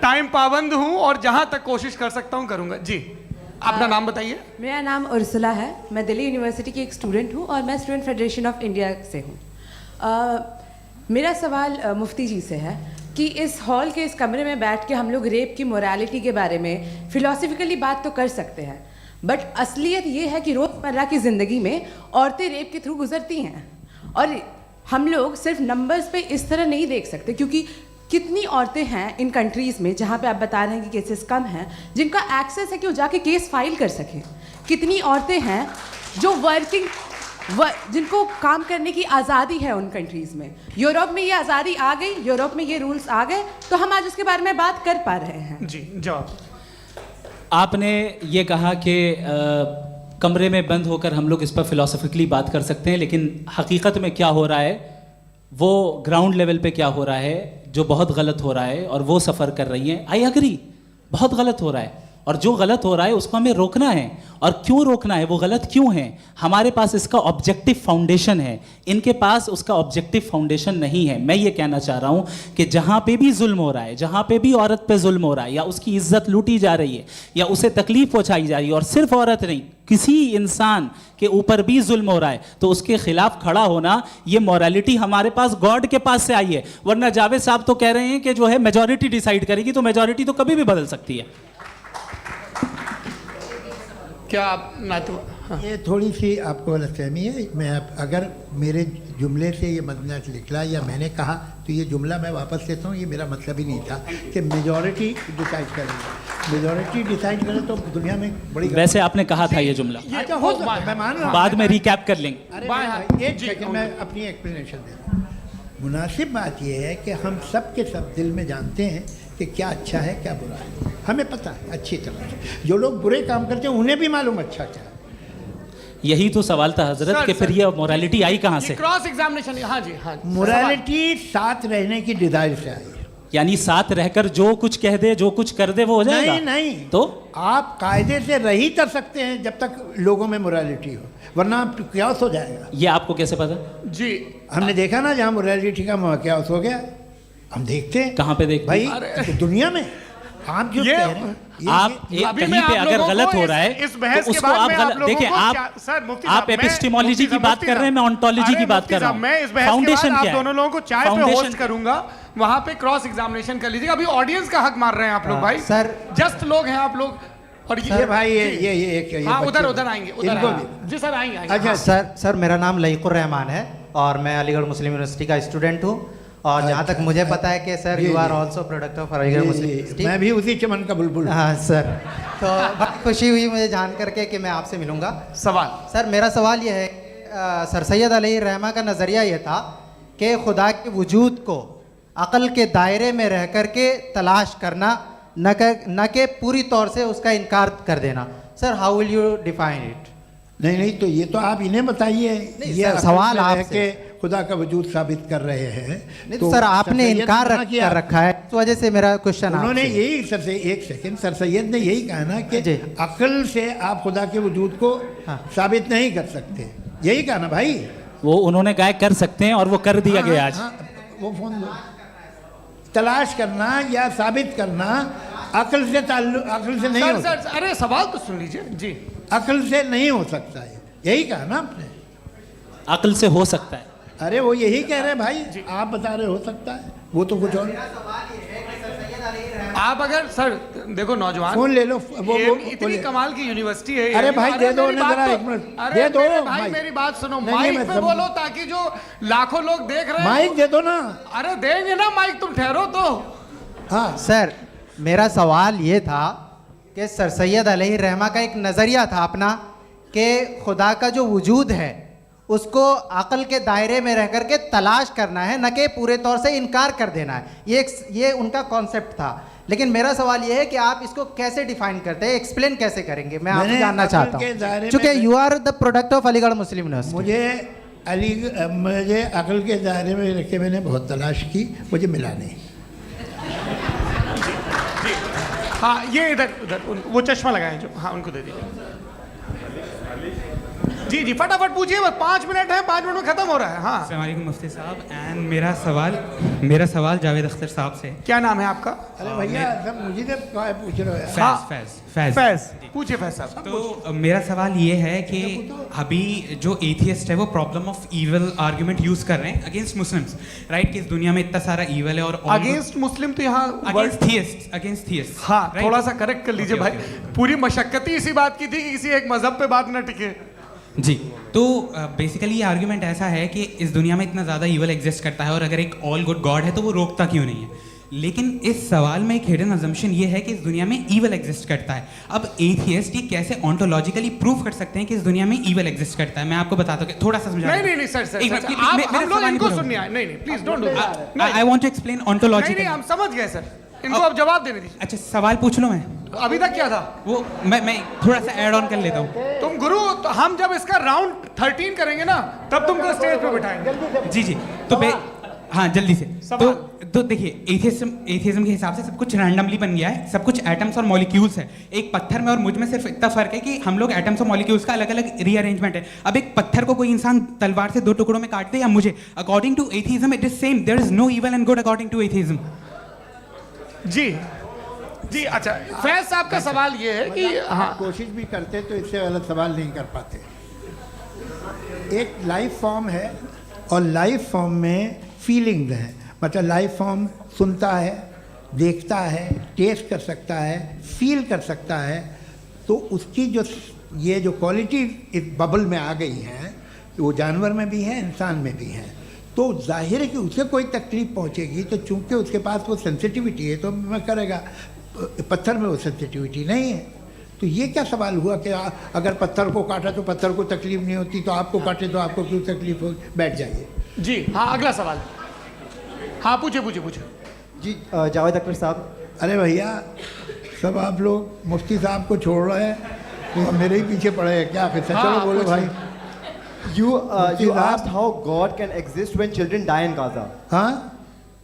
टाइम पाबंद हूँ और जहाँ तक कोशिश कर सकता हूँ करूँगा। जी, अपना नाम बताइए। मेरा नाम उर्सुला है, मैं दिल्ली यूनिवर्सिटी की एक स्टूडेंट हूँ और मैं स्टूडेंट फेडरेशन ऑफ इंडिया से हूँ। मेरा सवाल मुफ्ती जी से है कि इस हॉल के इस कमरे में बैठ के हम लोग रेप की मोरालिटी के बारे में फिलोसफिकली बात तो कर सकते हैं, बट असलियत ये है कि रोज़मर्रा की ज़िंदगी में औरतें रेप के थ्रू गुजरती हैं, और हम लोग सिर्फ नंबर्स पे इस तरह नहीं देख सकते, क्योंकि कितनी औरतें हैं इन कंट्रीज़ में जहाँ पे आप बता रहे हैं कि केसेस कम हैं, जिनका एक्सेस है कि वो जाके केस फाइल कर सकें। कितनी औरतें हैं जो जिनको काम करने की आज़ादी है उन कंट्रीज़ में। यूरोप में ये आज़ादी आ गई, यूरोप में ये रूल्स आ गए, तो हम आज उसके बारे में बात कर पा रहे हैं। जी, जवाब। आपने ये कहा कि कमरे में बंद होकर हम लोग इस पर फिलोसफिकली बात कर सकते हैं, लेकिन हकीकत में क्या हो रहा है, वो ग्राउंड लेवल पे क्या हो रहा है जो बहुत गलत हो रहा है, और वो सफ़र कर रही हैं। आई एग्री, बहुत गलत हो रहा है, और जो गलत हो रहा है उसको हमें रोकना है। और क्यों रोकना है, वो गलत क्यों है, हमारे पास इसका ऑब्जेक्टिव फाउंडेशन है, इनके पास उसका ऑब्जेक्टिव फाउंडेशन नहीं है। मैं ये कहना चाह रहा हूँ कि जहाँ पे भी जुल्म हो रहा है, जहाँ पे भी औरत पे जुल्म हो रहा है, या उसकी इज्जत लूटी जा रही है, या उसे तकलीफ पहुँचाई जा रही है, और सिर्फ औरत नहीं, किसी इंसान के ऊपर भी जुल्म हो रहा है, तो उसके खिलाफ खड़ा होना, ये मॉरलिटी हमारे पास गॉड के पास से आई है। वरना जावेद साहब तो कह रहे हैं कि जो है मेजॉरिटी डिसाइड करेगी, तो मेजॉरिटी तो कभी भी बदल सकती है। क्या आप हाँ। ये थोड़ी सी आपको गलतफहमी है। मैं अगर मेरे जुमले से ये मजमूआत निकला या मैंने कहा, तो ये जुमला मैं वापस लेता हूँ, ये मेरा मतलब ही नहीं था कि मेजॉरिटी डिसाइड करेगी। मेजॉरिटी डिसाइड करे तो दुनिया में बड़ी, वैसे आपने कहा था ये जुमला। अच्छा, हो सकता है, मैं मान रहा हूँ, बाद में रिकैप कर लेंगे। अरे एक सेकंड, मैं अपनी एक्सप्लेनेशन देता हूँ। मुनासिब बात यह है कि हम सब के सब दिल में जानते हैं कि क्या अच्छा है क्या बुरा है, हमें पता है अच्छी तरह से। जो लोग बुरे काम करते हैं उन्हें भी मालूम अच्छा क्या है। यही तो सवाल था हजरत, कि फिर ये मोरालिटी आई कहाँ से? Cross examination. हाँ जी, हाँ। मोरालिटी साथ रहने की डिजायर से आई, यानी साथ रहकर जो कुछ कह दे, जो कुछ कर दे, वो हो जाएगा। नहीं नहीं, तो आप कायदे से रह ही कर सकते हैं जब तक लोगों में मोरालिटी हो, वरना क्यास हो जाएगा। ये आपको कैसे पता? जी, हमने देखा ना, जहाँ मोरालिटी का क्यास हो गया, हम देखते हैं। कहाँ पे देखते भाई? तो दुनिया में आप जो कह रहे हैं, आप कहीं पे अगर गलत हो रहा है तो उसको आप देखिए, आप एपिस्टेमोलॉजी की बात कर रहे हैं, मैं ऑन्टोलॉजी की बात कर रहा हूं। मैं इस बहस के बाद आप दोनों लोगों को चाय पे होस्ट करूंगा, वहां पे क्रॉस एग्जामिनेशन कर लीजिएगा। अभी ऑडियंस का हक मार रहे हैं आप लोग भाई, सर जस्ट लोग हैं आप लोग। और ये भाई ये हाँ, उधर आएंगे, जी सर आएंगे। अच्छा सर, मेरा नाम लईकुर रहमान है और मैं अलीगढ़ मुस्लिम यूनिवर्सिटी का स्टूडेंट हूँ, और जहाँ तक मुझे पता है कि sir you are also product of Aligarh Muslim University. मैं भी उसी चमन का बुलबुल। हाँ सर, तो बहुत खुशी हुई मुझे जान करके कि मैं आपसे मिलूँगा। सवाल सर, मेरा सवाल यह है, सर सैयद अलैहिर्रहमा का नज़रिया ये था कि खुदा के वजूद को अक़ल के दायरे में रह कर के तलाश करना, न कि पूरी तौर से उसका इनकार कर देना। Sir, how will you define it? नहीं, तो ये तो आप इन्हें बताइए। ये सवाल आपसे, खुदा का वजूद साबित कर रहे हैं। नहीं तो सर, आपने इनकार कर रखा है, इस वजह से मेरा क्वेश्चन। उन्होंने यही एक सेकंड, सर सैयद ने यही कहा ना कि अक्ल से आप खुदा के वजूद को साबित नहीं कर सकते, यही कहा ना भाई। वो उन्होंने कहा कर सकते हैं और वो कर दिया गया आज। वो फोन दो। तलाश करना या साबित करना अक्ल से नहीं हो सकता। अरे सवाल तो सुन लीजिए जी। अक्ल से नहीं हो सकता है, यही कहा ना आपने। अक्ल से हो सकता है। अरे वो यही कह रहे हैं भाई, आप बता रहे हो सकता है, वो तो कुछ और। आप अगर सर देखो नौजवान फोन ले लो, वो इतनी कमाल की यूनिवर्सिटी है। अरे भाई दे दो मेरी ना बात जरा, तो- एक मिनट अरे दे दो मेरे भाई माइक। मेरी बात सुनो, नहीं, माइक मैं पे समझ- बोलो ताकि जो लाखों लोग देख रहे हैं माइक दे दो ना। अरे देंगे ना माइक, तुम ठहरो तो। हाँ सर, मेरा सवाल ये था कि सर सैयद अलैहि रहमा का एक नज़रिया था अपना कि खुदा का जो वजूद है उसको अक़ल के दायरे में रह कर के तलाश करना है, न कि पूरे तौर से इनकार कर देना है। ये उनका कॉन्सेप्ट था। लेकिन मेरा सवाल ये है कि आप इसको कैसे डिफाइन करते हैं, एक्सप्लेन कैसे करेंगे, मैं आपसे जानना चाहता हूँ, क्योंकि you are the product of Aligarh Muslim University. मुझे अक़ल के दायरे में रख के मैंने बहुत तलाश की, मुझे मिला नहीं। हाँ ये इधर वो चश्मा लगाए जो, हाँ उनको दे दीजिए। जी जी फटाफट पूछिए, बस 5 मिनट है, 5 मिनट में खत्म हो रहा है। हाँ अस्सलाम वालेकुम मुफ्ती साहब। एंड मेरा सवाल जावेद अख्तर साहब से। क्या नाम है आपका? अरे भैया सब मुझे तो पूछ रहे हो। फैज पूछिए फैज साहब। तो मेरा सवाल ये है कि अभी जो एथियस्ट है वो problem of evil argument use कर रहे हैं अगेंस्ट मुस्लिम्स, राइट? कि इस दुनिया में इतना सारा ईवल है और अगेंस्ट मुस्लिम तो यहाँ अगेंस्ट थियस्ट। हाँ थोड़ा सा करेक्ट कर लीजिए भाई, पूरी मशक्कत ही इसी बात की थी कि किसी एक मजहब पे बात न टिके। जी, तो बेसिकली ये आर्ग्यूमेंट ऐसा है कि इस दुनिया में इतना ज़्यादा ईवल एग्जिस्ट करता है और अगर एक ऑल गुड गॉड है तो वो रोकता क्यों नहीं है? लेकिन इस सवाल में एक हिडन अजम्पशन ये है कि इस दुनिया में ईवल एग्जिस्ट करता है। अब एथियस्ट ये कैसे ऑन्टोलॉजिकली प्रूव कर सकते हैं कि इस दुनिया में ईवल एग्जिस्ट करता है? मैं आपको बताता हूँ, थोड़ा सा समझा। नहीं सर हम लोग इनको सुनिए। नहीं please don't do. I want to explain ontologically. हम समझ गए सर, इनको अब जवाब देने दीजिए। अच्छा सवाल पूछ लो। मैं अभी तक क्या था वो मैं थोड़ा सा ऐड ऑन कर लेता हूँ। तुम गुरु, तो हम जब इसका राउंड 13 करेंगे ना तब तुमको स्टेज पे बिठाएंगे। जी तो हाँ जल्दी से। तो देखिए एथियज्म के हिसाब से सब कुछ रैंडमली बन गया है, सब कुछ एटम्स और मॉलिक्यूल्स है। एक पत्थर में और मुझ में सिर्फ इतना फर्क है कि हम लोग एटम्स और मॉलिक्यूल्स का अलग अलग रीअरेंजमेंट है। अब एक पत्थर को कोई इंसान तलवार से 2 टुकड़ों में काट दे या मुझे, according to atheism it is same. There is no evil and good according to atheism. जी अच्छा फैज साहब का सवाल ये है कि हाँ कोशिश भी करते तो इससे गलत सवाल नहीं कर पाते। एक लाइफ फॉर्म है और लाइफ फॉर्म में फीलिंग्स हैं, मतलब लाइफ फॉर्म सुनता है, देखता है, टेस्ट कर सकता है, फील कर सकता है। तो उसकी जो क्वालिटी इस बबल में आ गई हैं वो जानवर में भी है, इंसान में भी है। तो जाहिर है कि उसे कोई तकलीफ पहुंचेगी, तो चूंकि उसके पास वो सेंसिटिविटी है तो मैं करेगा। पत्थर में वो सेंसिटिविटी नहीं है। तो ये क्या सवाल हुआ कि अगर पत्थर को काटा तो पत्थर को तकलीफ नहीं होती, तो आपको काटे तो आपको क्यों तकलीफ हो? बैठ जाइए। जी हाँ अगला सवाल। हाँ पूछे जी जावेद अख्तर साहब। अरे भैया सब आप लोग मुफ्ती साहब को छोड़ रहे हैं तो मेरे ही पीछे पड़े हैं क्या? फिर चलो बोलो भाई। You asked how God can exist when children die in Gaza. हाँ?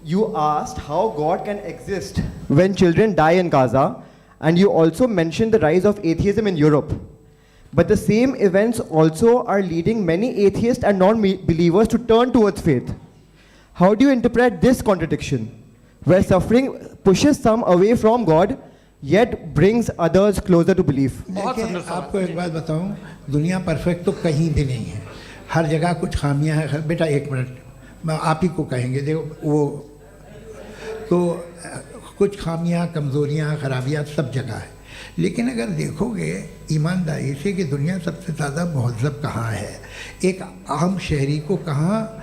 You asked how God can exist when children die in Gaza, and you also mentioned the rise of atheism in Europe. But the same events also are leading many atheists and non-believers to turn towards faith. How do you interpret this contradiction, where suffering pushes some away from God, yet brings others closer to belief? देखिए आपको एक बात बताऊं, दुनिया perfect तो कहीं भी नहीं है, हर जगह कुछ खामियां हैं। बेटा एक मिनट, मैं आप ही को कहेंगे। देखो वो तो कुछ खामियां, कमज़ोरियां, खराबियां सब जगह है। लेकिन अगर देखोगे ईमानदारी से कि दुनिया सबसे ज़्यादा महज़ब कहाँ है, एक आम शहरी को कहाँ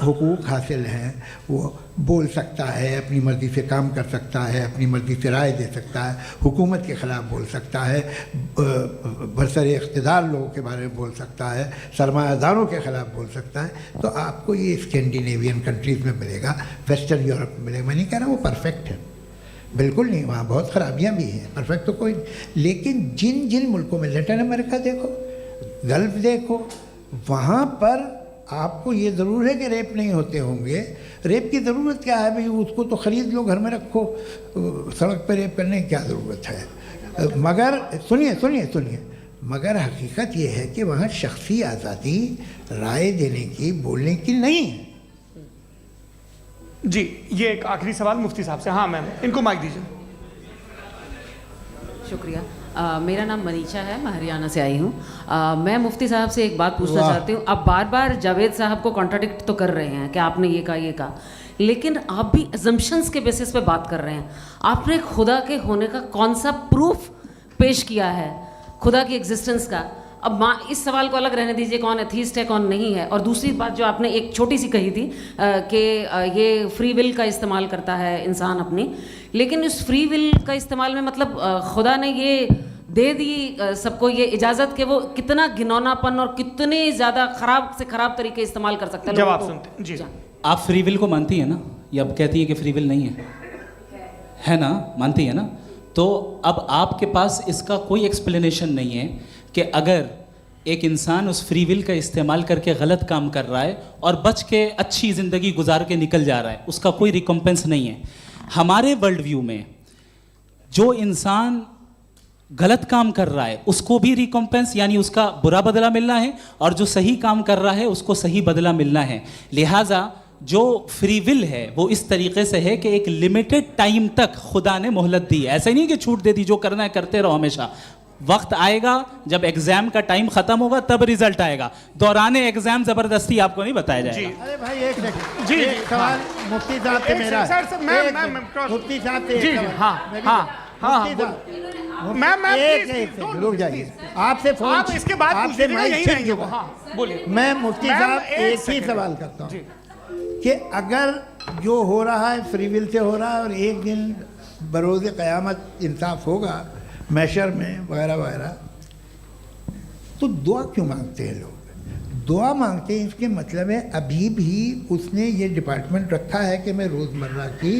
हुकूक हासिल हैं, वो बोल सकता है, अपनी मर्ज़ी से काम कर सकता है, अपनी मर्ज़ी से राय दे सकता है, हुकूमत के ख़िलाफ़ बोल सकता है, बरसरे इक़्तिदार लोगों के बारे में बोल सकता है, सरमायादारों के ख़िलाफ़ बोल सकता है। तो आपको ये स्कैंडिनेवियन कंट्रीज़ में मिलेगा, वेस्टर्न यूरोप में मिलेगा। मैं नहीं कह रहा वो परफेक्ट है, बिल्कुल नहीं, वहाँ बहुत ख़राबियाँ भी हैं, परफेक्ट तो कोई। लेकिन जिन जिन मुल्कों में, लैटिन अमेरिका देखो, गल्फ़ देखो, वहाँ पर आपको ये ज़रूर है कि रेप नहीं होते होंगे। रेप की ज़रूरत क्या है भाई? उसको तो ख़रीद लो, घर में रखो, सड़क पर रेप करने की क्या ज़रूरत है? मगर सुनिए, मगर हकीकत ये है कि वहाँ शख्सी आज़ादी राय देने की, बोलने की नहीं है। जी ये एक आखिरी सवाल मुफ्ती साहब से। हाँ मैम, इनको माइक दीजिए। शुक्रिया। मेरा नाम मनीषा है, मैं हरियाणा से आई हूँ। मैं मुफ्ती साहब से एक बात पूछना चाहती हूँ। आप बार बार जावेद साहब को कॉन्ट्राडिक्ट तो कर रहे हैं कि आपने ये कहा, लेकिन आप भी अजम्पशंस के बेसिस पे बात कर रहे हैं। आपने खुदा के होने का कौन सा प्रूफ पेश किया है, खुदा की एग्जिस्टेंस का? अब इस सवाल को अलग रहने दीजिए, कौन एथीस्ट है कौन नहीं है। और दूसरी बात जो आपने एक छोटी सी कही थी कि ये फ्री विल का इस्तेमाल करता है इंसान अपनी, लेकिन उस फ्री विल का इस्तेमाल में मतलब खुदा ने ये दे दी सबको ये इजाज़त कि वो कितना घिनौनापन और कितने ज़्यादा ख़राब से ख़राब तरीके इस्तेमाल कर सकता है। जवाब सुनते जी। आप फ्री विल को मानती है ना, या अब कहती है कि फ्री विल नहीं है ना, मानती है ना? तो अब आपके पास इसका कोई एक्सप्लेनेशन नहीं है कि अगर एक इंसान उस फ्री विल का इस्तेमाल करके गलत काम कर रहा है और बच के अच्छी ज़िंदगी गुजार के निकल जा रहा है, उसका कोई रिकम्पेंस नहीं है। हमारे वर्ल्ड व्यू में जो इंसान गलत काम कर रहा है उसको भी रिकम्पेंस यानी उसका बुरा बदला मिलना है, और जो सही काम कर रहा है उसको सही बदला मिलना है। लिहाजा जो फ्री विल है वो इस तरीके से है कि एक लिमिटेड टाइम तक खुदा ने मोहलत दी है। ऐसा नहीं कि छूट दे दी, जो करना है करते रहो हमेशा। वक्त आएगा जब एग्जाम का टाइम खत्म होगा तब रिजल्ट आएगा, दौराने एग्जाम जबरदस्ती आपको नहीं बताया जाएगा। अरे भाई एक सेकंड, जी एक सवाल मुफ्ती साहब से मेरा है। मुफ्ती साहब से जी एक जी, सवाल। हाँ, मुफ्ती साहब, मैं एक सेकंड रुक जाइए। आपसे फोन, आप इसके बाद आपसे पूछिएगा, माइक यहीं छीन रहेंगे वो। चुका। हाँ, बोलिए। मैं मुफ्ती मैम, साहब एक एक ही सेकंड। सवाल करता हूँ कि अगर जो हो रहा है फ्री विल से हो रहा है और एक दिन बरोज़ क़यामत इंसाफ होगा मैशर में वगैरह वगैरह, तो दुआ क्यों मांगते हैं लोग? दुआ मांगते हैं इसके मतलब है अभी भी उसने ये डिपार्टमेंट रखा है कि मैं रोज़मर्रा की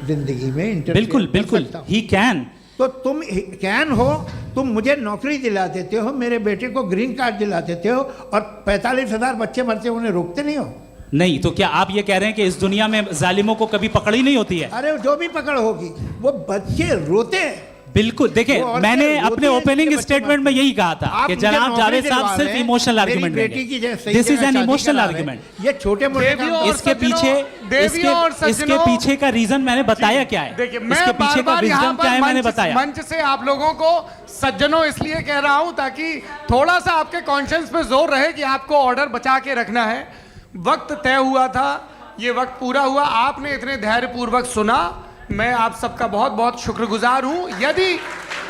ज़िंदगी में इंटरफेयर बिल्कुल बिल्कुल, ही कैन। तो तुम कैन हो, तुम मुझे नौकरी दिला देते हो, मेरे बेटे को ग्रीन कार्ड दिला देते हो, और 45,000 बच्चे मरते उन्हें रोकते नहीं हो। नहीं तो क्या आप ये कह रहे हैं कि इस दुनिया में जालिमों को कभी पकड़ ही नहीं होती है? अरे जो भी पकड़ होगी वो बच्चे रोते हैं। बिल्कुल, देखिए मैंने अपने ओपनिंग स्टेटमेंट में यही कहा था कि जनाब जावेद साहब सिर्फ इमोशनल आर्गुमेंट देंगे। This is an emotional argument. ये छोटे मोटे इसके पीछे का रीजन मैंने बताया क्या है, इसके पीछे का विजडम क्या है मैंने बताया। मंच से आप लोगों को सज्जनों इसलिए कह रहा हूं ताकि थोड़ा सा आपके कॉन्शियंस पे जोर रहे कि आपको ऑर्डर बचा के रखना है। वक्त तय हुआ था, ये वक्त पूरा हुआ, आपने इतने धैर्यपूर्वक सुना, मैं आप सबका बहुत बहुत शुक्रगुजार हूं। यदि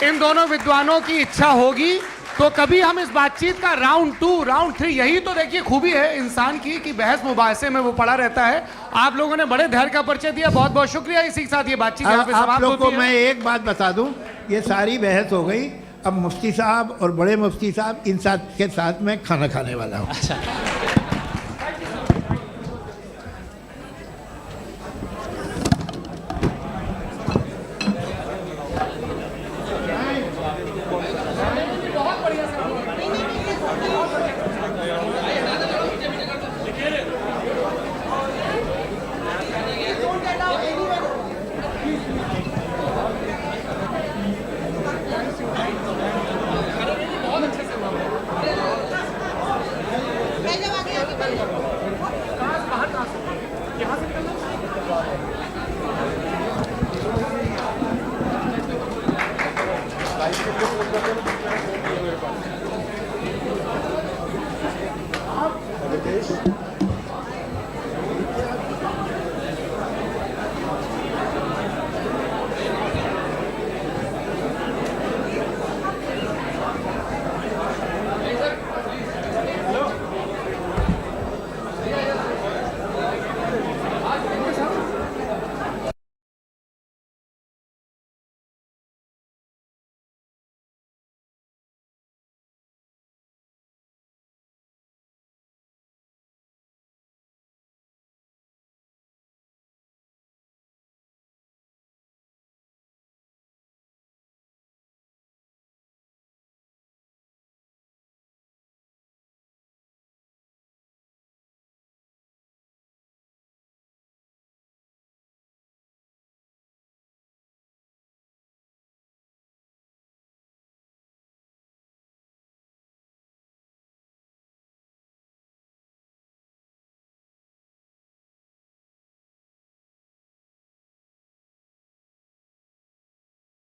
इन दोनों विद्वानों की इच्छा होगी तो कभी हम इस बातचीत का राउंड 2, राउंड 3, यही तो देखिए खूबी है इंसान की कि बहस मुबाहसे में वो पड़ा रहता है। आप लोगों ने बड़े धैर्य का परिचय दिया, बहुत बहुत शुक्रिया। इसी के साथ ये बातचीत यहाँ पे समाप्त होती है। आप लोग को मैं एक बात बता दूं, ये सारी बहस हो गई, अब मुफ्ती साहब और बड़े मुफ्ती साहब इन साथ के साथ मैं खाना खाने वाला हूँ। अच्छा।